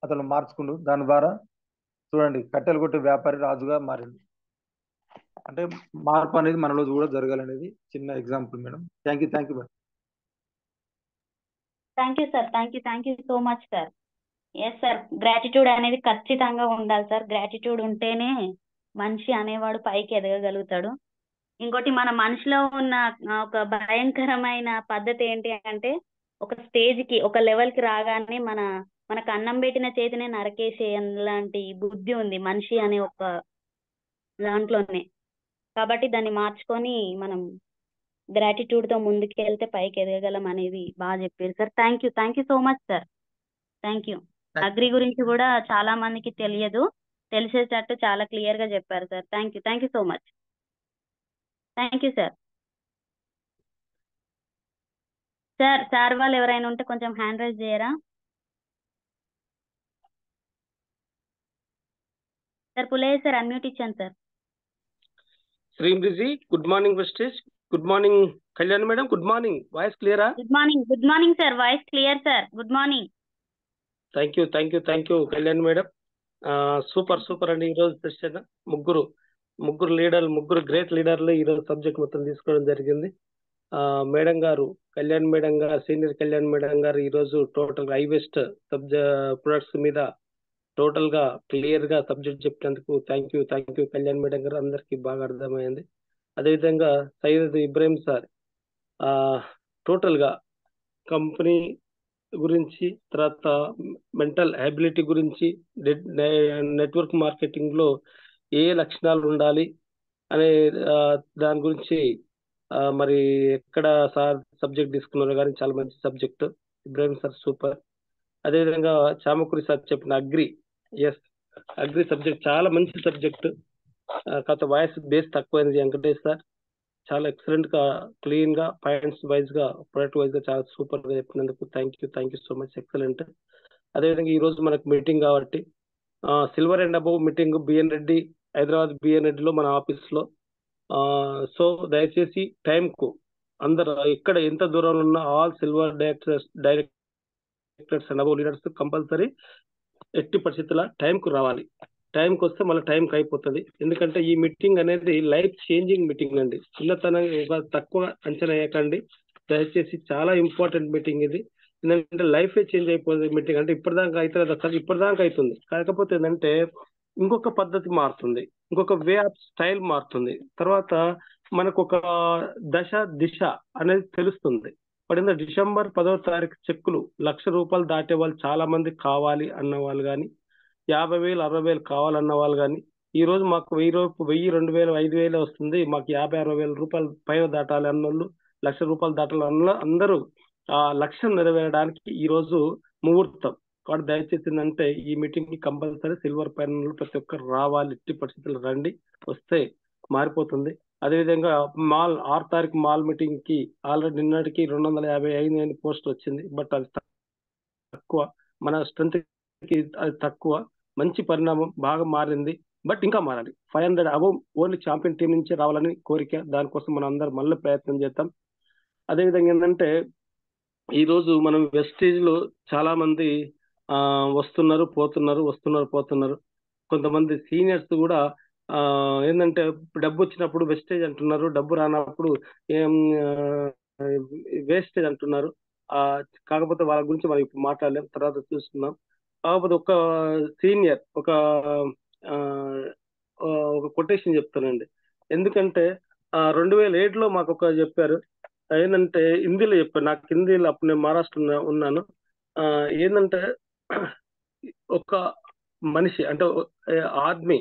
అతను మార్చుకుంటూ దాని ద్వారా చూడండి కట్టెలు కొట్టే వ్యాపారి రాజుగా మారింది. అంటే మార్పు అనేది మనలో కూడా జరగాలనేది చిన్న example madam. Thank you madam. Thank you sir, thank you so much sir. Yes sir, gratitude అనేది ఖచ్చితంగా ఉండాలి సార్. గ్రాటిట్యూడ్ ఉంటేనే మనిషి అనేవాడు పైకి ఎదగగలుగుతాడు. ఇంకోటి మన మనిషిలో ఉన్న ఒక భయంకరమైన పద్ధతి ఏంటి అంటే, ఒక స్టేజ్కి ఒక లెవెల్కి రాగానే మనకు అన్నం పెట్టిన చేతినే నరకేసే లాంటి బుద్ధి ఉంది మనిషి అనే ఒక దాంట్లోనే. కాబట్టి దాన్ని మార్చుకొని మనం గ్రాటిట్యూడ్తో ముందుకు వెళ్తే పైకి ఎదగగలం అనేది బాగా చెప్పారు sir. Thank you so much sir. Thank you. Agri గురించి కూడా చాలా మందికి తెలియదు, తెలిసేటట్టు చాలా క్లియర్గా చెప్పారు sir. Thank you so much. Thank you sir. Sir వాళ్ళు ఎవరైనా ఉంటే కొంచెం హ్యాండ్ రైజ్ చేయరా సార్? పుల్లయ్య సార్ అన్మ్యూట్ ఇచ్చాను sir. Shrimati good morning wastage. Good morning Kalyan madam. Good morning. Voice క్లియరా? Good morning sir. Voice clear sir. Good morning. Thank you Kalyan madam. Super అండి. ఈరోజు session ముగ్గురు లీడర్లు, ముగ్గురు గ్రేట్ లీడర్లు ఈరోజు సబ్జెక్ట్ మొత్తం తీసుకోవడం జరిగింది. మేడం గారు, కళ్యాణ్ మేడం గారు, సీనియర్ కళ్యాణ్ మేడం గారు ఈరోజు టోటల్ హైవెస్ట్ ప్రొడక్ట్స్ మీద టోటల్ గా క్లియర్ గా సబ్జెక్ట్ చెప్పినందుకు థ్యాంక్ యూ కళ్యాణ్ మేడం గారు. అందరికీ బాగా అర్థమైంది. అదేవిధంగా సయ్యద్ ఇబ్రాహిం సార్ టోటల్ గా కంపెనీ గురించి, తర్వాత మెంటల్ హ్యాబిలిటీ గురించి, నెట్వర్క్ మార్కెటింగ్ లో ఏ లక్షణాలు ఉండాలి అనే దాని గురించి మరి ఎక్కడ సార్ సబ్జెక్ట్ తీసుకున్నారో కానీ చాలా మంచి సబ్జెక్ట్. Ibrahim sir super. అదేవిధంగా చామకూరి సార్ చెప్పిన అగ్రి సబ్జెక్ట్ చాలా మంచి సబ్జెక్ట్. కాకపోతే వాయిస్ బేస్ తక్కువైంది. వెంకటేష్ సార్ చాలా ఎక్సలెంట్ గా, క్లీన్ గా, పాయింట్స్ వైజ్ గా, ప్రొడక్ట్ వైజ్ గా చాలా సూపర్ గా చెప్పినందుకు thank you so much. Excellent. అదేవిధంగా ఈ రోజు మనకు మీటింగ్ కాబట్టి silver and above meeting BN Reddy, Hyderabad BN రెడ్డిలో మన ఆఫీస్ లో. సో దయచేసి టైం కు అందరు ఎక్కడ ఎంత దూరంలో ఉన్న all silver directors and above leaders compulsory ఎట్టి పరిస్థితుల టైంకు రావాలి. టైంకి వస్తే మళ్ళీ టైంకి అయిపోతుంది. ఎందుకంటే ఈ మీటింగ్ అనేది లైఫ్ చేంజింగ్ మీటింగ్ అండి. చిన్నతనం తక్కువ అంచనా వేయకండి దయచేసి. చాలా ఇంపార్టెంట్ మీటింగ్ ఇది. ఏంటంటే లైఫ్ చేంజ్ అయిపోతుంది మీటింగ్. అంటే ఇప్పటిదాకా అవుతుంది సార్, ఇప్పటిదాకా అవుతుంది. కాకపోతే ఏంటంటే ఇంకొక పద్ధతి మారుతుంది, ఇంకొక వే ఆఫ్ స్టైల్ మారుతుంది. తర్వాత మనకు ఒక దిశ అనేది తెలుస్తుంది. పడింది డిసెంబర్ 10వ తారీఖు చెక్కులు 1,00,000 రూపాయలు దాటే వాళ్ళు చాలా మంది కావాలి అన్న వాళ్ళు కానీ, 50,000 60,000 కావాలన్న వాళ్ళు కానీ, ఈ రోజు మాకు 1,000 2,000 5,000 వస్తుంది, మాకు 50,000 60,000 రూపాయలు పైన దాటాలి అన్న వాళ్ళు రూపాయలు దాటాల అందరూ ఆ లక్ష్యం నెరవేరడానికి ఈ రోజు ముహూర్తం. కాబట్టి దయచేసి ఏంటంటే ఈ మీటింగ్ కి కంపల్సరీ సిల్వర్ ప్యానల్ ప్రతి ఒక్కరు రావాలి, ఎట్టి పరిస్థితులు రండి, వస్తే మారిపోతుంది. అదేవిధంగా మాల్ 6 తారీఖు మాల్ మీటింగ్ కి ఆల్రెడీ నిన్నటికి 250 అయిందని పోస్ట్ వచ్చింది. బట్ అది తక్కువ, మన స్ట్రెంత్ కి అది తక్కువ. మంచి పరిణామం, బాగా మారింది. బట్ ఇంకా మారాలి. 500 అబౌవ్ ఓన్లీ ఛాంపియన్ టీం నుంచి రావాలని కోరిక. దానికోసం మనం అందరం మళ్ళీ ప్రయత్నం చేద్దాం. అదేవిధంగా ఏంటంటే ఈ రోజు మనం వెస్టేజ్ లో చాలా మంది వస్తున్నారు పోతున్నారు. కొంతమంది సీనియర్స్ కూడా ఏంటంటే డబ్బు వచ్చినప్పుడు వెస్టేజ్ అంటున్నారు, డబ్బు రానప్పుడు ఏం వేస్టేజ్ అంటున్నారు. కాకపోతే వాళ్ళ గురించి మనం ఇప్పుడు మాట్లాడలేం, తర్వాత చూస్తున్నాం. కాకపోతే ఒక సీనియర్ ఒక కొటేషన్ చెప్తానండి. ఎందుకంటే 2007లో మాకు ఒక చెప్పారు. ఏంటంటే హిందీలో చెప్పారు, నాకు హిందీలో అప్పుడు నేను మహారాష్ట్ర ఉన్నాను. ఏంటంటే ఒక మనిషి అంటే ఆద్మీ,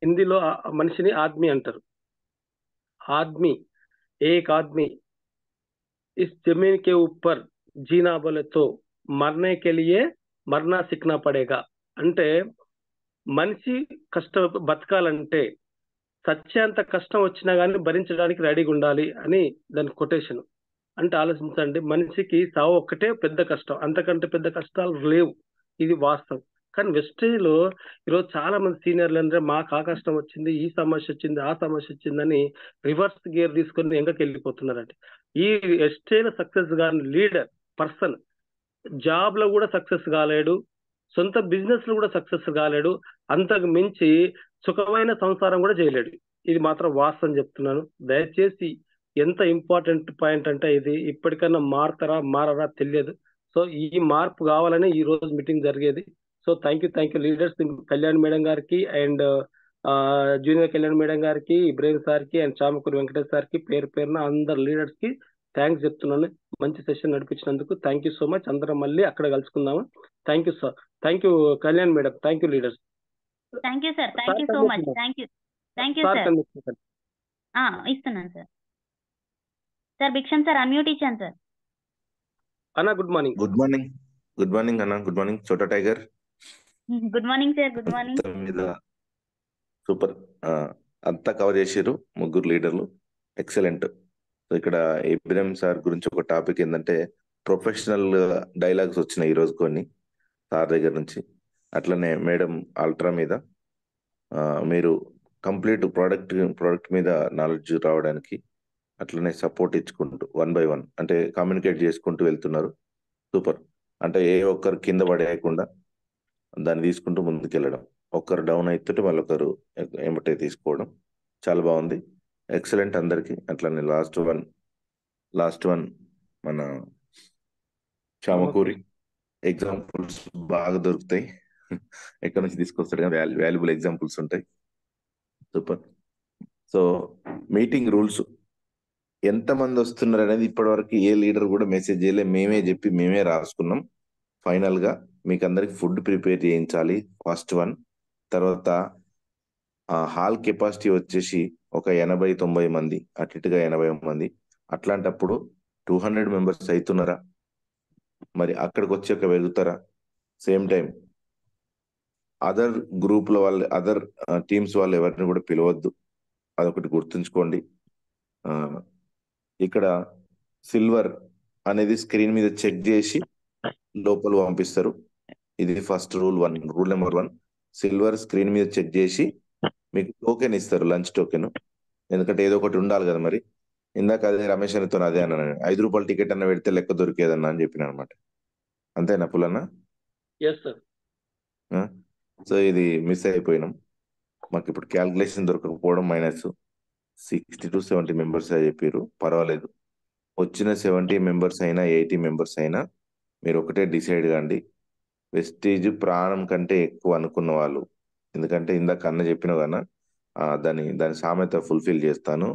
హిందీలో మనిషిని ఆద్మీ అంటారు. ఆద్మీ ఏక్ ఆద్మీ ఇస్ జమీన్ కే ఊపర్ జీనా బోలే తో మర్నే కే లియే మర్నా సిక్నా పడేగా. అంటే మనిషి బతకాలంటే సత్యాంత కష్టం వచ్చినా కానీ భరించడానికి రెడీగా ఉండాలి అని దాని కొటేషన్. అంటే ఆలోచించండి, మనిషికి సావు ఒక్కటే పెద్ద కష్టం, అంతకంటే పెద్ద కష్టాలు లేవు. ఇది వాస్తవం. కానీ వెస్టేజ్ లో ఈరోజు చాలా మంది సీనియర్లు అంటే మాకు ఆ కష్టం వచ్చింది, ఈ సమస్య వచ్చింది, ఆ సమస్య వచ్చిందని రివర్స్ గేర్ తీసుకొని వెనకకి వెళ్ళిపోతున్నారంటే ఈ వెస్టేజ్ సక్సెస్ కాని లీడర్ పర్సన్ జాబ్ లో కూడా సక్సెస్ కాలేడు, సొంత బిజినెస్ లో కూడా సక్సెస్ కాలేడు, అంతకు మించి సుఖమైన సంసారం కూడా చేయలేడు. ఇది మాత్రం వాస్తవం చెప్తున్నాను. దయచేసి ఎంత ఇంపార్టెంట్ పాయింట్ అంటే ఇది ఇప్పటికన్నా మారరా తెలియదు. సో ఈ మార్పు కావాలని ఈ రోజు మీటింగ్ జరిగేది. So thank you leaders, Kalyan madam గారికి అండ్ జూనియర్ కళ్యాణ్ మేడం గారికి, ఇబ్రాహిం సార్ కి అండ్ చామకూరి వెంకటేష్ సార్ కి పేరు పేరున అందరు లీడర్స్ కి థ్యాంక్స్ చెప్తున్నాను. మంచి సెషన్ నడిపించినందుకు థ్యాంక్ యూ సో మచ్. అందరం మళ్ళీ అక్కడ కలుసుకుందాము. Thank you sir, thank you Kalyan madam, thank you leaders. Thank you sir, thank you so much. Thank you sir. ఇస్తున్నాను sir. Sir Bhiksham sir unmute ఇచ్చాను సార్. అన్నా గుడ్ మార్నింగ్. గుడ్ మార్నింగ్ అన్న, good morning చోటా tiger. Good morning sir, good morning. Super, అంతా cover చేసారు ముగ్గురు లీడర్లు, excellent. So ఇక్కడ ఇబ్రాహిం సార్ గురించి ఒక టాపిక్ ఏంటంటే ప్రొఫెషనల్ డైలాగ్స్ వచ్చినాయి ఈరోజు కొన్ని సార్ దగ్గర నుంచి. అట్లనే మేడం అల్ట్రా మీద మీరు కంప్లీట్ ప్రోడక్ట్ మీద నాలెడ్జ్ రావడానికి అట్లనే సపోర్ట్ ఇచ్చుకుంటూ 1 by 1 అంటే కమ్యూనికేట్ చేసుకుంటూ వెళ్తున్నారు. సూపర్. అంటే ఏ ఒక్కరు కింద పడేయకుండా దాన్ని తీసుకుంటూ ముందుకెళ్ళడం, ఒక్కరు డౌన్ అవుతుంటే మళ్ళీ ఒకరు ఏమిటే తీసుకోవడం చాలా బాగుంది, ఎక్సలెంట్ అందరికి. అట్లనే లాస్ట్ వన్ మన చామకూరి ఎగ్జాంపుల్స్ బాగా దొరుకుతాయి, ఎక్కడి నుంచి తీసుకొస్తాడు కానీ వాల్యుబుల్ ఎగ్జాంపుల్స్ ఉంటాయి. సూపర్. సో మీటింగ్ రూల్స్ ఎంతమంది వస్తున్నారు అనేది ఇప్పటివరకు ఏ లీడర్ కూడా మెసేజ్ చేయలే, మేమే చెప్పి మేమే రాసుకున్నాం. ఫైనల్ గా మీకు అందరికి ఫుడ్ ప్రిపేర్ చేయించాలి ఫస్ట్ వన్. తర్వాత హాల్ కెపాసిటీ వచ్చేసి ఒక 80-90 మంది, అటు ఇటుగా 80 మంది. అట్లాంటప్పుడు 200 మెంబర్స్ అవుతున్నారా, మరి అక్కడికి వచ్చి ఒక వెళ్తారా? సేమ్ టైం అదర్ గ్రూప్ల వాళ్ళు, అదర్ టీమ్స్ వాళ్ళు ఎవరిని కూడా పిలవద్దు, అదొకటి గుర్తుంచుకోండి. ఇక్కడ సిల్వర్ అనేది స్క్రీన్ మీద చెక్ చేసి లోపల పంపిస్తారు. ఇది first rule number 1. Silver screen మీద చెక్ చేసి మీకు టోకెన్ ఇస్తారు, లంచ్ టోకెన్. ఎందుకంటే ఏదో ఒకటి ఉండాలి కదా. మరి ఇందాక అదే రమేష్ అనితో అదే అన్న, 5 రూపాయల టికెట్ అన్న పెడితే లెక్క దొరికేదన్నా అని చెప్పిన అనమాట. అంతేనా పుల్లన్న? సో ఇది మిస్ అయిపోయినాం. మాకు ఇప్పుడు క్యాల్కులేషన్ దొరకకపోవడం మైనస్. 60 to 70 మెంబర్స్ చెప్పారు, పర్వాలేదు. వచ్చిన 70 మెంబర్స్ అయినా 80 మెంబర్స్ అయినా మీరు ఒకటే డిసైడ్ కాండి, వెస్టేజ్ ప్రాణం కంటే ఎక్కువ అనుకున్న వాళ్ళు. ఎందుకంటే ఇందాక అన్న చెప్పిన కన్నా దాని సామెత ఫుల్ఫిల్ చేస్తాను.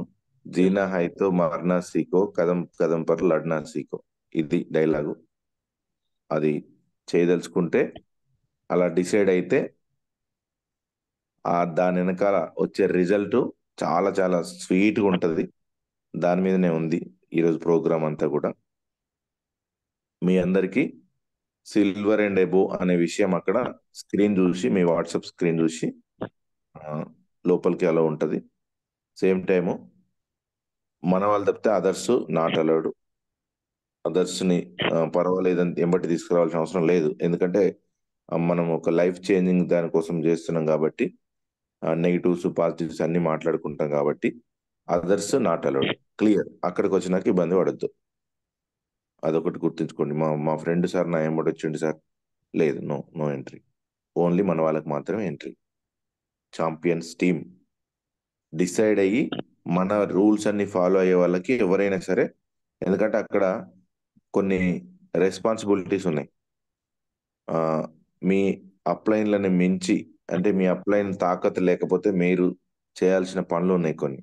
జీనా హైతో మర్నా సీకో, కదం కదం పర్ లడ్నా సీకో, ఇది డైలాగు. అది చేయదలుచుకుంటే అలా డిసైడ్ అయితే దాని వెనకాల వచ్చే రిజల్ట్ చాలా చాలా స్వీట్గా ఉంటుంది. దాని మీదనే ఉంది. ఈరోజు ప్రోగ్రామ్ అంతా కూడా మీ అందరికీ సిల్వర్ అండ్ ఎబో అనే విషయం అక్కడ స్క్రీన్ చూసి, మీ వాట్సాప్ స్క్రీన్ చూసి లోపలికి అలా ఉంటుంది. సేమ్ టైము మన వాళ్ళు తప్పితే అదర్స్ నాట్ అలౌడ్. అదర్స్ని పర్వాలేదని ఎంబటి తీసుకురావాల్సిన అవసరం లేదు. ఎందుకంటే మనం ఒక లైఫ్ చేంజింగ్ దానికోసం చేస్తున్నాం కాబట్టి, నెగిటివ్స్ పాజిటివ్స్ అన్ని మాట్లాడుకుంటాం కాబట్టి అదర్స్ నాట్ అలౌడ్. క్లియర్. అక్కడికి వచ్చినాక ఇబ్బంది పడద్దు. అదొకటి గుర్తుంచుకోండి. మా ఫ్రెండ్ సార్ నా ఎంబడి వచ్చిండు సార్, లేదు, నో ఎంట్రీ. ఓన్లీ మన వాళ్ళకి మాత్రమే ఎంట్రీ. ఛాంపియన్స్ టీమ్ డిసైడ్ అయ్యి మన రూల్స్ అన్ని ఫాలో అయ్యే వాళ్ళకి ఎవరైనా సరే, ఎందుకంటే అక్కడ కొన్ని రెస్పాన్సిబిలిటీస్ ఉన్నాయి. మీ అప్లైన్లని మించి, అంటే మీ అప్లైన్ తాకత్ లేకపోతే మీరు చేయాల్సిన పనులు ఉన్నాయి కొన్ని.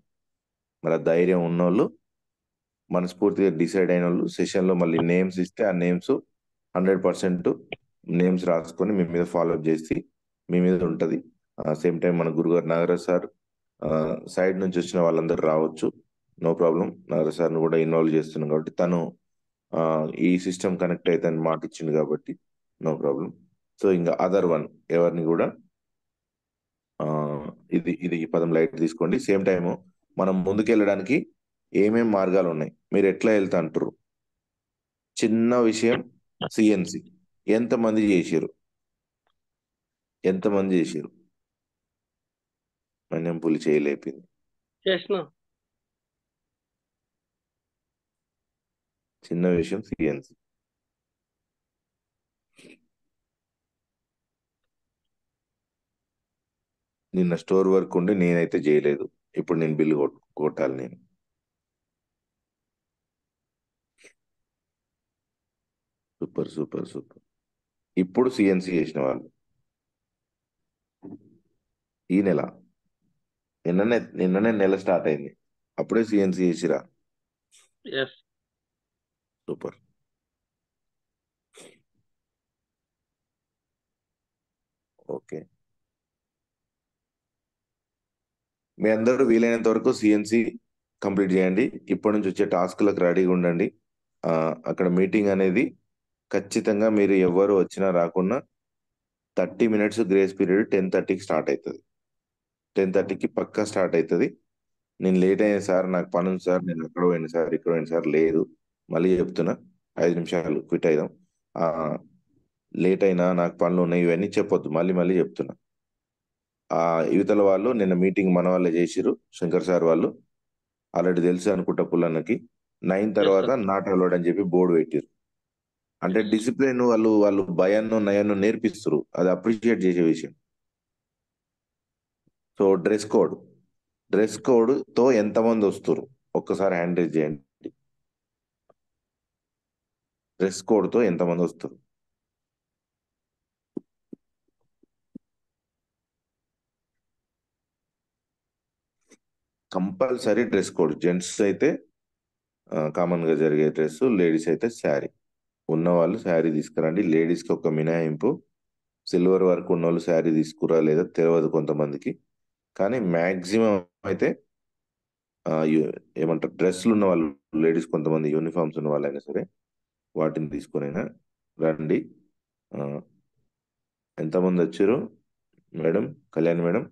మరి ధైర్యం ఉన్నోళ్ళు, మనస్ఫూర్తిగా డిసైడ్ అయిన వాళ్ళు సెషన్లో మళ్ళీ నేమ్స్ ఇస్తే ఆ నేమ్స్ 100% నేమ్స్ రాసుకొని మీ మీద ఫాలోఅప్ చేసి మీ మీద ఉంటుంది. సేమ్ టైం మన గురుగారు నాగరాజ్ సార్ సైడ్ నుంచి వచ్చిన వాళ్ళందరూ రావచ్చు, నో ప్రాబ్లం. నాగరాజ్ సార్ని కూడా ఇన్వాల్వ్ చేస్తున్నాం కాబట్టి తను ఈ సిస్టమ్ కనెక్ట్ అయితే అని మాట ఇచ్చింది కాబట్టి నో ప్రాబ్లం. సో ఇంకా అదర్ వన్ ఎవరిని కూడా ఇది ఈ పదం లైట్ తీసుకోండి. సేమ్ టైము మనం ముందుకెళ్ళడానికి ఏమేం మార్గాలు ఉన్నాయి, మీరు ఎట్లా వెళ్తా అంటారు. చిన్న విషయం, సిఎన్సి ఎంతమంది చేసిరు? మన్యం పులి చేయలేపింది. చిన్న విషయం సిఎన్సి. నిన్న స్టోర్ వర్క్ ఉండి నేనైతే చేయలేదు. ఇప్పుడు నేను బిల్లు కొట్టాలి నేను. Super super super. ఇప్పుడు సిఎన్సి చేసిన వాళ్ళు ఈ నెల, నిన్ననే నెల స్టార్ట్ అయింది, అప్పుడే సిఎన్సి చేసిరా? సూపర్. ఓకే, మీ అందరూ వీలైనంత వరకు సిఎన్సి కంప్లీట్ చేయండి. ఇప్పటి నుంచి వచ్చే టాస్క్లకు రెడీగా ఉండండి. అక్కడ మీటింగ్ అనేది ఖచ్చితంగా మీరు ఎవరు వచ్చినా రాకున్నా 30 minutes గ్రేస్ పీరియడ్ 10:30కి స్టార్ట్ అవుతుంది. 10:30కి పక్కా స్టార్ట్ అవుతుంది. నేను లేట్ అయిన సార్, నాకు పని ఉంది సార్, నేను అక్కడ పోయిన సార్, ఇక్కడ పోయిన సార్, లేదు, మళ్ళీ చెప్తున్నా, 5 నిమిషాలు క్విట్ అయిదాం, లేట్ అయినా నాకు పనులు ఉన్నాయి, ఇవన్నీ చెప్పొద్దు, మళ్ళీ చెప్తున్నా. యువతల వాళ్ళు నిన్న మీటింగ్ మన వాళ్ళే చేసిరు, శంకర్ సార్ వాళ్ళు ఆల్రెడీ తెలుసు అనుకుంటా పుల్లన్నకి. 9 తర్వాత నాట్ అలౌడ్ అని చెప్పి బోర్డు పెట్టిరు. అంటే డిసిప్లిన్ వాళ్ళు భయాన్ని నయాన్ని నేర్పిస్తారు, అది అప్రిషియేట్ చేసే విషయం. సో డ్రెస్ కోడ్ తో ఎంతమంది వస్తారు ఒక్కసారి హ్యాండ్ రైజ్ చేయండి. డ్రెస్ కోడ్ తో ఎంతమంది వస్తారు? Compulsory dress code. జెంట్స్ అయితే కామన్ గా జరిగే డ్రెస్, లేడీస్ అయితే శారీ. ఉన్నవాళ్ళు శారీ తీసుకురండి. లేడీస్కి ఒక మినహాయింపు, సిల్వర్ వర్క్ ఉన్న వాళ్ళు శారీ తీసుకురా లేదా తెలియదు కొంతమందికి, కానీ మ్యాక్సిమం అయితే ఏమంటారు, డ్రెస్సులు ఉన్న వాళ్ళు, లేడీస్ కొంతమంది యూనిఫామ్స్ ఉన్న వాళ్ళైనా సరే వాటిని తీసుకునైనా రండి. ఎంతమంది వచ్చారు మేడం? కళ్యాణ్ మేడం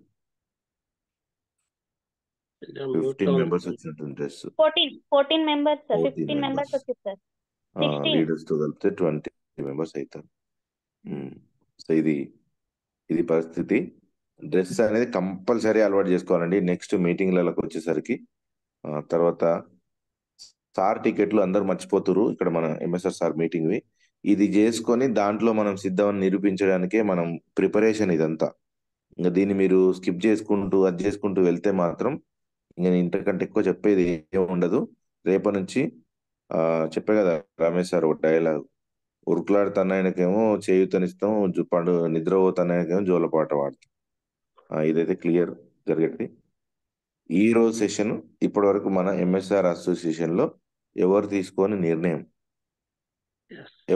15 members వచ్చినట్టుంది. డ్రెస్ 14 members సార్, 15 members వచ్చారు సార్. లీడర్స్ తో కలిపితే 20 members అవుతారు. సో ఇది పరిస్థితి. డ్రెస్ అనేది కంపల్సరీ అలవాటు చేసుకోవాలండి. నెక్స్ట్ మీటింగ్లకు వచ్చేసరికి తర్వాత సార్ టికెట్లు అందరు మర్చిపోతున్నారు. ఇక్కడ మన ఎంఎస్ఆర్ సార్ మీటింగ్వి ఇది చేసుకొని దాంట్లో మనం సిద్ధమని నిరూపించడానికే మనం ప్రిపరేషన్ ఇదంతా. ఇంకా దీన్ని మీరు స్కిప్ చేసుకుంటూ అది చేసుకుంటూ వెళ్తే మాత్రం ఇంకా ఇంతకంటే ఎక్కువ చెప్పేది ఏం ఉండదు. రేపటి నుంచి చెప్పే కదా రమేష్ సార్ ఒక డైలాగ్, ఉరుకులాడుతున్నాయనకేమో చేయుతనిస్తాం, పండు నిద్రపోతున్నాయనకేమో జోలపాట వాడతాం. ఇదైతే క్లియర్ జరిగేది. ఈ రోజు సెషన్ ఇప్పటి వరకు మన ఎంఎస్ఆర్ అసోసియేషన్ లో ఎవరు తీసుకొని నిర్ణయం,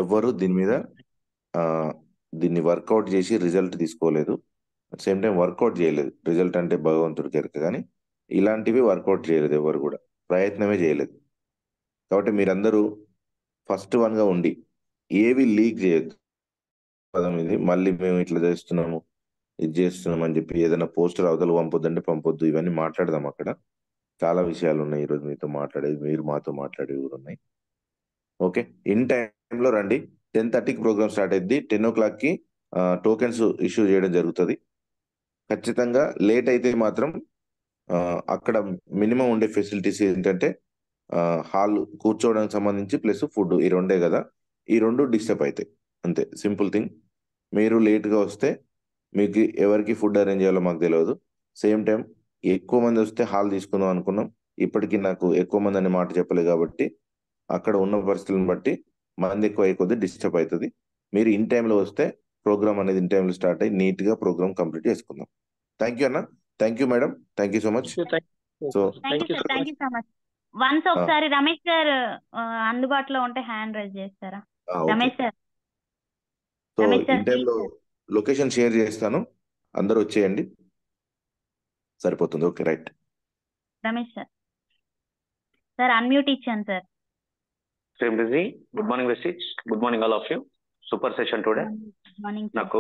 ఎవరు దీన్ని వర్కౌట్ చేసి రిజల్ట్ తీసుకోలేదు. సేమ్ టైం వర్కౌట్ చేయలేదు. రిజల్ట్ అంటే భగవంతుడికి ఎరక, కానీ ఇలాంటివి వర్కౌట్ చేయలేదు, ఎవరు కూడా ప్రయత్నమే చేయలేదు. కాబట్టి మీరందరూ ఫస్ట్ వన్గా ఉండి ఏవి లీక్ చేయొద్దు. పదం ఇది మళ్ళీ మేము ఇట్లా చేస్తున్నాము ఇది చేస్తున్నాం అని చెప్పి ఏదైనా పోస్టర్ అవతల పంపొద్దంటే పంపొద్దు. ఇవన్నీ మాట్లాడదాం. అక్కడ చాలా విషయాలు ఉన్నాయి ఈరోజు మీతో మాట్లాడేది, మీరు మాతో మాట్లాడేవి కూడా ఉన్నాయి. ఓకే, ఇన్ టైంలో రండి. 10:30కి ప్రోగ్రామ్ స్టార్ట్ అయింది. 10 o'clockకి టోకెన్స్ ఇష్యూ చేయడం జరుగుతుంది. ఖచ్చితంగా లేట్ అయితే మాత్రం అక్కడ మినిమం ఉండే ఫెసిలిటీస్ ఏంటంటే హాల్ కూర్చోవడానికి సంబంధించి ప్లస్ ఫుడ్, ఈ రెండే కదా. ఈ రెండు డిస్టర్బ్ అవుతాయి, అంతే సింపుల్ థింగ్. మీరు లేట్గా వస్తే మీకు ఎవరికి ఫుడ్ అరేంజ్ చేయాలో మాకు తెలియదు. సేమ్ టైం ఎక్కువ మంది వస్తే హాల్ తీసుకుందాం అనుకున్నాం. ఇప్పటికీ నాకు ఎక్కువ మంది అనే మాట చెప్పలేదు కాబట్టి అక్కడ ఉన్న పరిస్థితులను బట్టి మంది ఎక్కువ అయిపోతే డిస్టర్బ్ అవుతుంది. మీరు ఇన్ టైంలో వస్తే ప్రోగ్రామ్ అనేది ఇన్ టైంలో స్టార్ట్ అయ్యి నీట్గా ప్రోగ్రామ్ కంప్లీట్ చేసుకుందాం. థ్యాంక్ యూ అన్న, thank you madam, thank you so much. So thank you so much. Once ఒకసారి రమేష్ సార్ అందుబాటులో ఉంటే హ్యాండ్ రైజ్ చేస్తారా? Ramesh sir, so Ramesh sir in టైంలో లొకేషన్ షేర్ చేస్తాను, అందరూ వచ్చేయండి, సరిపోతుంది. Okay right. Ramesh sir, sir unmute ఇచ్చాను sir. Same busy. Good morning Vestige, good morning all of you. Super session today. Morning. నాకు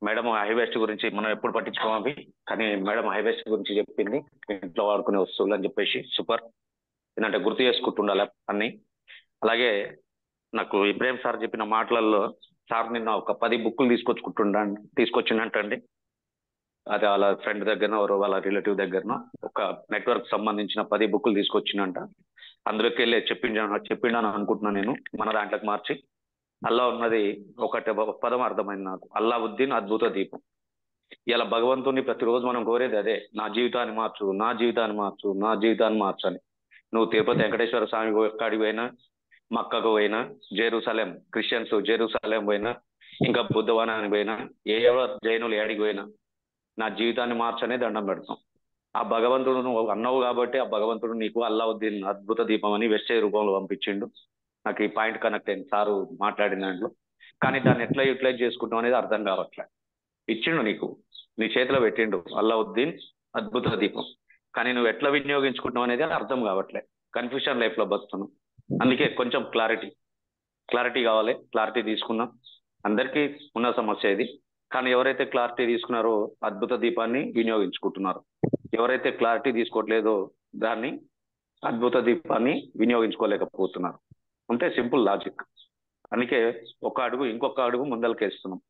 మేడం హైవేస్ట్ గురించి మనం ఎప్పుడు పట్టించుకోవాలి, కానీ మేడం హైవేస్ట్ గురించి చెప్పింది, ఇంట్లో వాడుకునే వస్తువులు అని చెప్పేసి సూపర్. ఏంటంటే గుర్తు చేసుకుంటుండాలి అన్ని. అలాగే నాకు ఇబ్రాహిం సార్ చెప్పిన మాటలలో సార్ నిన్న ఒక 10 బుక్కులు తీసుకొచ్చిందంటండి. అది వాళ్ళ ఫ్రెండ్ దగ్గరనో వాళ్ళ రిలేటివ్ దగ్గరనో ఒక నెట్వర్క్ సంబంధించిన 10 బుక్కులు తీసుకొచ్చిందంట. అందులోకి వెళ్ళి చెప్పిండని అనుకుంటున్నాను నేను, మన దాంట్లోకి మార్చి. అల్లా ఉన్నది ఒకటి పదం అర్థమైంది నాకు, అల్లావుద్దీన్ అద్భుత దీపం. ఇలా భగవంతుని ప్రతిరోజు మనం కోరేది అదే, నా జీవితాన్ని మార్చు, నా జీవితాన్ని మార్చు, నా జీవితాన్ని మార్చు అని. నువ్వు తిరుపతి వెంకటేశ్వర స్వామి కాడికి పోయినా, మక్కకు పోయినా, జెరూసలేం క్రిస్టియన్స్ జెరూసలేం పోయినా, ఇంకా బుద్ధవనానికి పోయినా, జైనులు ఏడికి పోయినా నా జీవితాన్ని మార్చనే దండం పెడతాం. ఆ భగవంతుడు నువ్వు అన్నావు కాబట్టి ఆ భగవంతుడు నీకు అల్లావుద్దీన్ అద్భుత దీపం అని వెస్టేజ్ రూపంలో పంపించిండు. నాకు ఈ పాయింట్ కనెక్ట్ అయింది సారు మాట్లాడిన దాంట్లో. కానీ దాన్ని ఎట్లా యూటిలైజ్ చేసుకుంటాం అనేది అర్థం కావట్లే. ఇచ్చిండు నీకు, నీ చేతిలో పెట్టిండు అల్లావుద్దీన్ అద్భుత దీపం, కానీ నువ్వు ఎట్లా వినియోగించుకుంటావు అనేది అర్థం కావట్లే. కన్ఫ్యూషన్ లైఫ్ లో బతున్నాం. అందుకే కొంచెం క్లారిటీ కావాలి. క్లారిటీ తీసుకున్నాం, అందరికీ ఉన్న సమస్య ఇది. కానీ ఎవరైతే క్లారిటీ తీసుకున్నారో అద్భుత దీపాన్ని వినియోగించుకుంటున్నారు, ఎవరైతే క్లారిటీ తీసుకోవట్లేదో దాన్ని అద్భుత దీపాన్ని వినియోగించుకోలేకపోతున్నారు. అంతే సింపుల్ లాజిక్. అందుకే ఒక అడుగు ఇంకొక అడుగు ముందలకేస్తున్నాం.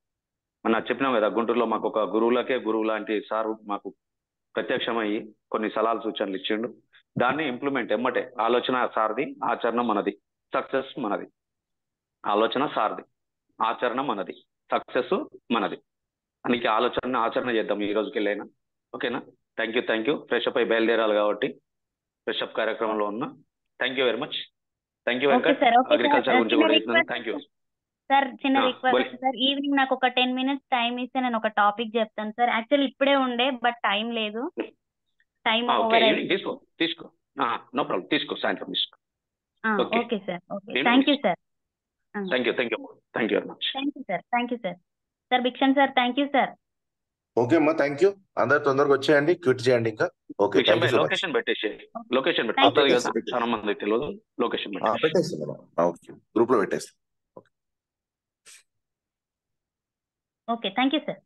మన చెప్పినాం కదా, గుంటూరులో మాకు ఒక గురువు లాంటి సారు మాకు ప్రత్యక్షమయ్యి కొన్ని సలహాలు సూచనలు ఇచ్చిండు. దాన్ని ఇంప్లిమెంట్ ఎమ్మటే. ఆలోచన సార్ది, ఆచరణ మనది, సక్సెస్ మనది. ఆలోచన సార్ది, ఆచరణ మనది, సక్సెస్ మనది. అందుకే ఆచరణ చేద్దాం ఈ రోజుకి వెళ్ళైనా. ఓకేనా? Thank you. ఫ్రెష్ అప్ అయి బయలుదేరాలి కాబట్టి ఫ్రెష్ అప్ కార్యక్రమంలో ఉన్నా. Thank you very much. Thank you Venkat. Agriculture గురించి కూడా చెప్తున్నాను. Thank you sir. చిన్న రిక్వెస్ట్ సార్, ఈవినింగ్ నాకు ఒక 10 minutes టైం ఇస్తే నేను ఒక టాపిక్ చెప్తాను సార్. యాక్చువల్లీ ఇప్పుడే ఉండే బట్ టైం లేదు. టైం ఓవర్ అయింది. తీసుకో నో ప్రాబ్లం, తీసుకో, సాయంత్రం తీసుకో. Okay sir. Okay, thank you sir. Thank you very much. Thank you sir. Sir Bhikshan sir, thank you sir. Okay అమ్మా, థ్యాంక్ యూ. అందరు తొందరగా వచ్చేయండి, క్విట్ చేయండి ఇంకా. Okay, thank you so much. Location పెట్టేసి చాలా మంది తెలియదు. లొకేషన్ పెట్టేస్తాను. ఓకే, గ్రూప్ లో పెట్టేస్తాను. Okay, thank you sir.